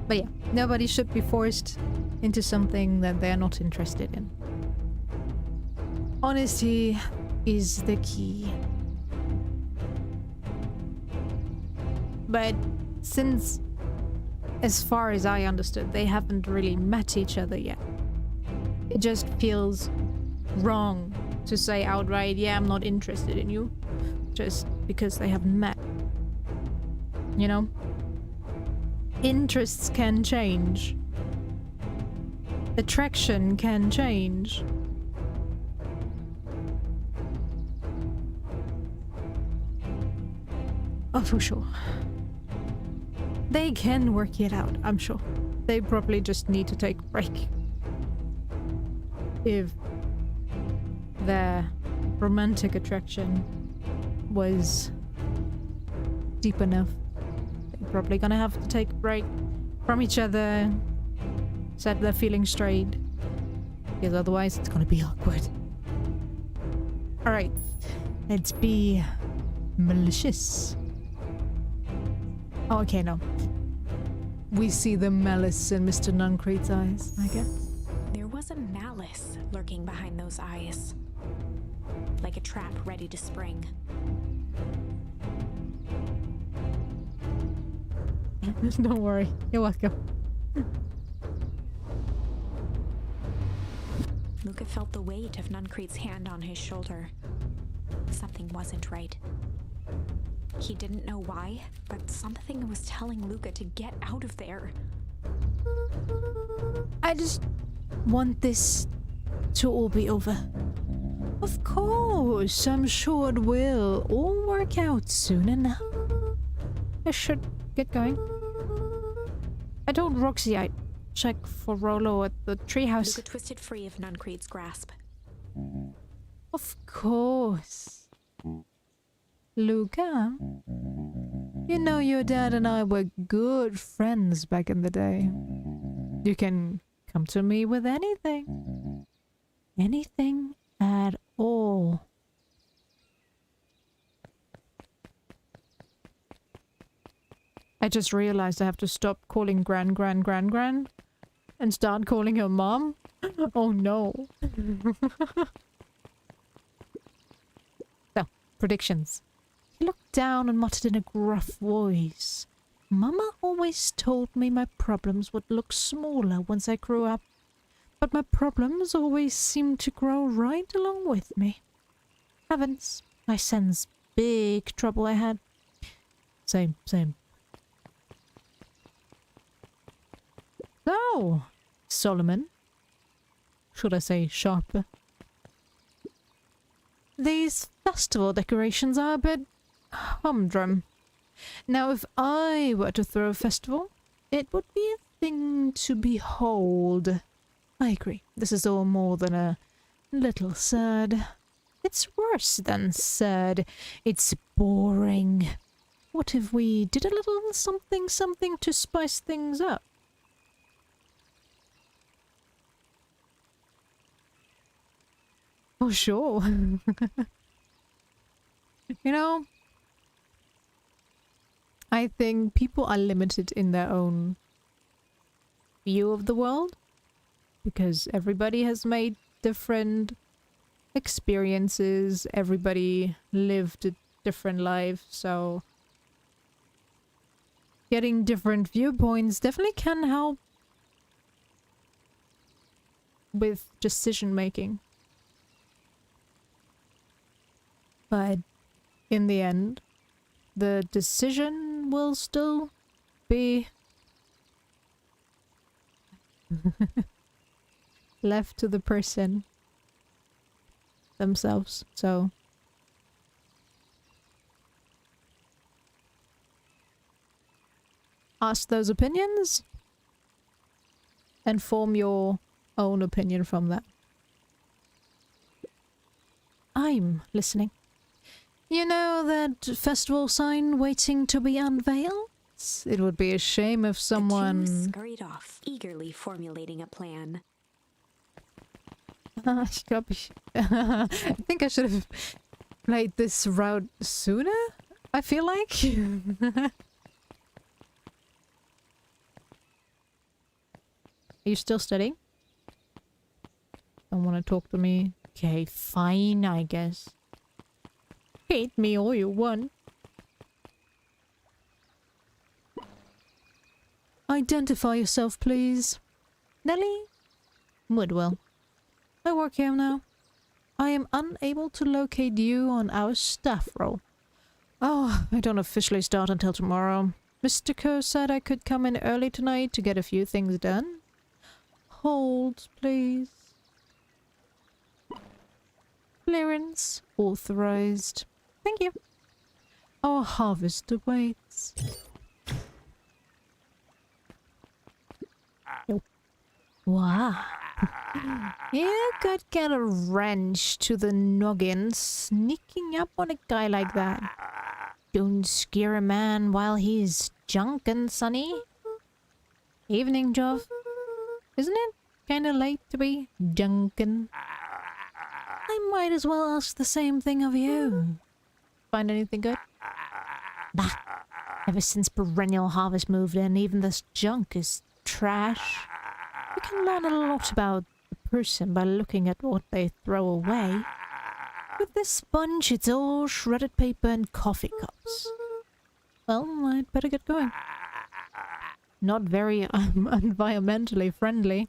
But yeah, nobody should be forced into something that they're not interested in. Honesty is the key. But since, as far as I understood, they haven't really met each other yet, it just feels wrong to say outright, yeah, I'm not interested in you, just because they haven't met. You know? Interests can change. Attraction can change. Oh, for sure. They can work it out, I'm sure. They probably just need to take a break. If their romantic attraction was deep enough, they're probably gonna have to take a break from each other, set their feelings straight, because otherwise it's gonna be awkward. Alright, let's be malicious. Oh, okay, no. We see the malice in Mr. Nuncrete's eyes, I guess. There was a malice lurking behind those eyes, like a trap ready to spring. Don't worry, you're welcome. Luka felt the weight of Nuncrete's hand on his shoulder. Something wasn't right. He didn't know why, but something was telling Luka to get out of there. I just want this to all be over. Of course, I'm sure it will all work out soon enough. I should get going. I told Roxy I'd check for Rolo at the treehouse. Luka twisted free of Nuncrete's grasp. Of course. Luka, you know your dad and I were good friends back in the day. You can come to me with anything. Anything at all. I just realized I have to stop calling GranGran and start calling her mom. Oh no. So, predictions. He looked down and muttered in a gruff voice. Mama always told me my problems would look smaller once I grew up, but my problems always seemed to grow right along with me. Heavens, I sense big trouble ahead. Same. So, Solomon. Should I say Sharper? These festival decorations are a bit humdrum. Now, if I were to throw a festival, it would be a thing to behold. I agree. This is all more than a little sad. It's worse than sad. It's boring. What if we did a little something to spice things up? Oh, sure. You know, I think people are limited in their own view of the world because everybody has made different experiences, everybody lived a different life, so getting different viewpoints definitely can help with decision making. But in the end, the decision will still be left to the person themselves, so... Ask those opinions and form your own opinion from that. I'm listening. You know that festival sign waiting to be unveiled? It would be a shame if someone... The two scurried off, eagerly formulating a plan. I think I should have played this route sooner, I feel like. Are you still studying? Don't want to talk to me? Okay, fine, I guess. Hate me all you want. Identify yourself, please. Nelly? Woodwell. I work here now. I am unable to locate you on our staff roll. Oh, I don't officially start until tomorrow. Mr. Kerr said I could come in early tonight to get a few things done. Hold, please. Clearance authorized. Thank you. Our harvest awaits. Nope. Wow. You could get a wrench to the noggin sneaking up on a guy like that. Don't scare a man while he's junkin', sonny. Evening, Jov. Isn't it kinda late to be junkin'? I might as well ask the same thing of you. Find anything good? Bah. Ever since Perennial Harvest moved in, even this junk is trash. You can learn a lot about a person by looking at what they throw away. With this bunch, it's all shredded paper and coffee cups. Well, I'd better get going. Not very environmentally friendly.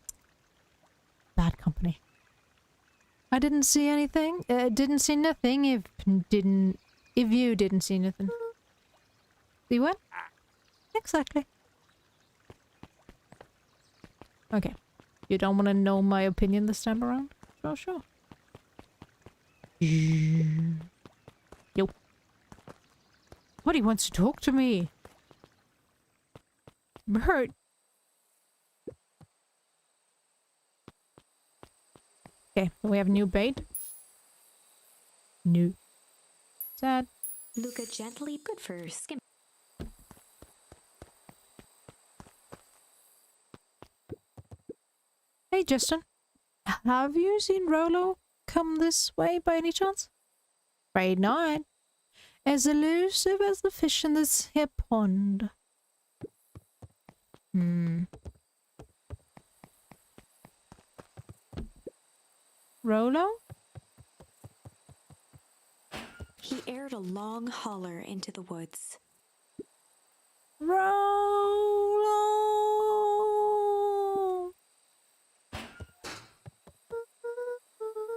Bad company. I didn't see anything. Didn't see nothing if you didn't see nothing. See what? Exactly. Okay. You don't want to know my opinion this time around? Sure, sure. Yo. What, he wants to talk to me? I'm hurt. Okay, we have a new bait. New. Sad. Luka gently good for skim. Hey, Justin. Have you seen Rolo come this way by any chance? Afraid not. As elusive as the fish in this here pond. Rolo? He aired a long holler into the woods. Rolo!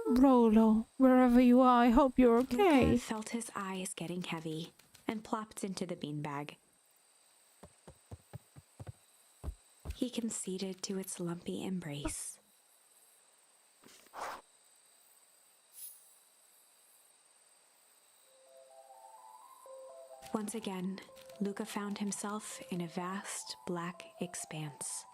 Rolo, wherever you are, I hope you're okay. Luka felt his eyes getting heavy and plopped into the beanbag. He conceded to its lumpy embrace. Once again, Luka found himself in a vast black expanse.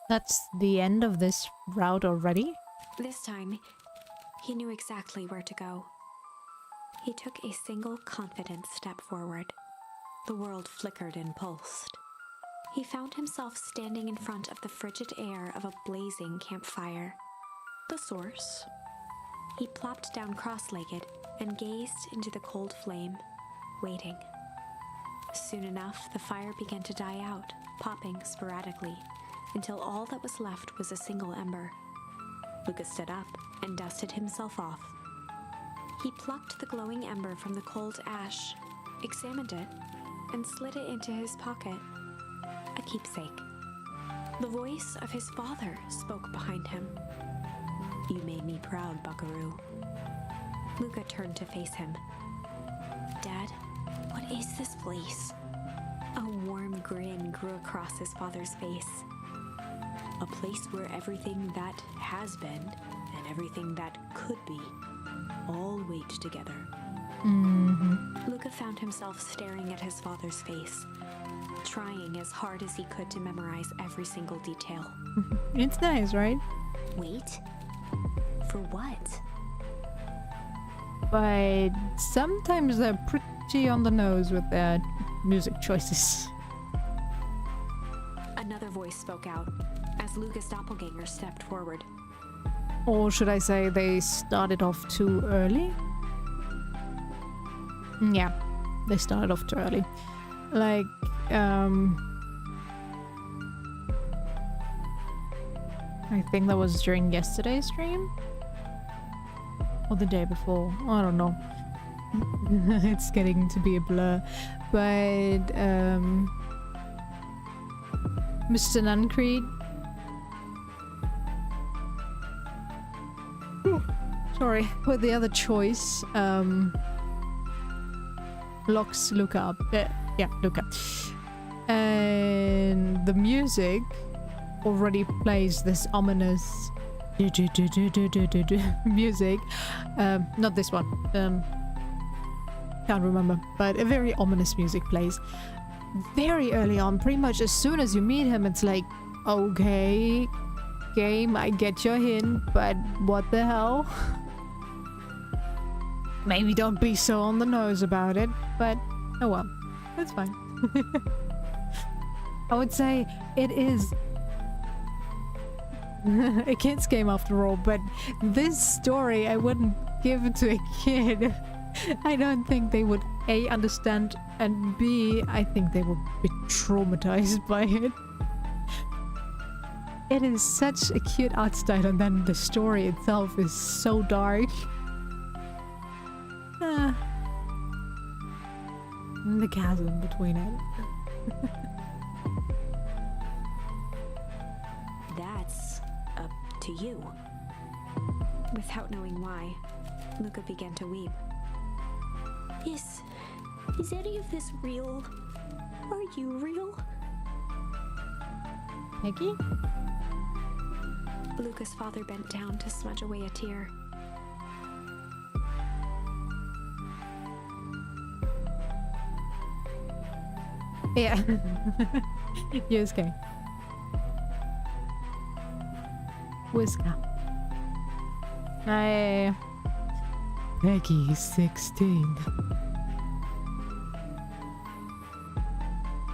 That's the end of this route already? This time, he knew exactly where to go. He took a single confident step forward. The world flickered and pulsed. He found himself standing in front of the frigid air of a blazing campfire. The source. He plopped down cross-legged and gazed into the cold flame, waiting. Soon enough, the fire began to die out, popping sporadically, until all that was left was a single ember. Luka stood up and dusted himself off. He plucked the glowing ember from the cold ash, examined it, and slid it into his pocket. A keepsake. The voice of his father spoke behind him. "You made me proud, Buckaroo." Luka turned to face him. "Dad, what is this place?" A warm grin grew across his father's face. A place where everything that has been and everything that could be all wait together. Luka found himself staring at his father's face, trying as hard as he could to memorize every single detail. It's nice, right? Wait? For what? But sometimes they're pretty on the nose with their music choices. Another voice spoke out as Luka's doppelganger stepped forward. Or should I say they started off too early? Yeah, they started off too early. Like, I think that was during yesterday's stream? Or the day before, I don't know. It's getting to be a blur. But, Mr. Nuncreed. Sorry, with the other choice, locks Luka up. Yeah, Luka. And the music already plays this ominous music. Not this one. Can't remember. But a very ominous music plays very early on. Pretty much as soon as you meet him, it's like, okay, game, I get your hint, but what the hell? Maybe don't be so on the nose about it, but oh well, that's fine. I would say it is a kid's game after all, but this story I wouldn't give it to a kid. I don't think they would A, understand, and B, I think they would be traumatized by it. It is such a cute art style, and then the story itself is so dark. The chasm between it. That's up to you. Without knowing why, Luka began to weep. Is any of this real? Are you real? Peggy? Luka's father bent down to smudge away a tear. Yeah. Yes, okay. Whisker. Peggy 16.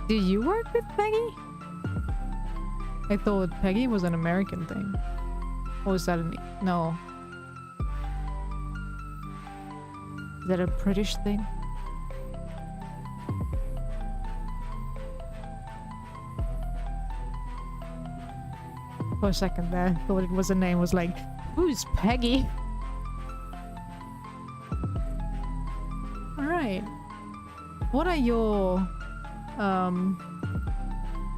Do you work with Peggy? I thought Peggy was an American thing. Or is that no. Is that a British thing? For a second there, I thought it was a name. Was like, who's Peggy? Alright. What are your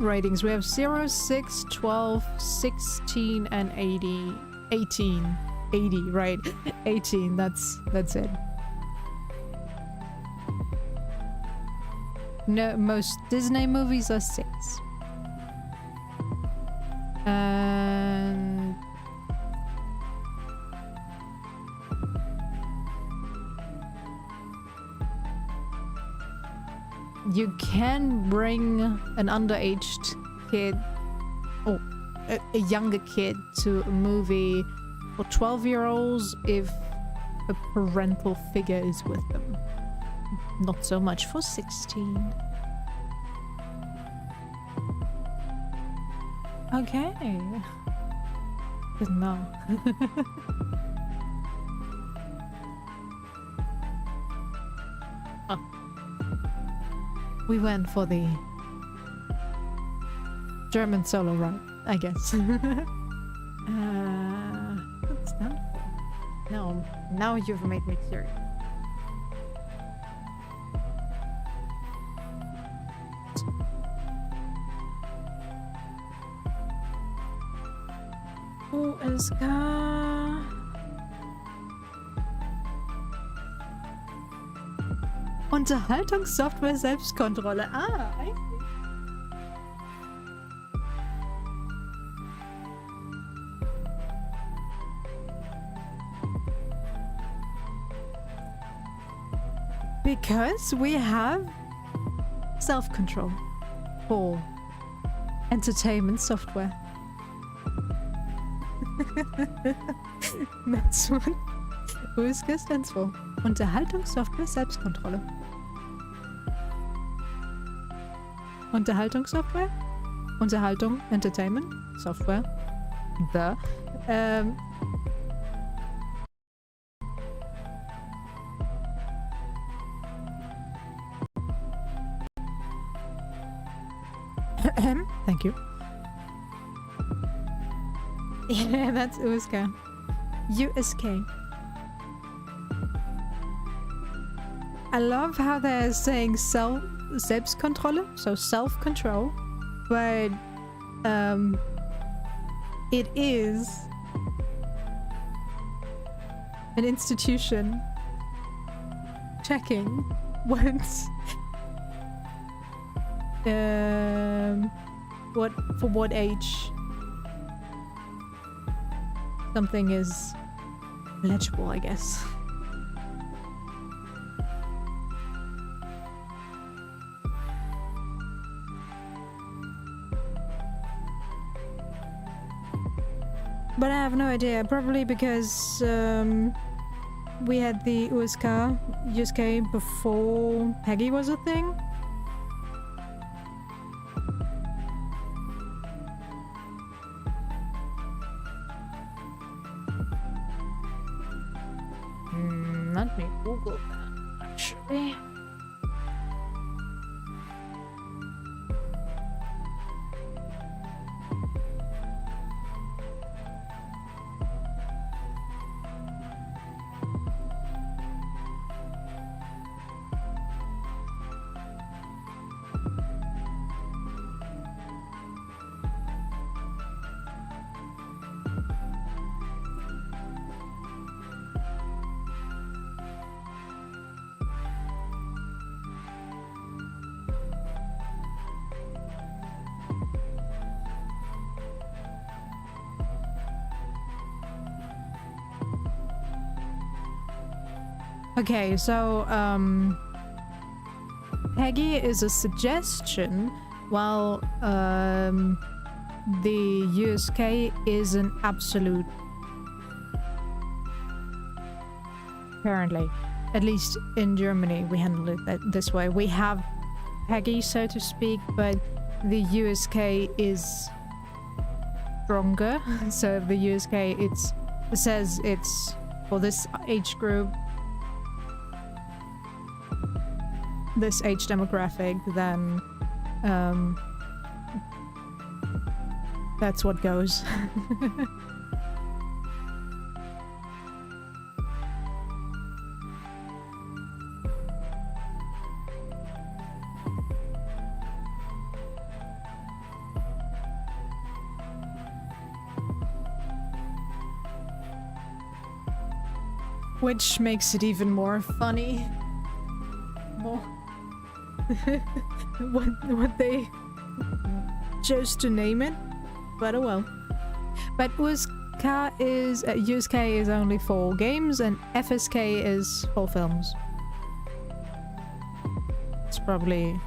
ratings? We have 0, 6, 12, 16, and 80. 18. 80, right. 18, that's it. No, most Disney movies are 6. And you can bring an underaged kid or a younger kid to a movie for 12-year-olds if a parental figure is with them. Not so much for 16. Okay. Good now. Oh. We went for the German solo ride, I guess. What's that for? No, now you've made me curious. USK. Unterhaltungssoftware Selbstkontrolle. Ah, I see. Because we have self-control for entertainment software. That's what USK stands for. Unterhaltungssoftware Selbstkontrolle. Unterhaltungssoftware? Unterhaltung, Entertainment, Software. The. Thank you. Yeah, that's USK. USK. I love how they're saying Selbstkontrolle, so self-control, but it is an institution checking what age something is legible, I guess. But I have no idea. Probably because we had the USK before Peggy was a thing. Let me Google that, actually. Okay, so Peggy is a suggestion, while the USK is an absolute. Apparently, at least in Germany, we handle it this way. We have Peggy, so to speak, but the USK is stronger. So the USK, it says it's for this age group, this age demographic, then that's what goes. Which makes it even more funny. More what they chose to name it, but oh well. But USK is only for games and FSK is for films. It's probably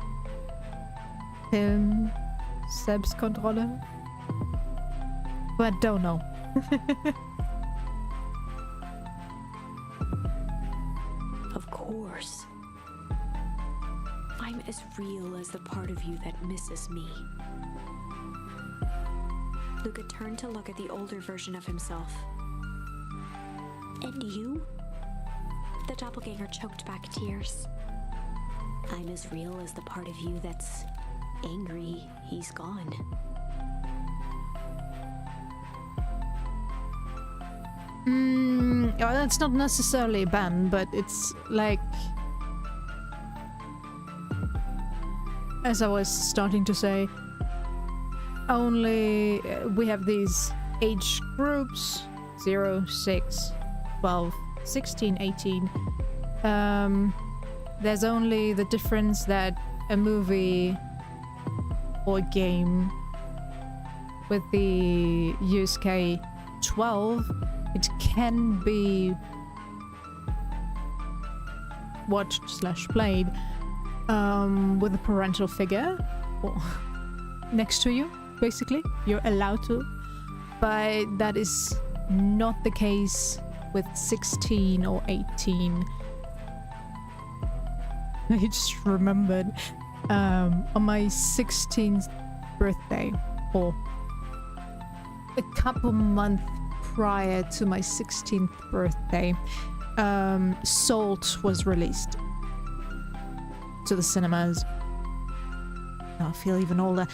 Film Selbstkontrolle, but don't know. Of course. I'm as real as the part of you that misses me. Luka turned to look at the older version of himself. And you? The doppelganger choked back tears. I'm as real as the part of you that's angry he's gone. Oh, that's not necessarily a ban, but it's like, as I was starting to say, only we have these age groups 0, 6, 12, 16, 18. There's only the difference that a movie or game with the USK 12, it can be watched slash played with a parental figure or next to you, basically. You're allowed to. But that is not the case with 16 or 18. I just remembered on my 16th birthday, or a couple months prior to my 16th birthday, Salt was released to the cinemas. I feel even older.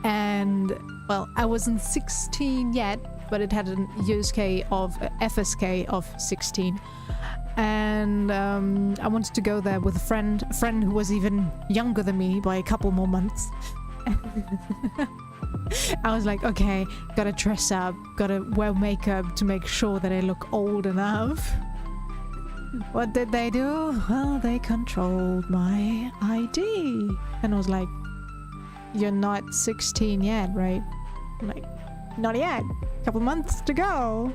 And well, I wasn't 16 yet, but it had an FSK of 16. And I wanted to go there with a friend who was even younger than me by a couple more months. I was like, okay, gotta dress up, gotta wear makeup to make sure that I look old enough. What did they do? Well, they controlled my ID. And I was like, you're not 16 yet, right? I'm like, not yet. Couple months to go.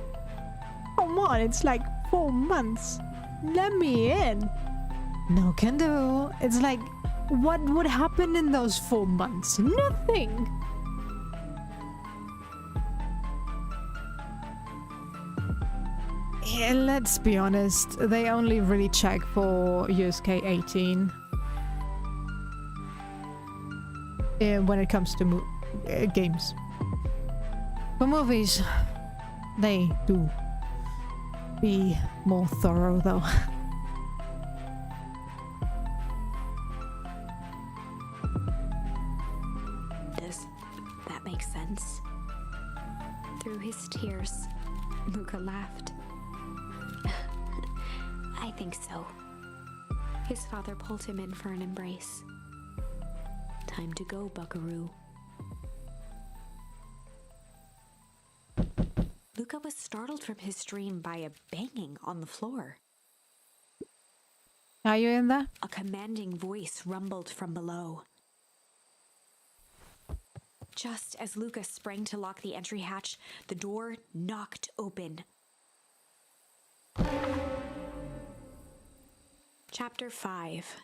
Come on, it's like 4 months. Let me in. No can do. It's like, what would happen in those 4 months? Nothing. Yeah, let's be honest, they only really check for USK 18 when it comes to games. For movies, they do be more thorough though. Does that make sense? Through his tears, Luka laughed. I think so. His father pulled him in for an embrace. Time to go, buckaroo. Luka was startled from his dream by a banging on the floor. Are you in there? A commanding voice rumbled from below. Just as Luka sprang to lock the entry hatch, the door knocked open. Chapter 5.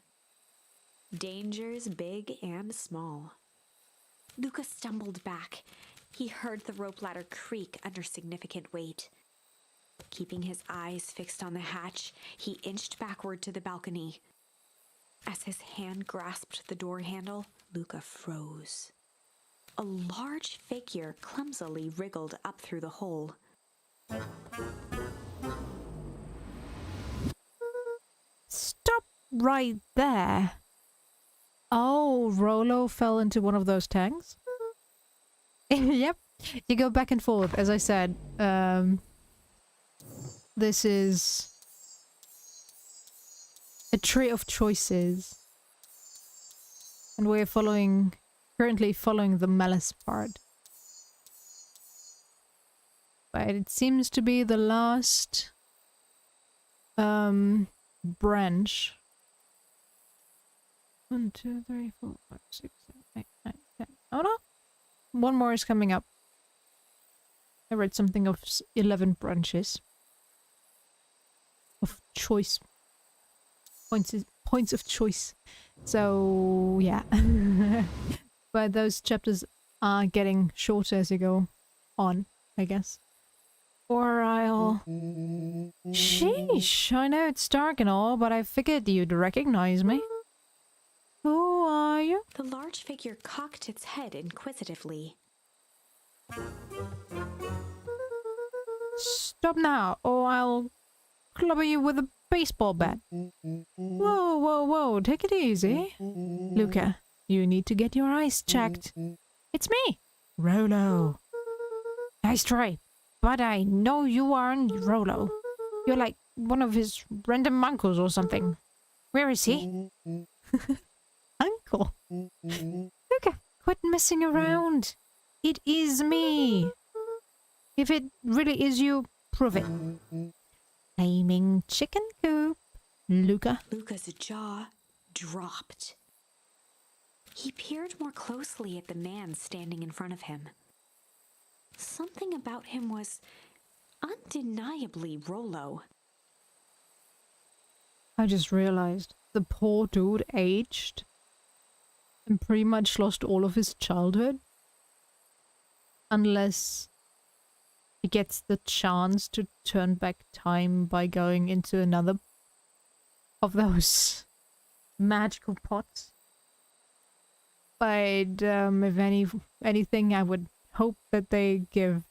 Dangers big and small. Luka stumbled back. He heard the rope ladder creak under significant weight. Keeping his eyes fixed on the hatch, he inched backward to the balcony. As his hand grasped the door handle, Luka froze. A large figure clumsily wriggled up through the hole. Stop right there. Oh, Rolo fell into one of those tanks? Yep. You go back and forth, as I said. This is a tree of choices. And we're currently following the malice part. But it seems to be the last branch. 1, 2, 3, 4, 5, 6, 7, 8, 9, 10. Oh no! One more is coming up. I read something of 11 branches. Of choice. Points of choice. So, yeah. But those chapters are getting shorter as you go on, I guess. Or I'll... Sheesh! I know it's dark and all, but I figured you'd recognize me. Who are you? The large figure cocked its head inquisitively. Stop now, or I'll clobber you with a baseball bat. Whoa, whoa, whoa, take it easy. Luka, you need to get your eyes checked. It's me, Rolo. Nice try, but I know you aren't Rolo. You're like one of his random uncles or something. Where is he? Uncle? Luka, quit messing around. It is me. If it really is you, prove it. Flaming chicken coop. Luka. Luka's jaw dropped. He peered more closely at the man standing in front of him. Something about him was undeniably Rolo. I just realized the poor dude aged and pretty much lost all of his childhood. Unless he gets the chance to turn back time by going into another of those magical pots. But if anything, I would hope that they give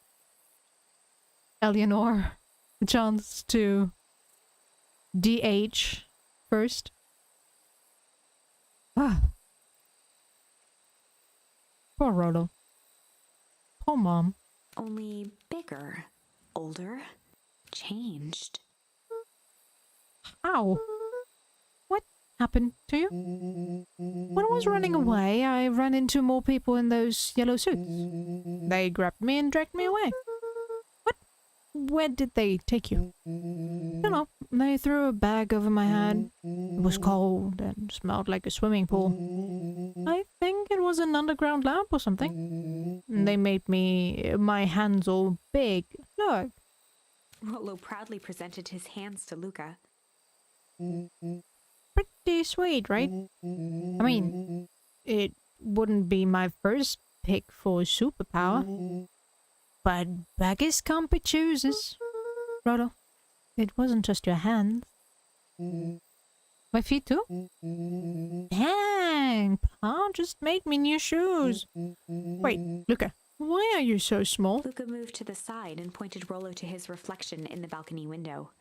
Eleanor the chance to DH first. Ah. Poor Rolo. Poor mom. Only bigger, older, changed. How? What happened to you? When I was running away, I ran into more people in those yellow suits. They grabbed me and dragged me away. What? Where did they take you? Don't know. They threw a bag over my head. It was cold and smelled like a swimming pool. I think it was an underground lab or something. They made my hands all big. Look. Rollo proudly presented his hands to Luka. Pretty sweet, right? I mean, it wouldn't be my first pick for superpower. But beggars can't be choosers. Rolo, it wasn't just your hands. My feet too? Dang, Pa just made me new shoes. Wait, Luka, why are you so small? Luka moved to the side and pointed Rollo to his reflection in the balcony window.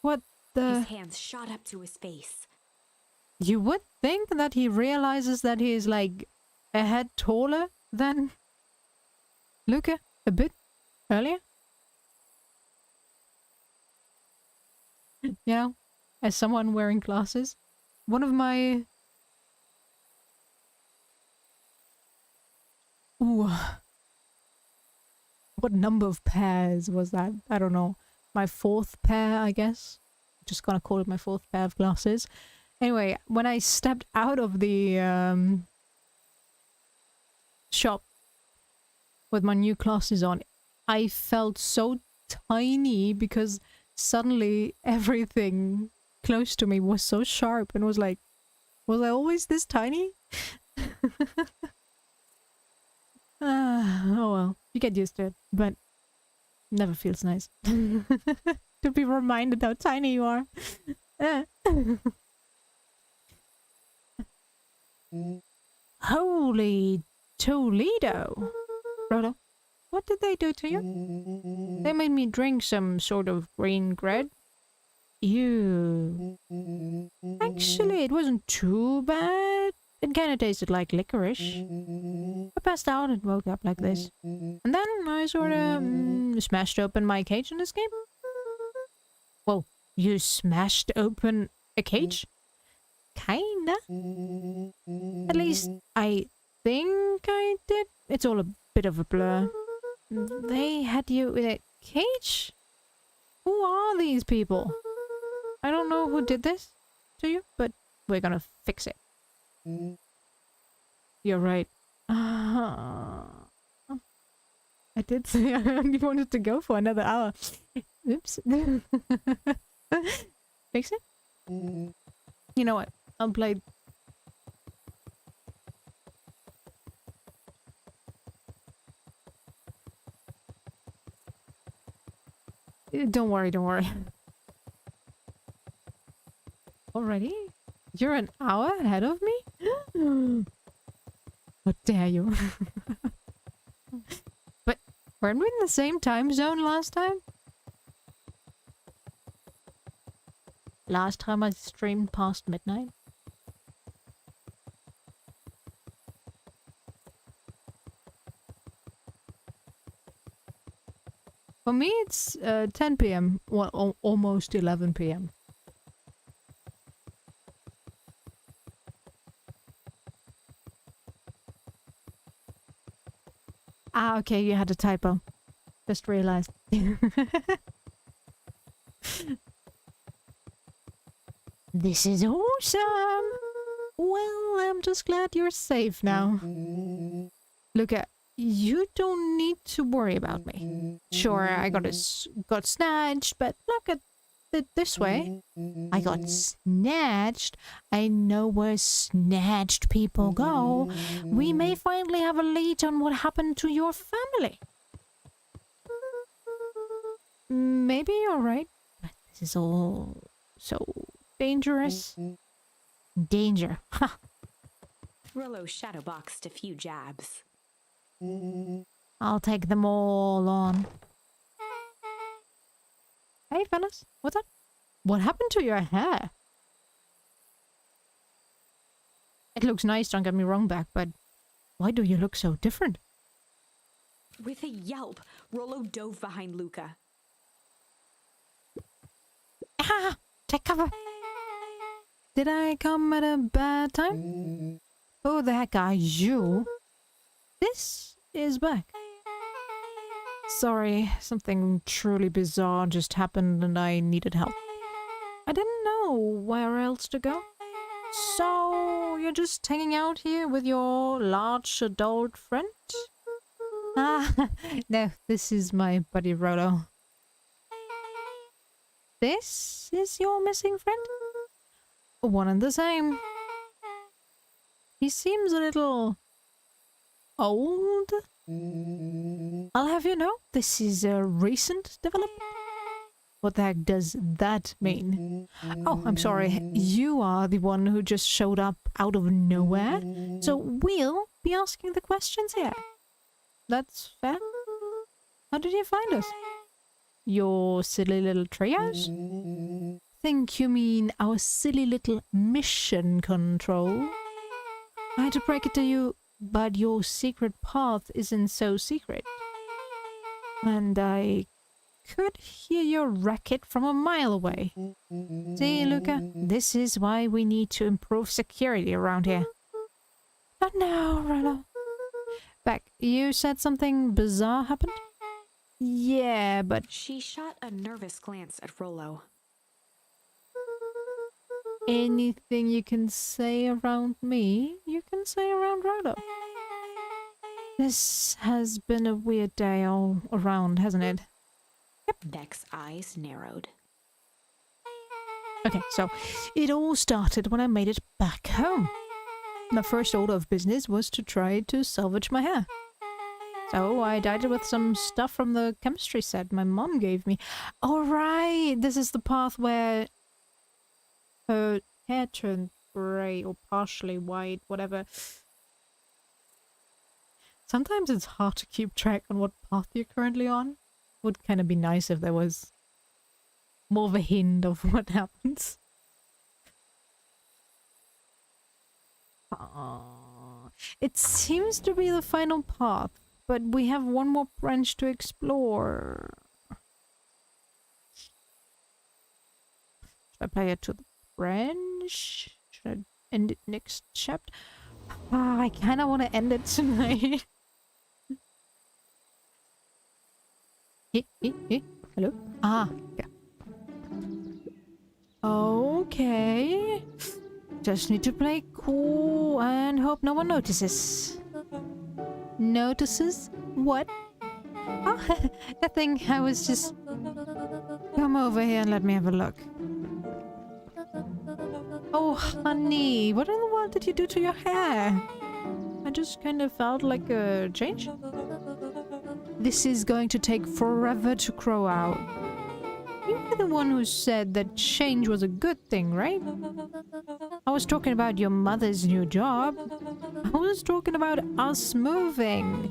What the... His hands shot up to his face. You would think that he realizes that he is like a head taller than Luka a bit earlier. You know, as someone wearing glasses, one of my... Ooh. What number of pairs was that? I don't know. My fourth pair, I guess. Just gonna call it my fourth pair of glasses. Anyway, when I stepped out of the shop with my new glasses on, I felt so tiny because suddenly everything close to me was so sharp and was like, was I always this tiny? Oh well, you get used to it, but never feels nice to be reminded how tiny you are. Holy Toledo! Rolo, what did they do to you? They made me drink some sort of green GranGran. Ew. Actually, it wasn't too bad. It kind of tasted like licorice. I passed out and woke up like this. And then I sort of smashed open my cage in this game. Whoa, you smashed open a cage? Kinda. At least I think I did. It's all a bit of a blur. They had you in a cage? Who are these people? I don't know who did this to you, but we're gonna fix it. You're right. I did say I only wanted to go for another hour. Oops. Fix it? You know what? I'll play... Don't worry, don't worry. Already? You're an hour ahead of me? How dare you? But weren't we in the same time zone last time? Last time I streamed past midnight? For me, it's 10 p.m. Well, almost 11 p.m. Ah, okay, you had a typo. Just realized. This is awesome! Well, I'm just glad you're safe now. Luka, you don't need to worry about me. Sure, I got snatched, but look at it this way. I got snatched. I know where snatched people go. We may finally have a lead on what happened to your family. Maybe you're right, but this is all so dangerous. Danger. Ha! Rollo shadowboxed a few jabs. I'll take them all on. Hey, fellas. What's up? What happened to your hair? It looks nice, don't get me wrong, back, but why do you look so different? With a yelp, Rollo dove behind Luka. Ah! Take cover! Did I come at a bad time? Who the heck are you? This is back. Sorry, something truly bizarre just happened and I needed help. I didn't know where else to go. So, you're just hanging out here with your large adult friend? Ah, no, this is my buddy Rollo. This is your missing friend? One and the same. He seems a little old. I'll have you know, this is a recent development. What the heck does that mean? Oh, I'm sorry. You are the one who just showed up out of nowhere. So we'll be asking the questions here. That's fair. How did you find us? Your silly little trios? Think you mean our silly little mission control? I had to break it to you, but your secret path isn't so secret. And I could hear your racket from a mile away. See, Luka, this is why we need to improve security around here. But now, Rollo. Beck, you said something bizarre happened? Yeah, but... She shot a nervous glance at Rollo. Anything you can say around me, you can say around Rollo. This has been a weird day all around, hasn't it? Yep. Beck's eyes narrowed. Okay, so it all started when I made it back home. My first order of business was to try to salvage my hair. So I dyed it with some stuff from the chemistry set my mom gave me. Alright, this is the path where her hair turned grey or partially white, whatever. Sometimes it's hard to keep track on what path you're currently on. Would kind of be nice if there was more of a hint of what happens. It seems to be the final path, but we have one more branch to explore. Should I play it to the branch? Should I end it next chapter? I kind of want to end it tonight. Hello? Ah, yeah. Okay. Just need to play cool and hope no one notices. Notices? What? Oh, nothing. I was just... Come over here and let me have a look. Oh, honey, what in the world did you do to your hair? I just kind of felt like a change. This is going to take forever to grow out. You were the one who said that change was a good thing, right? I was talking about your mother's new job. I was talking about us moving.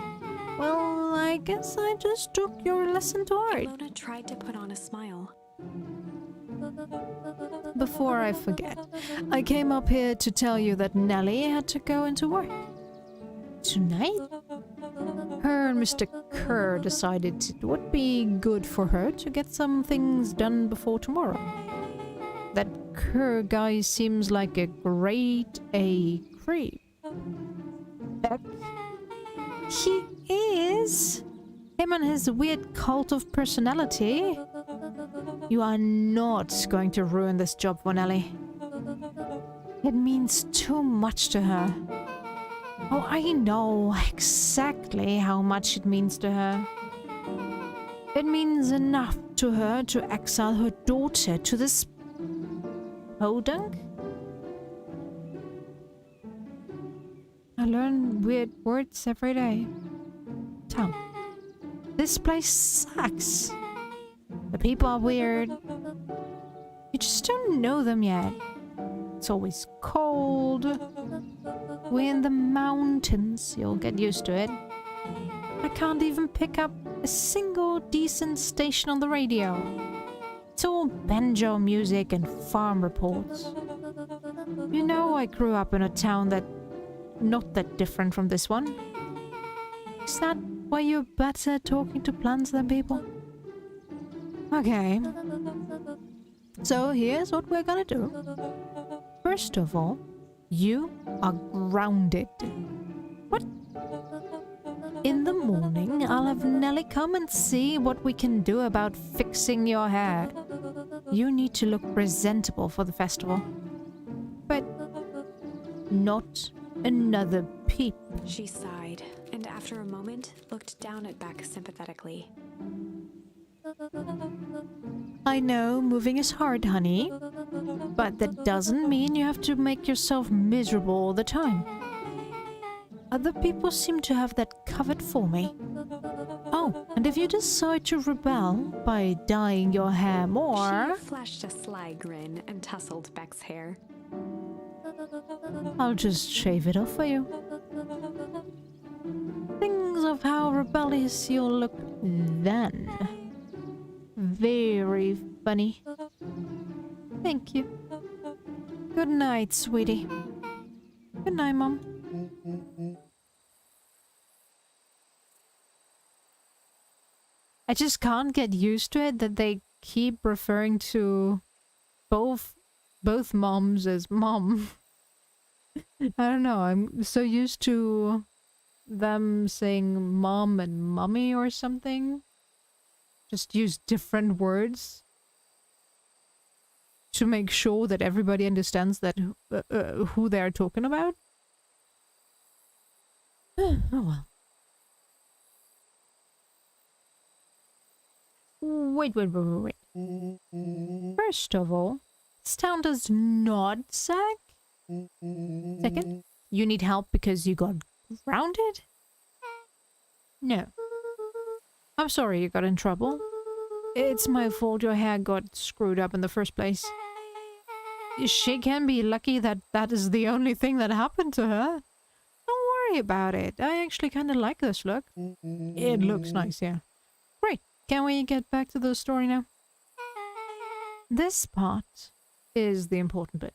Well, I guess I just took your lesson to heart. Ilona tried to put on a smile. Before I forget, I came up here to tell you that Nellie had to go into work. Tonight? Her and Mr. Kerr decided it would be good for her to get some things done before tomorrow. That Kerr guy seems like a great creep. He is. Him and his weird cult of personality. You are not going to ruin this job for Nellie. It means too much to her. Oh, I know exactly how much it means to her. It means enough to her to exile her daughter to this podunk. I learn weird words every day. Town. This place sucks. The people are weird. You just don't know them yet. It's always cold. We're in the mountains. You'll get used to it. I can't even pick up a single decent station on the radio. It's all banjo music and farm reports. You know, I grew up in a town that not that different from this one. Is that why you're better at talking to plants than people? Okay. So here's what we're gonna do. First of all, you are grounded. What? In the morning, I'll have Nelly come and see what we can do about fixing your hair. You need to look presentable for the festival. But not another peep. She sighed, and after a moment, looked down at Beck sympathetically. I know moving is hard, honey, but that doesn't mean you have to make yourself miserable all the time. Other people seem to have that covered for me. Oh, and if you decide to rebel by dyeing your hair more... She flashed a sly grin and tousled Beck's hair. I'll just shave it off for you. Things of how rebellious you'll look then. Very funny. Thank you. Good night, sweetie. Good night, Mom. I just can't get used to it that they keep referring to both moms as mom. I don't know, I'm so used to them saying mom and mummy or something. Just use different words to make sure that everybody understands that who they're talking about. Oh well. Wait. First of all, this town does not suck. Second, you need help because you got grounded? No. I'm sorry you got in trouble. It's my fault your hair got screwed up in the first place. She can be lucky that that is the only thing that happened to her. Don't worry about it. I actually kind of like this look. It looks nice, yeah. Great. Can we get back to the story now? This part is the important bit.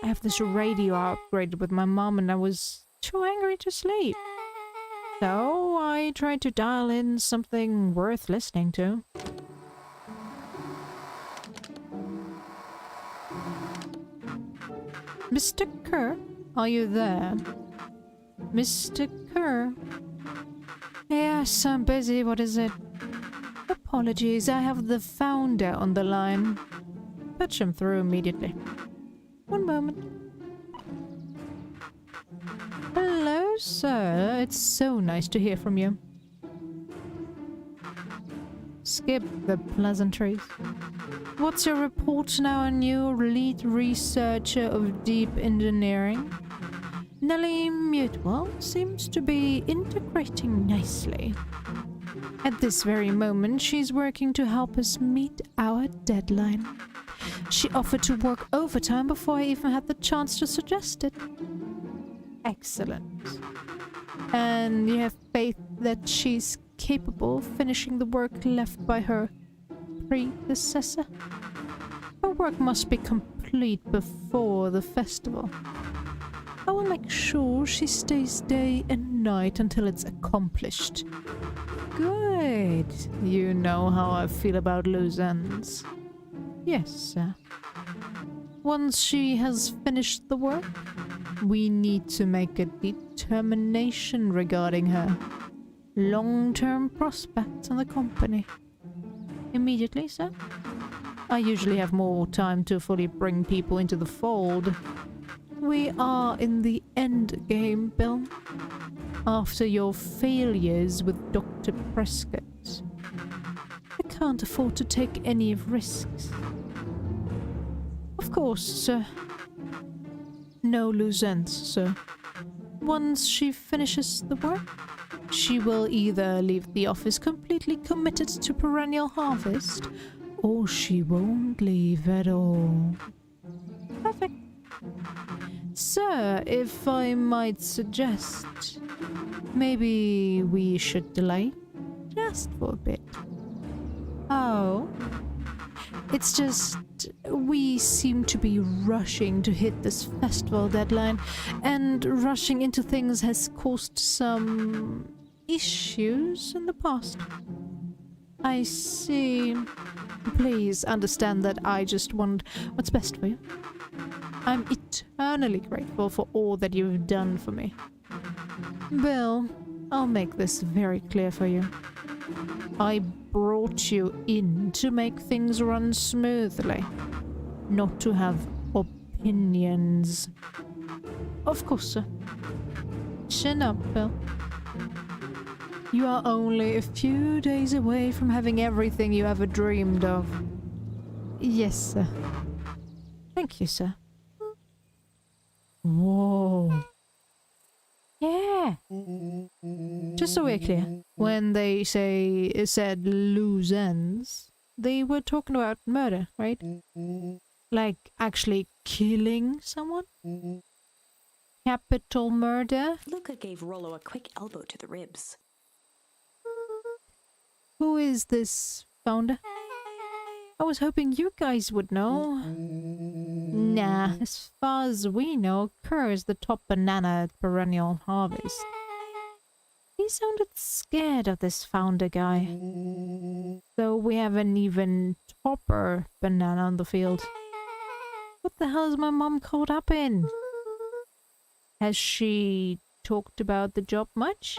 I have this radio upgraded with my mom and I was too angry to sleep. So I tried to dial in something worth listening to. Mr. Kerr, are you there? Mr. Kerr? Yes, I'm busy. What is it? Apologies, I have the founder on the line. Patch him through immediately. One moment. Hello, sir. It's so nice to hear from you. Skip the pleasantries. What's your report now on your lead researcher of deep engineering? Nellie Mutewell seems to be integrating nicely. At this very moment, she's working to help us meet our deadline. She offered to work overtime before I even had the chance to suggest it. Excellent. And you have faith that she's capable of finishing the work left by her predecessor? Her work must be complete before the festival. I will make sure she stays day and night until it's accomplished. Good. You know how I feel about loose ends. Yes, sir. Once she has finished the work, we need to make a determination regarding her long-term prospects in the company. Immediately, sir? I usually have more time to fully bring people into the fold. We are in the end game, Bill. After your failures with Dr. Prescott, I can't afford to take any risks. Of course, sir. No loose ends, sir. Once she finishes the work, she will either leave the office completely committed to perennial harvest, or she won't leave at all. Perfect. Sir, if I might suggest, maybe we should delay just for a bit. Oh? It's just we seem to be rushing to hit this festival deadline, and rushing into things has caused some issues in the past. I see. Please understand that I just want what's best for you. I'm eternally grateful for all that you've done for me. Bill, I'll make this very clear for you. I brought you in to make things run smoothly, not to have opinions. Of course, sir. Chin up, Bill. You are only a few days away from having everything you ever dreamed of. Yes, sir. Thank you, sir. Whoa. Yeah. Just so we're clear, when they said loose ends, they were talking about murder, right? Like actually killing someone? Capital murder? Luka gave Rollo a quick elbow to the ribs. Who is this founder? I was hoping you guys would know. Nah, as far as we know, Kerr is the top banana at perennial harvest. He sounded scared of this founder guy. Though we have an even topper banana on the field. What the hell is my mom caught up in? Has she talked about the job much?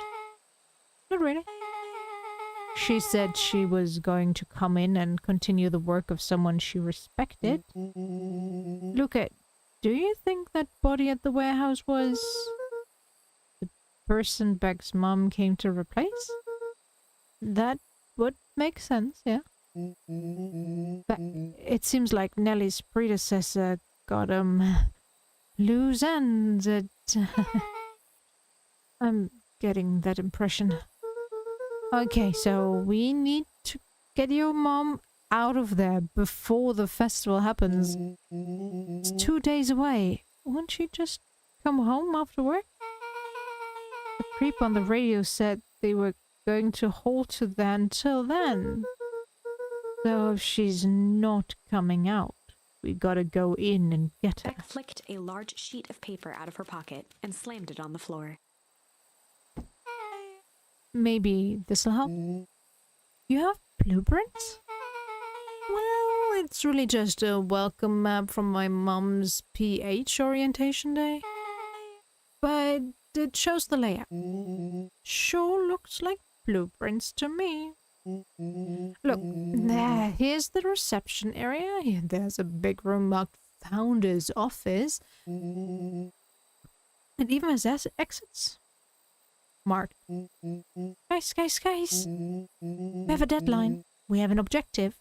Not really. She said she was going to come in and continue the work of someone she respected. Luka, do you think that body at the warehouse was the person Beck's mom came to replace? That would make sense, yeah. But it seems like Nellie's predecessor got loose ends at... I'm getting that impression. Okay, so we need to get your mom out of there before the festival happens. It's 2 days away. Won't you just come home after work? The creep on the radio said they were going to hold to there until then. So if she's not coming out, we gotta go in and get her. Beck flicked a large sheet of paper out of her pocket and slammed it on the floor. Maybe this'll help. You have blueprints? Well, it's really just a welcome map from my mom's PH orientation day. But it shows the layout. Sure looks like blueprints to me. Look, here's the reception area. Here, there's a big room marked Founder's Office. It even has exits marked. Guys. We have a deadline. We have an objective.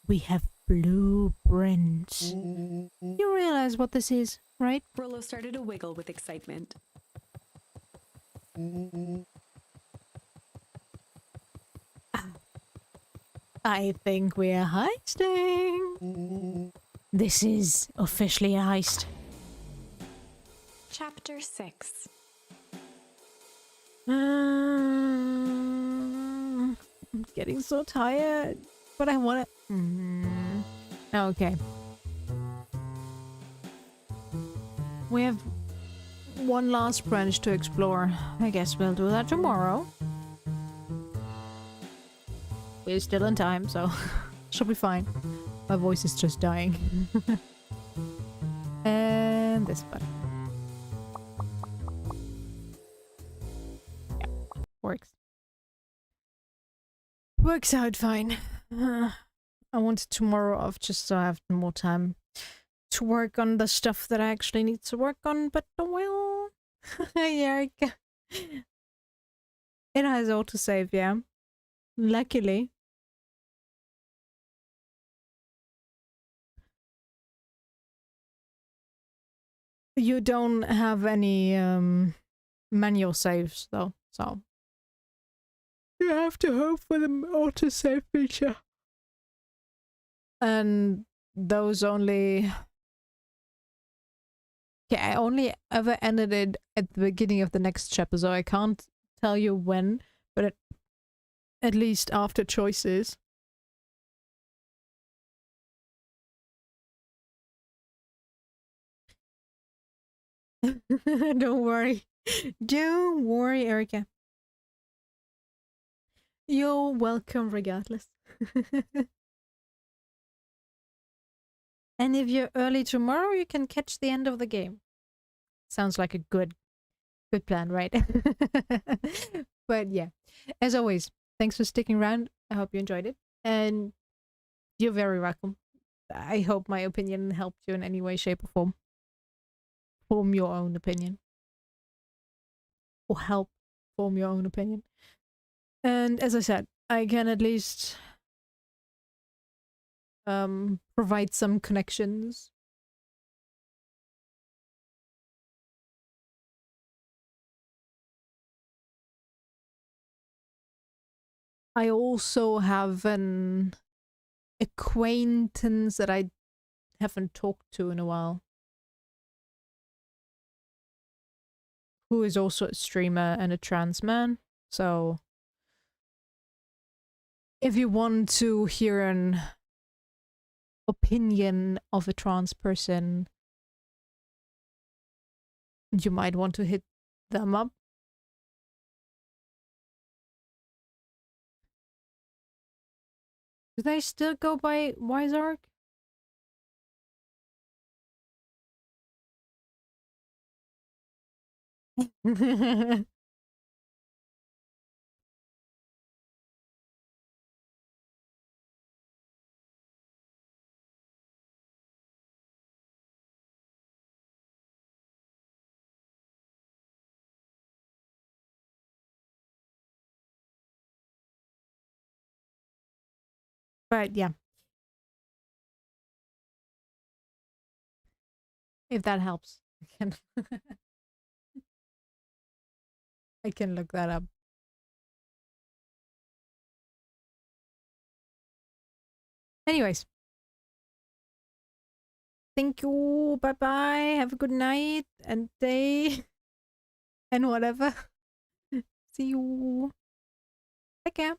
We have blueprints. You realize what this is, right? Rollo started to wiggle with excitement. I think we're heisting. This is officially a heist. Chapter 6. I'm getting so tired, but I want to... Okay. We have one last branch to explore. I guess we'll do that tomorrow. We're still in time, so she'll be fine. My voice is just dying. And this button. Yeah, works. Works out fine. I wanted tomorrow off just so I have more time to work on the stuff that I actually need to work on, but well, yeah, it has autosave, yeah. Luckily. You don't have any manual saves though, so you have to hope for the autosave feature. And those only... Yeah, I only ever ended it at the beginning of the next chapter, so I can't tell you when, but at least after choices. Don't worry. Don't worry, Erica. You're welcome regardless. And if you're early tomorrow, you can catch the end of the game. Sounds like a good plan, right? But yeah, as always, thanks for sticking around. I hope you enjoyed it. And you're very welcome. I hope my opinion helped you in any way, shape, or form. Form your own opinion. Or help form your own opinion. And as I said, I can at least provide some connections. I also have an acquaintance that I haven't talked to in a while, who is also a streamer and a trans man. So if you want to hear an opinion of a trans person, you might want to hit them up. Do they still go by Wizark? But yeah, if that helps, I can I can look that up. Anyways, thank you. Bye bye. Have a good night and day and whatever. See you. Take care.